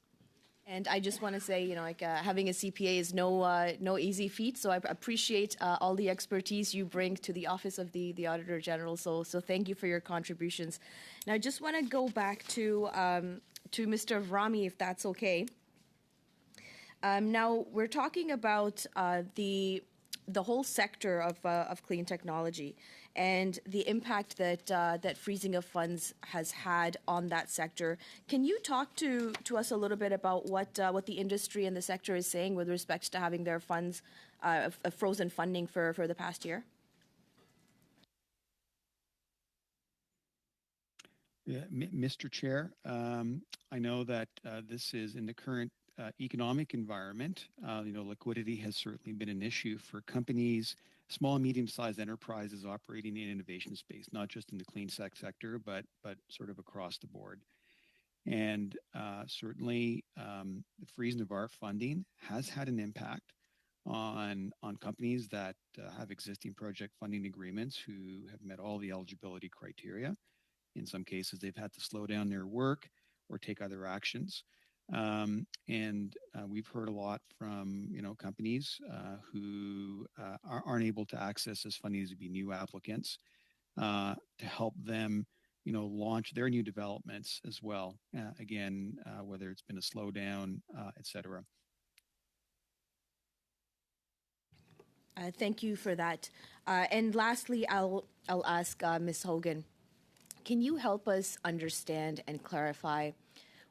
And I just want to say, having a CPA is no easy feat. So I appreciate all the expertise you bring to the Office of the Auditor General. So thank you for your contributions. Now I just want to go back to Mr. Rami, if that's okay. Now we're talking about the whole sector of clean technology and the impact that freezing of funds has had on that sector. Can you talk to us a little bit about what the industry and the sector is saying with respect to having their funds frozen funding for the past year? Yeah, Mr. Chair, I know that this is in the current economic environment. Liquidity has certainly been an issue for companies, small and medium-sized enterprises operating in innovation space, not just in the clean sector, but sort of across the board. And certainly, the freezing of our funding has had an impact on companies that have existing project funding agreements who have met all the eligibility criteria. In some cases, they've had to slow down their work or take other actions. And we've heard a lot from companies who aren't able to access this funding to be new applicants to help them launch their new developments as well. Again, whether it's been a slowdown, et cetera. Thank you for that. And lastly, I'll ask Ms. Hogan, can you help us understand and clarify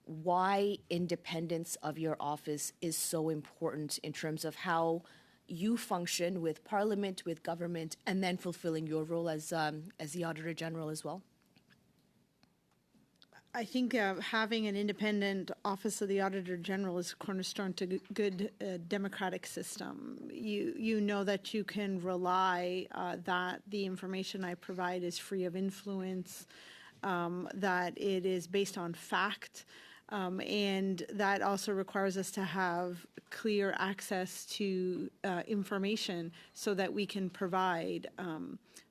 why independence of your office is so important in terms of how you function with Parliament, with government, and then fulfilling your role as the Auditor General as well? I think having an independent Office of the Auditor General is a cornerstone to good democratic system. You know that you can rely that the information I provide is free of influence, that it is based on fact, and that also requires us to have clear access to information so that we can provide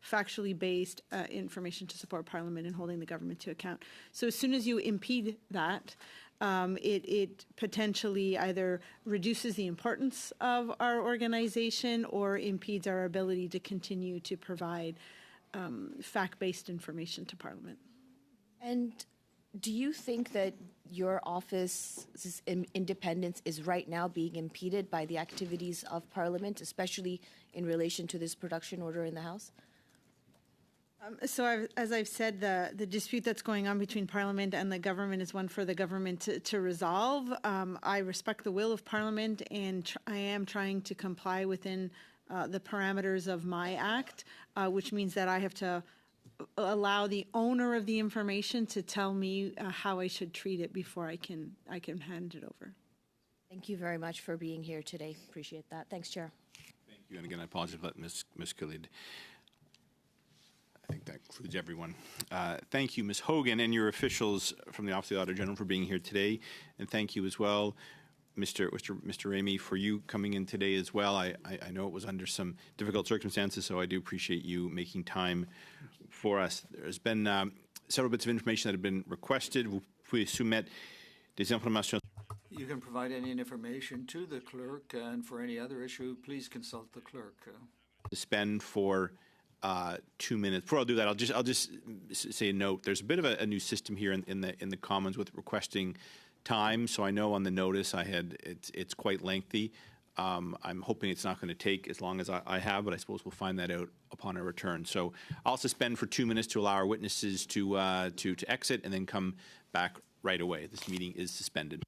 factually based information to support Parliament in holding the government to account. So as soon as you impede that, it potentially either reduces the importance of our organization or impedes our ability to continue to provide fact-based information to Parliament. And do you think that your office's independence is right now being impeded by the activities of Parliament, especially in relation to this production order in the House? So as I've said, the dispute that's going on between Parliament and the government is one for the government to resolve. I respect the will of Parliament, and I am trying to comply within the parameters of my act, which means that I have to allow the owner of the information to tell me how I should treat it before I can hand it over. Thank you very much for being here today. Appreciate that. Thanks, Chair. Thank you. And again, I apologize about Ms. Khalid. I think that includes everyone. Thank you, Ms. Hogan, and your officials from the Office of the Auditor General for being here today. And thank you as well, Mr. Rami, for you coming in today as well. I know it was under some difficult circumstances, so I do appreciate you making time for us. There's been several bits of information that have been requested. Vous pouvez soumettre des informations. You can provide any information to the clerk, and for any other issue, please consult the clerk. To spend for 2 minutes. Before I'll do that, I'll just say a note. There's a bit of a new system here in the Commons with requesting time, so I know on the notice it's quite lengthy. I'm hoping it's not going to take as long as I have, but I suppose we'll find that out upon our return. So I'll suspend for 2 minutes to allow our witnesses to exit and then come back right away. This meeting is suspended.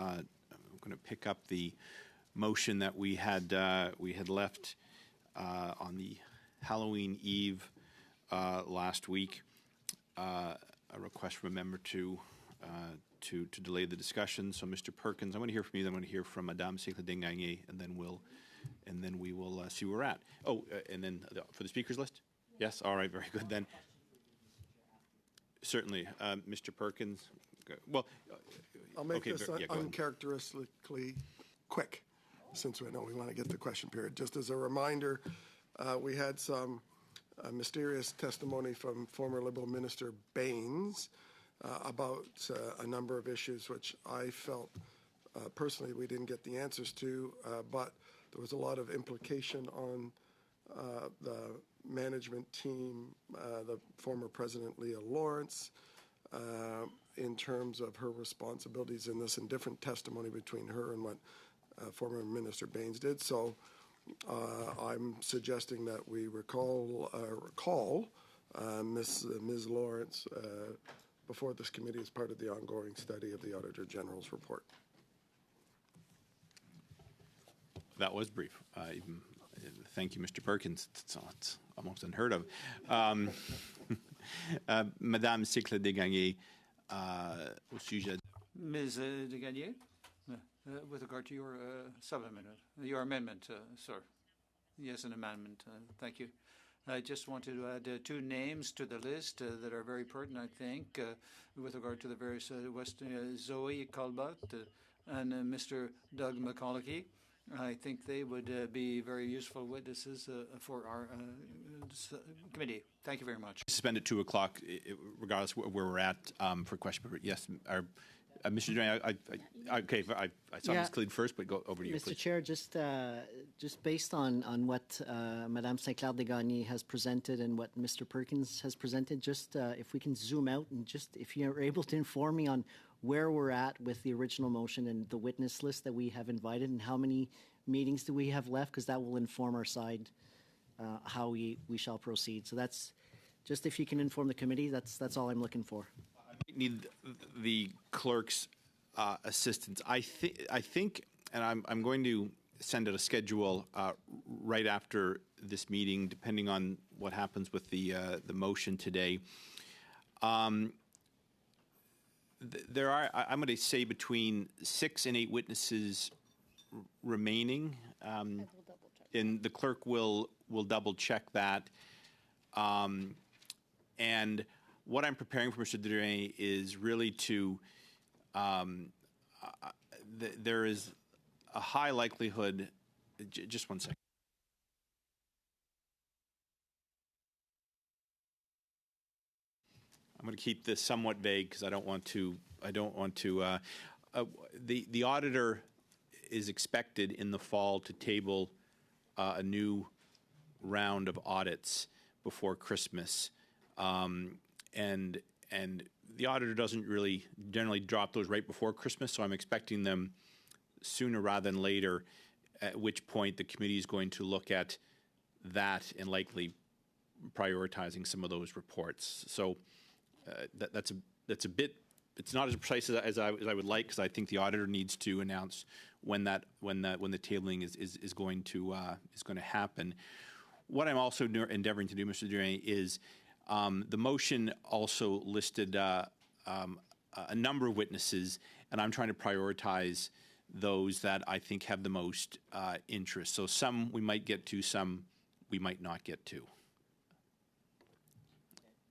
I'm going to pick up the motion that we had left on the Halloween Eve last week. A request from a member to delay the discussion. So, Mr. Perkins, I want to hear from you. Then I want to hear from Madame Sécla-Desgagnés, and then we will see where we're at. Oh, and then for the speakers list. Yes. All right. Very good then. Certainly, Mr. Perkins. Well, I'll make okay, this uncharacteristically quick, since we know we want to get the question period. Just as a reminder, we had some mysterious testimony from former Liberal Minister Baines about a number of issues which I felt personally we didn't get the answers to, but there was a lot of implication on the management team, the former President Leah Lawrence, in terms of her responsibilities in this, and different testimony between her and what former Minister Baines did. So I'm suggesting that we recall Ms. Lawrence before this committee as part of the ongoing study of the Auditor General's report. That was brief. Thank you, Mr. Perkins. It's almost unheard of. Madame Sécla-Desgagnés, au sujet. Ms. Desgagnés, with regard to your supplement, your amendment, sir. Yes, an amendment. Thank you. I just wanted to add two names to the list that are very pertinent, I think, with regard to the various Zoe Colbert and Mr. Doug McCollochie. I think they would be very useful witnesses for our committee. Thank you very much. Suspend at 2 o'clock, regardless of where we're at for question. Yes, Mr. Duran, okay, I saw Ms. Cleed first, but go over to you, Mr. please. Chair, just based on what Madame Sécla-Desgagnés has presented and what Mr. Perkins has presented, just if we can zoom out and just if you're able to inform me on where we're at with the original motion and the witness list that we have invited and how many meetings do we have left, because that will inform our side how we shall proceed. So that's just if you can inform the committee, that's all I'm looking for. I need the clerk's assistance. I think, and I'm going to send out a schedule right after this meeting, depending on what happens with the motion today. There are, I'm going to say, between 6 and 8 witnesses remaining. And the clerk will double check that. And what I'm preparing for Mr. Duran is really to, there is a high likelihood, just one second. I'm going to keep this somewhat vague because I don't want to. The auditor is expected in the fall to table a new round of audits before Christmas, and the auditor doesn't really generally drop those right before Christmas. So I'm expecting them sooner rather than later. At which point the committee is going to look at that and likely prioritizing some of those reports. So. That's a bit. It's not as precise as I would like, because I think the auditor needs to announce when the tabling is going to happen. What I'm also endeavoring to do, Mr. Duran, is the motion also listed a number of witnesses, and I'm trying to prioritize those that I think have the most interest. So some we might get to, some we might not get to.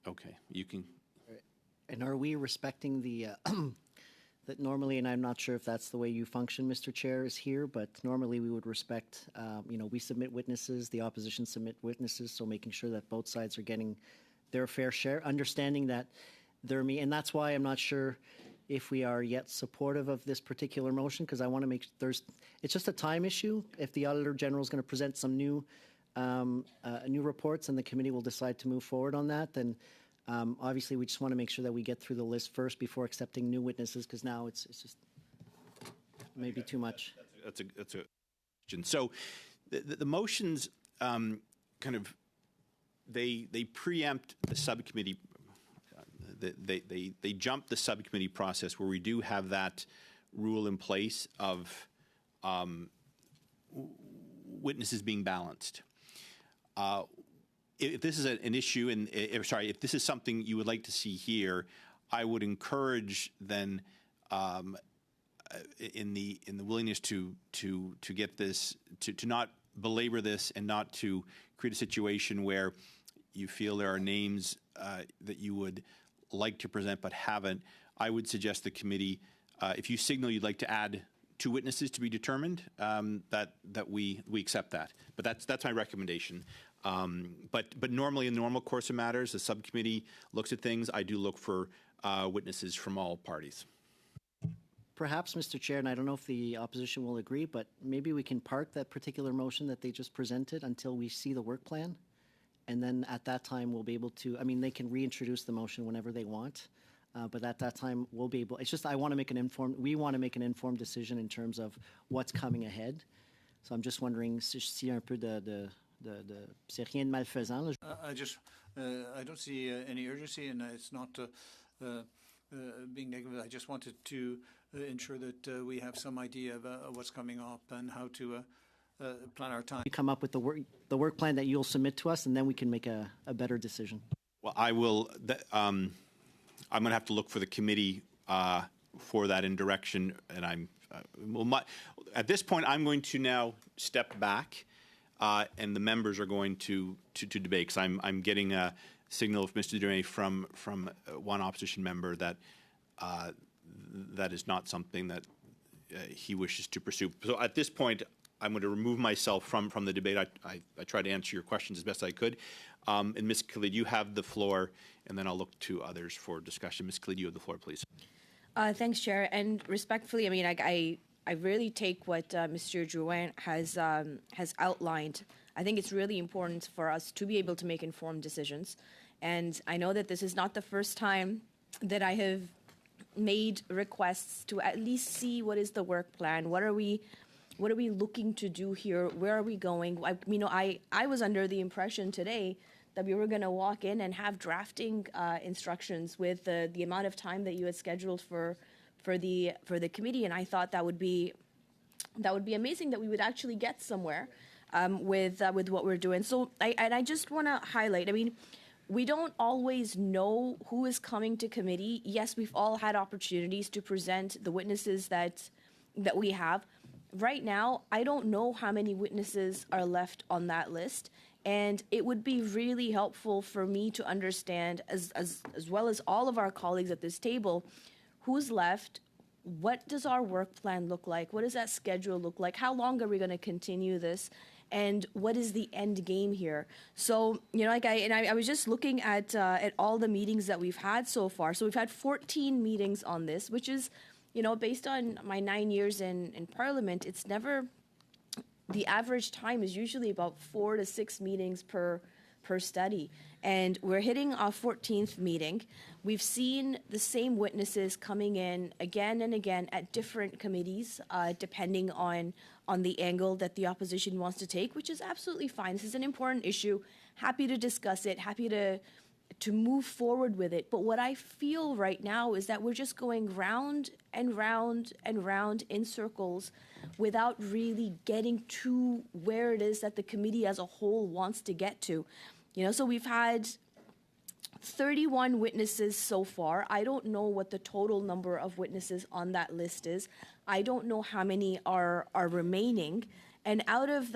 Okay, you can. And are we respecting the, that normally, and I'm not sure if that's the way you function, Mr. Chair, is here, but normally we would respect, we submit witnesses, the opposition submit witnesses, so making sure that both sides are getting their fair share, understanding that and that's why I'm not sure if we are yet supportive of this particular motion, because I want to make, it's just a time issue. If the Auditor General is going to present some new reports and the committee will decide to move forward on that, then obviously, we just want to make sure that we get through the list first before accepting new witnesses, because now it's just maybe too much. That's a question. So the motions kind of they preempt the subcommittee. They jump the subcommittee process where we do have that rule in place of witnesses being balanced. If this is an issue, and if this is something you would like to see here, I would encourage then in the willingness to get this to not belabor this and not to create a situation where you feel there are names that you would like to present but haven't. I would suggest the committee, if you signal you'd like to add 2 witnesses to be determined, that we accept that. But that's my recommendation. But normally in the normal course of matters, the subcommittee looks at things. I do look for witnesses from all parties. Perhaps, Mr. Chair, and I don't know if the opposition will agree, but maybe we can park that particular motion that they just presented until we see the work plan. And then at that time, we'll be able to, I mean, they can reintroduce the motion whenever they want. But at that time, we'll be able, it's just I want to make we want to make an informed decision in terms of what's coming ahead. So I'm just wondering si un peu c'est rien de malfaisant. I don't see any urgency, and it's not being negative. I just wanted to ensure that we have some idea of what's coming up and how to plan our time. We come up with the work plan that you'll submit to us, and then we can make a better decision. Well, I will. I'm going to have to look for the committee for that in direction, and at this point, I'm going to now step back, and the members are going to debate, because I'm getting a signal of Mr. Dumais from one opposition member that that is not something that he wishes to pursue. So at this point, I'm going to remove myself from the debate. I tried to answer your questions as best I could. And Ms. Khalid, you have the floor, and then I'll look to others for discussion. Ms. Khalid, you have the floor, please. Thanks, Chair. And respectfully, I mean, I really take what Mr. Drouin has outlined. I think it's really important for us to be able to make informed decisions. And I know that this is not the first time that I have made requests to at least see what is the work plan. What are we looking to do here? Where are we going? I was under the impression today that we were going to walk in and have drafting instructions with the amount of time that you had scheduled for the committee, and I thought that would be amazing, that we would actually get somewhere with what we're doing. So I just want to highlight. I mean, we don't always know who is coming to committee. Yes, we've all had opportunities to present the witnesses that we have. Right now, I don't know how many witnesses are left on that list, and it would be really helpful for me to understand, as well as all of our colleagues at this table, who's left, what does our work plan look like, what does that schedule look like, how long are we going to continue this, and what is the end game here? So, I was just looking at all the meetings that we've had so far. So we've had 14 meetings on this, which is, based on my 9 years in Parliament, it's never, the average time is usually about 4 to 6 meetings per study. And we're hitting our 14th meeting. We've seen the same witnesses coming in again and again at different committees, depending on the angle that the opposition wants to take, which is absolutely fine. This is an important issue. Happy to discuss it, happy to move forward with it. But what I feel right now is that we're just going round and round and round in circles without really getting to where it is that the committee as a whole wants to get to. So we've had 31 witnesses so far. I don't know what the total number of witnesses on that list is. I don't know how many are remaining. And out of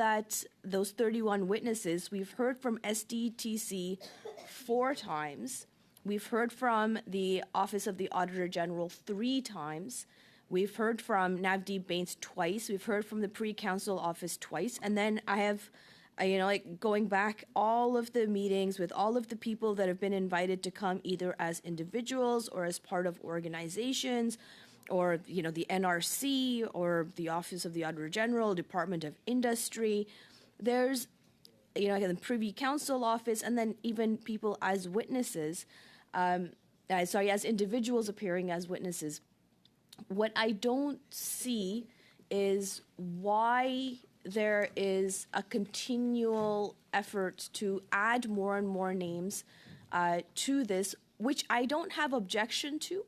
those 31 witnesses, we've heard from SDTC 4 times. We've heard from the Office of the Auditor General 3 times. We've heard from Navdeep Bains twice. We've heard from the Pre-Council Office twice. And then I have, going back all of the meetings with all of the people that have been invited to come either as individuals or as part of organizations, or, the NRC or the Office of the Auditor General, Department of Industry. There's, the Privy Council Office, and then even people as witnesses, as individuals appearing as witnesses. What I don't see is why there is a continual effort to add more and more names to this, which I don't have objection to.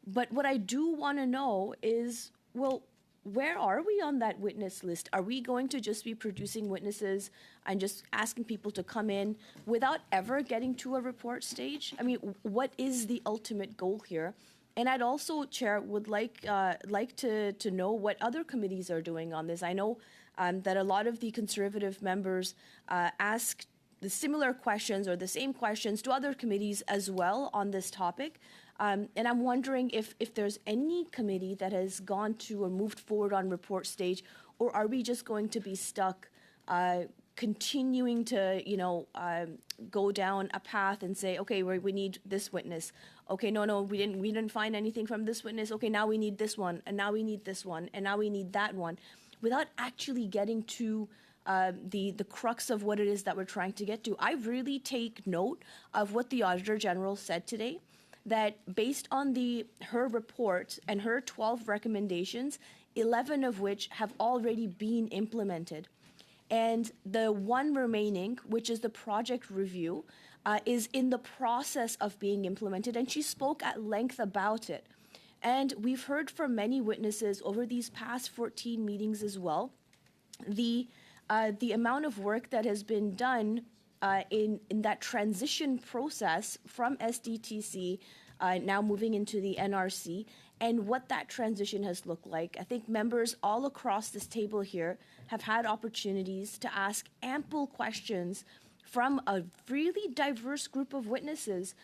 But what I do want to know is well, where are we on that witness list? Are we going to just be producing witnesses and just asking people to come in without ever getting to a report stage? I mean, what is the ultimate goal here? And I'd also, Chair, would like to know what other committees are doing on this. I know that a lot of the Conservative members ask the similar questions or the same questions to other committees as well on this topic. And I'm wondering if there's any committee that has gone to or moved forward on report stage, or are we just going to be stuck continuing to, go down a path and say, okay, we need this witness. Okay, no, we didn't find anything from this witness. Okay, now we need this one, and now we need this one, and now we need that one, without actually getting to the crux of what it is that we're trying to get to. I really take note of what the Auditor General said today, that based on her report and her 12 recommendations, 11 of which have already been implemented. And the one remaining, which is the project review, is in the process of being implemented, and she spoke at length about it. And we've heard from many witnesses over these past 14 meetings as well, the amount of work that has been done in that transition process from SDTC now moving into the NRC, and what that transition has looked like. I think members all across this table here have had opportunities to ask ample questions from a really diverse group of witnesses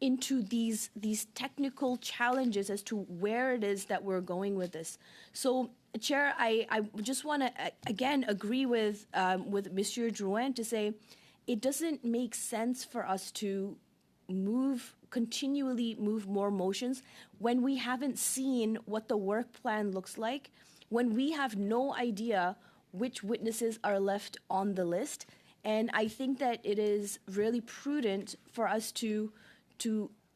into these technical challenges as to where it is that we're going with this. So, Chair, I just want to again agree with Monsieur Drouin to say it doesn't make sense for us to continually move more motions when we haven't seen what the work plan looks like, when we have no idea which witnesses are left on the list. And I think that it is really prudent for us to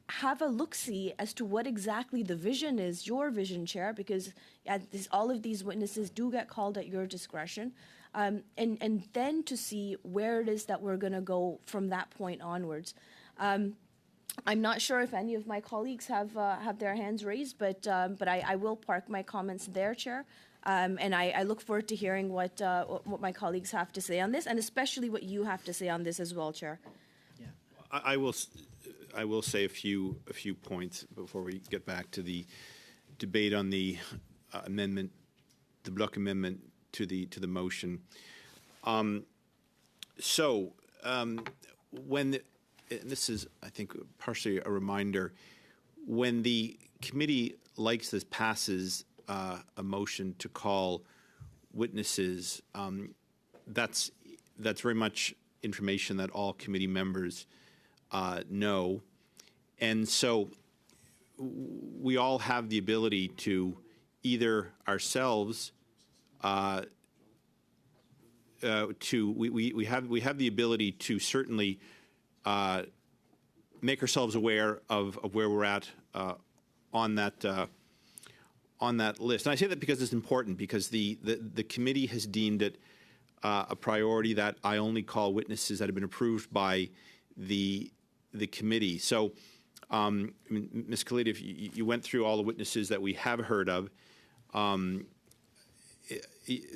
have a look-see as to what exactly the vision is, your vision, Chair, because all of these witnesses do get called at your discretion, and then to see where it is that we're going to go from that point onwards. I'm not sure if any of my colleagues have their hands raised, but I will park my comments there, Chair. And I look forward to hearing what my colleagues have to say on this, and especially what you have to say on this as well, Chair. Yeah. I will say a few points before we get back to the debate on the amendment, the block amendment to the motion. And this is, I think, partially a reminder, when the committee likes this passes a motion to call witnesses, that's very much information that all committee members know. And so we all have the ability to either ourselves we have the ability to certainly make ourselves aware of where we're at on that list. And I say that because it's important, because the committee has deemed it a priority that I only call witnesses that have been approved by the committee. So, Ms. Khalid, if you went through all the witnesses that we have heard of,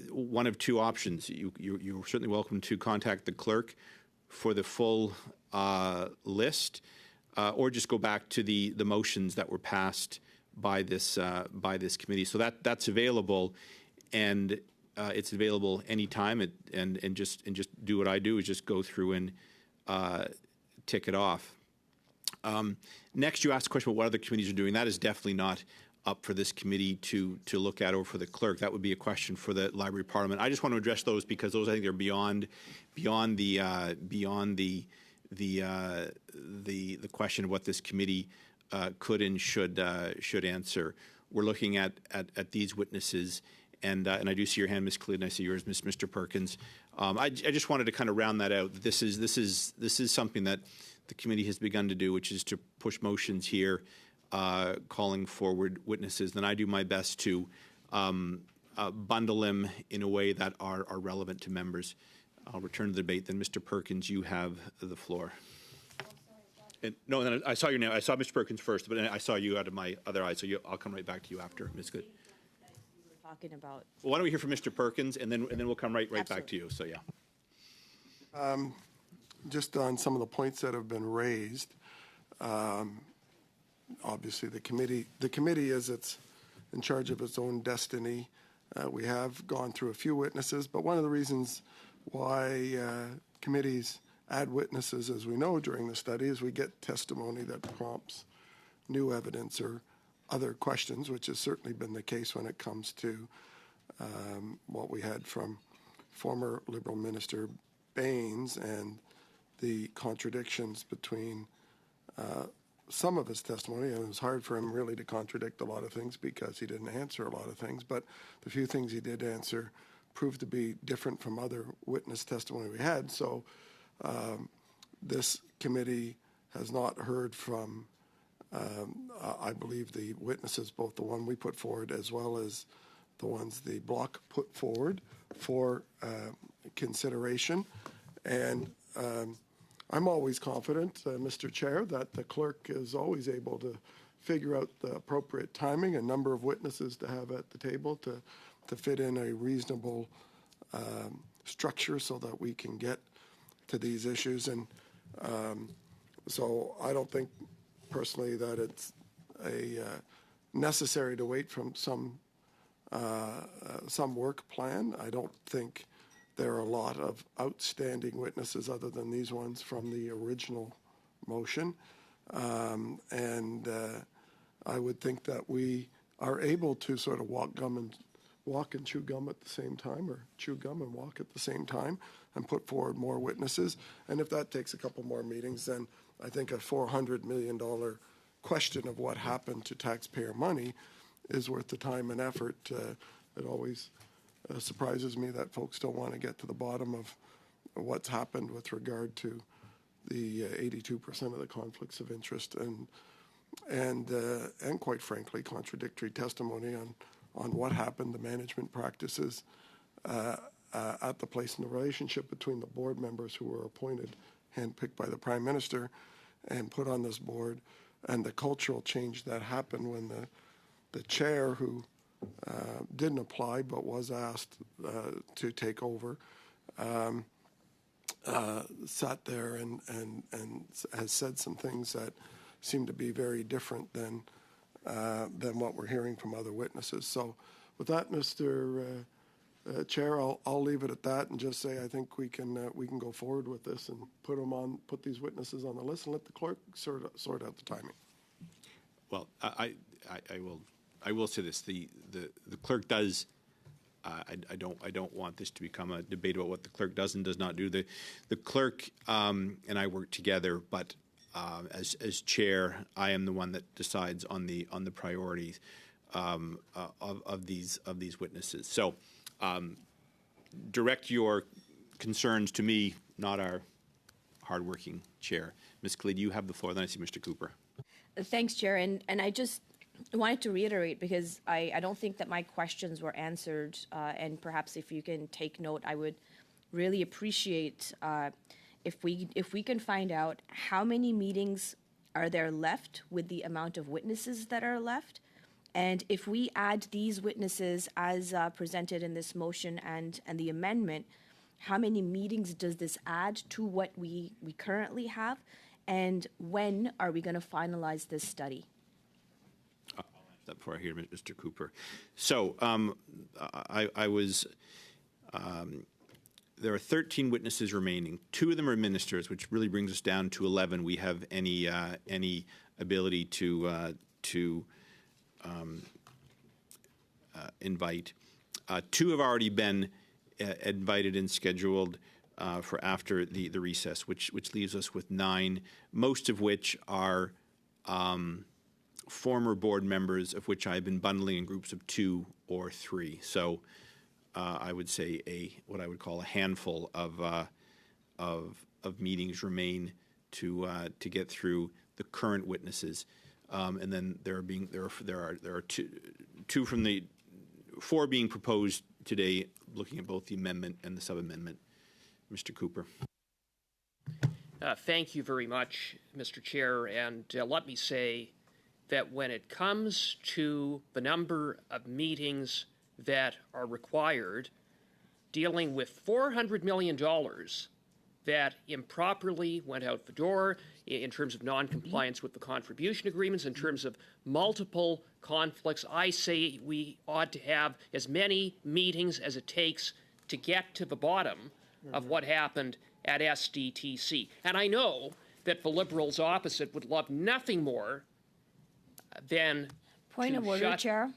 one of two options. You're certainly welcome to contact the clerk for the full list, or just go back to the motions that were passed by this committee. So that's available, and it's available anytime. And just do what I do, is just go through and tick it off. Next, you asked a question about what other committees are doing. That is definitely not up for this committee to look at, or for the clerk. That would be a question for the Library of Parliament. I just want to address those because those, I think, are beyond the question of what this committee could and should answer. We're looking at these witnesses, and I do see your hand, Ms. Khalid, and I see yours, Mr. Perkins. I just wanted to kind of round that out. This is something that the committee has begun to do, which is to push motions here, calling forward witnesses. Then I do my best to bundle them in a way that are relevant to members. I'll return to the debate. Then, Mr. Perkins, you have the floor. No, I saw your name. I saw Mr. Perkins first, but then I saw you out of my other eye, so I'll come right back to you after, Ms. Good. talking about. Well, why don't we hear from Mr. Perkins, and then we'll come right back to you. So yeah. Just on some of the points that have been raised, obviously the committee is in charge of its own destiny. We have gone through a few witnesses, but one of the reasons why committees add witnesses, as we know during the study, is we get testimony that prompts new evidence or other questions, which has certainly been the case when it comes to what we had from former Liberal Minister Baines and the contradictions between some of his testimony. And it was hard for him really to contradict a lot of things because he didn't answer a lot of things, but the few things he did answer proved to be different from other witness testimony we had. So this committee has not heard from, I believe, the witnesses, both the one we put forward as well as the ones the bloc put forward for consideration. And I'm always confident, Mr. Chair, that the clerk is always able to figure out the appropriate timing, a number of witnesses to have at the table to fit in a reasonable structure so that we can get to these issues. And so I don't think personally that it's necessary to wait from some work plan. I don't think there are a lot of outstanding witnesses other than these ones from the original motion. And I would think that we are able to sort of walk and chew gum at the same time, or chew gum and walk at the same time, and put forward more witnesses. And if that takes a couple more meetings, then I think a $400 million question of what happened to taxpayer money is worth the time and effort. It always surprises me that folks don't want to get to the bottom of what's happened with regard to the 82% of the conflicts of interest and quite frankly contradictory testimony on what happened, the management practices at the place in the relationship between the board members who were appointed, handpicked by the Prime Minister and put on this board, and the cultural change that happened when the chair, who didn't apply but was asked to take over, sat there and has said some things that seem to be very different than what we're hearing from other witnesses. So with that, Mr. Chair, I'll leave it at that and just say I think we can go forward with this and put these witnesses on the list and let the clerk sort out the timing. Well, I will say this: the clerk does. I don't want this to become a debate about what the clerk does and does not do. The clerk and I work together, but as chair, I am the one that decides on the priorities of these witnesses. So direct your concerns to me, not our hardworking chair. Ms. Khalid, you have the floor. Then I see Mr. Cooper. Thanks, Chair. And I just wanted to reiterate, because I don't think that my questions were answered, and perhaps if you can take note, I would really appreciate if we can find out how many meetings are there left with the amount of witnesses that are left. And if we add these witnesses as presented in this motion and the amendment, how many meetings does this add to what we currently have? And when are we going to finalize this study? I'll answer that before I hear Mr. Cooper. So there are 13 witnesses remaining. 2 of them are ministers, which really brings us down to 11. We have any ability to invite. 2 have already been invited and scheduled for after the recess, which leaves us with 9, most of which are former board members, of which I've been bundling in groups of 2 or 3. So I would say what I would call a handful of meetings remain to get through the current witnesses, and then there are 2 from the 4 being proposed today, looking at both the amendment and the sub-amendment. Mr. Cooper. Thank you very much, Mr. Chair. And let me say that when it comes to the number of meetings that are required dealing with $400 million that improperly went out the door in terms of non-compliance with the contribution agreements, in terms of multiple conflicts. I say we ought to have as many meetings as it takes to get to the bottom of what happened at SDTC. And I know that the Liberals opposite would love nothing more than Point to of order, shut Chair.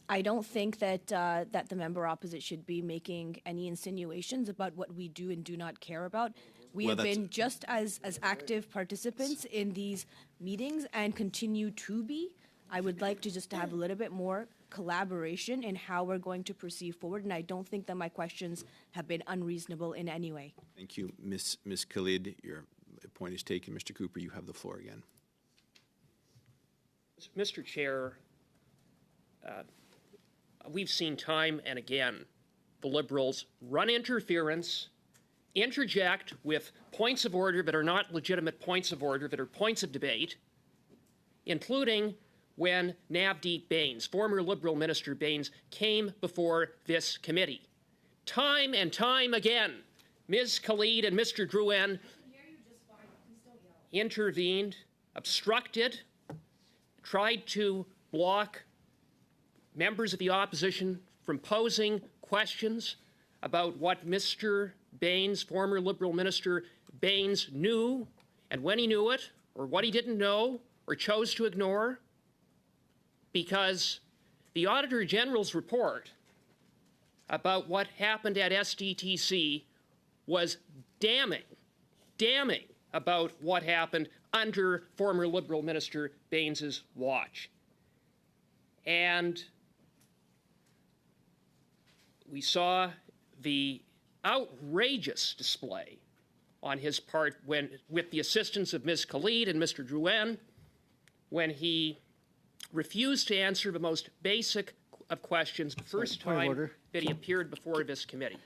I don't think that that the member opposite should be making any insinuations about what we do and do not care about. We Well, have that's- been just as active participants in these meetings and continue to be. I would like to just have a little bit more collaboration in how we're going to proceed forward, and I don't think that my questions have been unreasonable in any way. Thank you, Ms. Khalid. Your point is taken. Mr. Cooper, you have the floor again. Mr. Chair, we've seen time and again the Liberals run interference, interject with points of order that are not legitimate points of order, that are points of debate, including when Navdeep Bains, former Liberal Minister Bains, came before this committee. Time and time again, Ms. Khalid and Mr. Drouin intervened, obstructed, tried to block members of the opposition from posing questions about what Mr. Bains, former Liberal Minister Bains, knew and when he knew it, or what he didn't know or chose to ignore, because the Auditor General's report about what happened at SDTC was damning about what happened under former Liberal Minister Bains's watch. And we saw the outrageous display on his part when, with the assistance of Ms. Khalid and Mr. Drouin, when he refused to answer the most basic of questions the first Point of time order. that he appeared before this committee.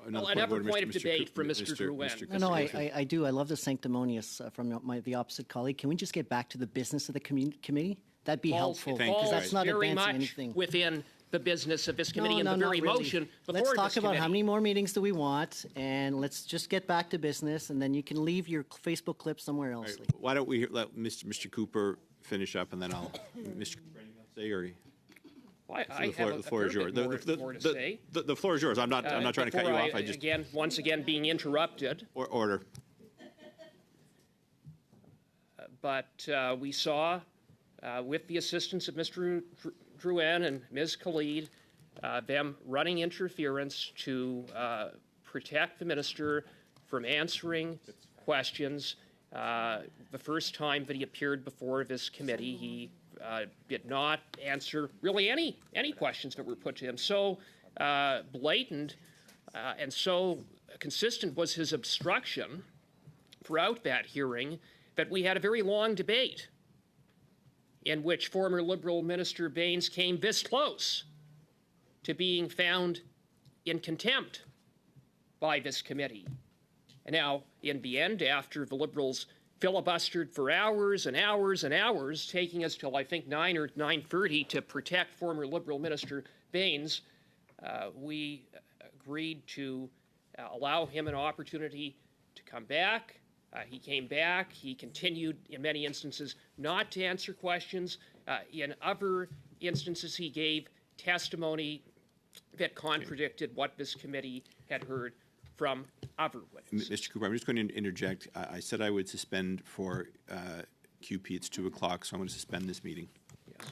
Another Another order, point of Mr. debate from Mr. Mr. Drouin. Mr. No, I do. I love the sanctimonious from the opposite colleague. Can we just get back to the business of the committee? That'd be helpful, because that's not very advancing much anything. within the business of this committee and the not very really. motion before Let's talk this about committee. how many more meetings do we want, and let's just get back to business, and then you can leave your Facebook clip somewhere else. Why don't we let Mr. Cooper finish up, and then I'll, Mr. Say, or I the floor, have the floor is yours. more to say. The floor is yours. I'm not trying to cut you Before off. I just once again being interrupted. Order. But we saw, with the assistance of Mr. Drouin and Ms. Khalid, them running interference to protect the minister from answering questions. The first time that he appeared before this committee, he did not answer really any questions that were put to him. So blatant and so consistent was his obstruction throughout that hearing that we had a very long debate in which former Liberal Minister Bains came this close to being found in contempt by this committee. And now, in the end, after the Liberals filibustered for hours and hours and hours, taking us till I think 9 or 9:30 to protect former Liberal Minister Bains, we agreed to allow him an opportunity to come back. He came back. He continued, in many instances, not to answer questions. In other instances, he gave testimony that contradicted what this committee had heard from other witnesses. Mr. Cooper, I'm just going to interject. I said I would suspend for QP. It's 2 o'clock, so I'm going to suspend this meeting. Yes.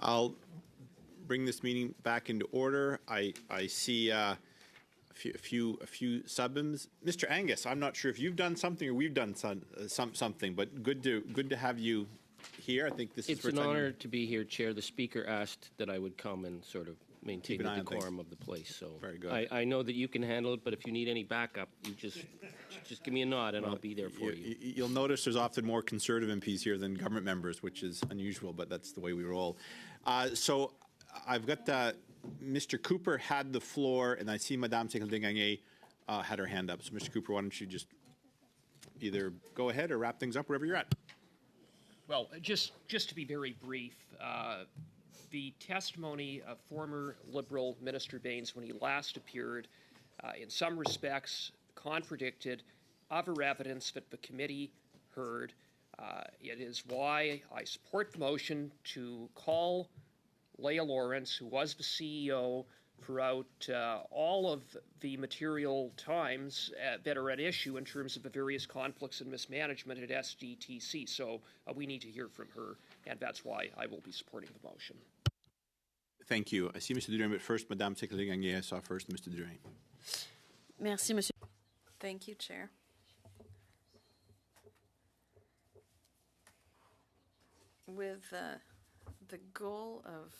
I'll bring this meeting back into order. I see a few sub-ins. Mr. Angus, I'm not sure if you've done something or we've done something, but good to have you here. I think this is It's an honor to be here, Chair. The Speaker asked that I would come and sort of maintain the decorum of the place. So very good. I know that you can handle it, but if you need any backup, you just give me a nod and I'll be there for you. You'll notice there's often more Conservative MPs here than government members, which is unusual, but that's the way we roll. So I've got Mr. Cooper had the floor, and I see Madame Séclade-Gagné had her hand up. So, Mr. Cooper, why don't you just either go ahead or wrap things up wherever you're at? Well, just to be very brief, the testimony of former Liberal Minister Baines when he last appeared, in some respects, contradicted other evidence that the committee heard. It is why I support the motion to call Leah Lawrence, who was the CEO throughout all of the material times that are at issue in terms of the various conflicts and mismanagement at SDTC. So we need to hear from her, and that's why I will be supporting the motion. Thank you. I see Mr. Durain, but first, Madame Séclade-Gagné. I saw first Mr. Durain. Merci, Monsieur. Thank you, Chair. With the goal of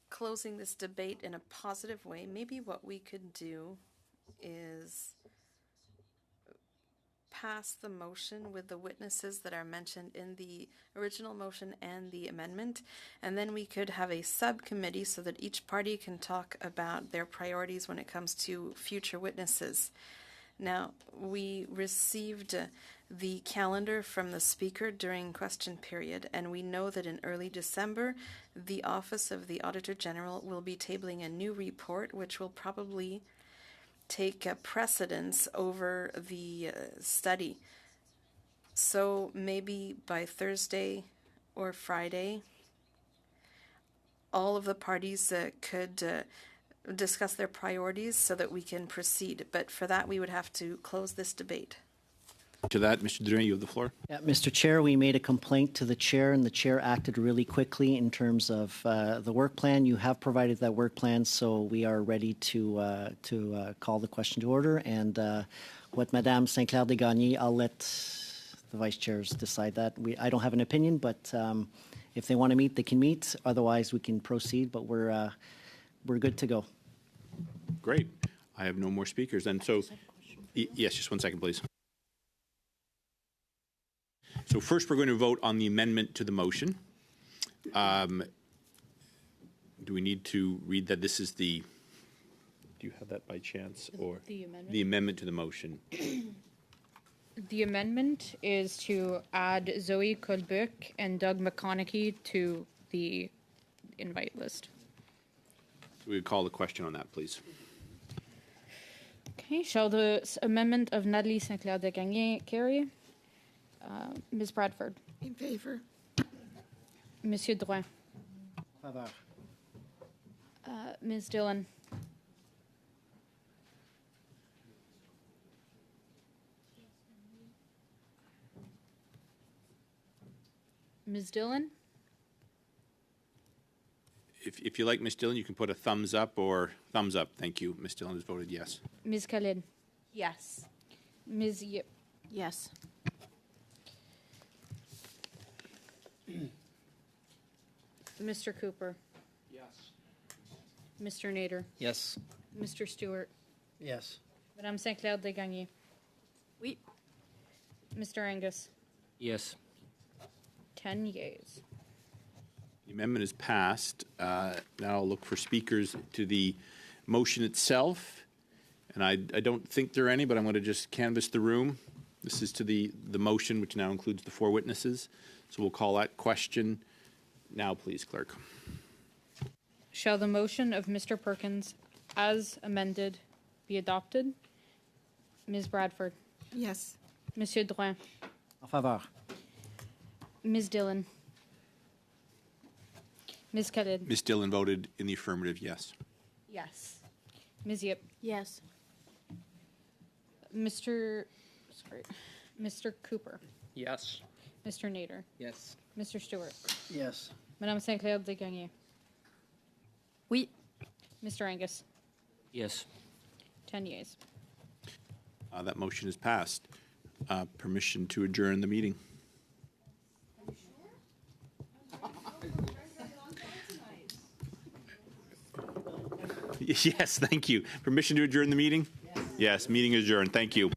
closing this debate in a positive way, maybe what we could do is pass the motion with the witnesses that are mentioned in the original motion and the amendment, and then we could have a subcommittee so that each party can talk about their priorities when it comes to future witnesses. Now, we received the calendar from the Speaker during question period, and we know that in early December, the Office of the Auditor General will be tabling a new report, which will probably take precedence over the study. So maybe by Thursday or Friday, all of the parties could discuss their priorities so that we can proceed. But for that, we would have to close this debate. To that, Mr. Durain, you have the floor. Yeah, Mr. Chair, we made a complaint to the chair, and the chair acted really quickly in terms of the work plan. You have provided that work plan, so we are ready to call the question to order. And what Madame Saint-Clair-Desgagnés, I'll let the vice chairs decide that. I don't have an opinion, but if they want to meet, they can meet. Otherwise, we can proceed. But we're good to go. Great. I have no more speakers. And so, yes, just 1 second, please. So first, we're going to vote on the amendment to the motion. Do we need to read that this is the? Do you have that by chance, or the amendment? The amendment to the motion? The amendment is to add Zoe Colbuck and Doug McConaughey to the invite list. So we would call the question on that, please. Okay, shall the amendment of Nathalie Saint-Clair-Desgagnés carry? Ms. Bradford. In favor. Monsieur Drouin. Favor. Ms. Dillon. Ms. Dillon? If you like Ms. Dillon, you can put a thumbs up or thumbs up. Thank you. Ms. Dillon has voted yes. Ms. Khalid? Yes. Ms. Yip? Yes. Mr. Cooper? Yes. Mr. Nader? Yes. Mr. Stewart? Yes. Madame Saint-Clair-Desgagnés? Oui. Mr. Angus? Yes. 10 yeas. The amendment is passed. Now I'll look for speakers to the motion itself. And I don't think there are any, but I'm going to just canvass the room. This is to the motion, which now includes the 4 witnesses. So we'll call that question now, please, Clerk. Shall the motion of Mr. Perkins, as amended, be adopted? Ms. Bradford? Yes. Monsieur Drouin? En faveur. Ms. Dillon? Ms. Khalid? Ms. Dillon voted in the affirmative, yes. Yes. Ms. Yip? Yes. Mr. Cooper? Yes. Mr. Nader. Yes. Mr. Stewart. Yes. Madame Sinclair Desgagnés. Oui. Mr. Angus. Yes. 10 yeas. That motion is passed. Permission to adjourn the meeting. Yes, thank you. Permission to adjourn the meeting? Yes, meeting adjourned. Thank you.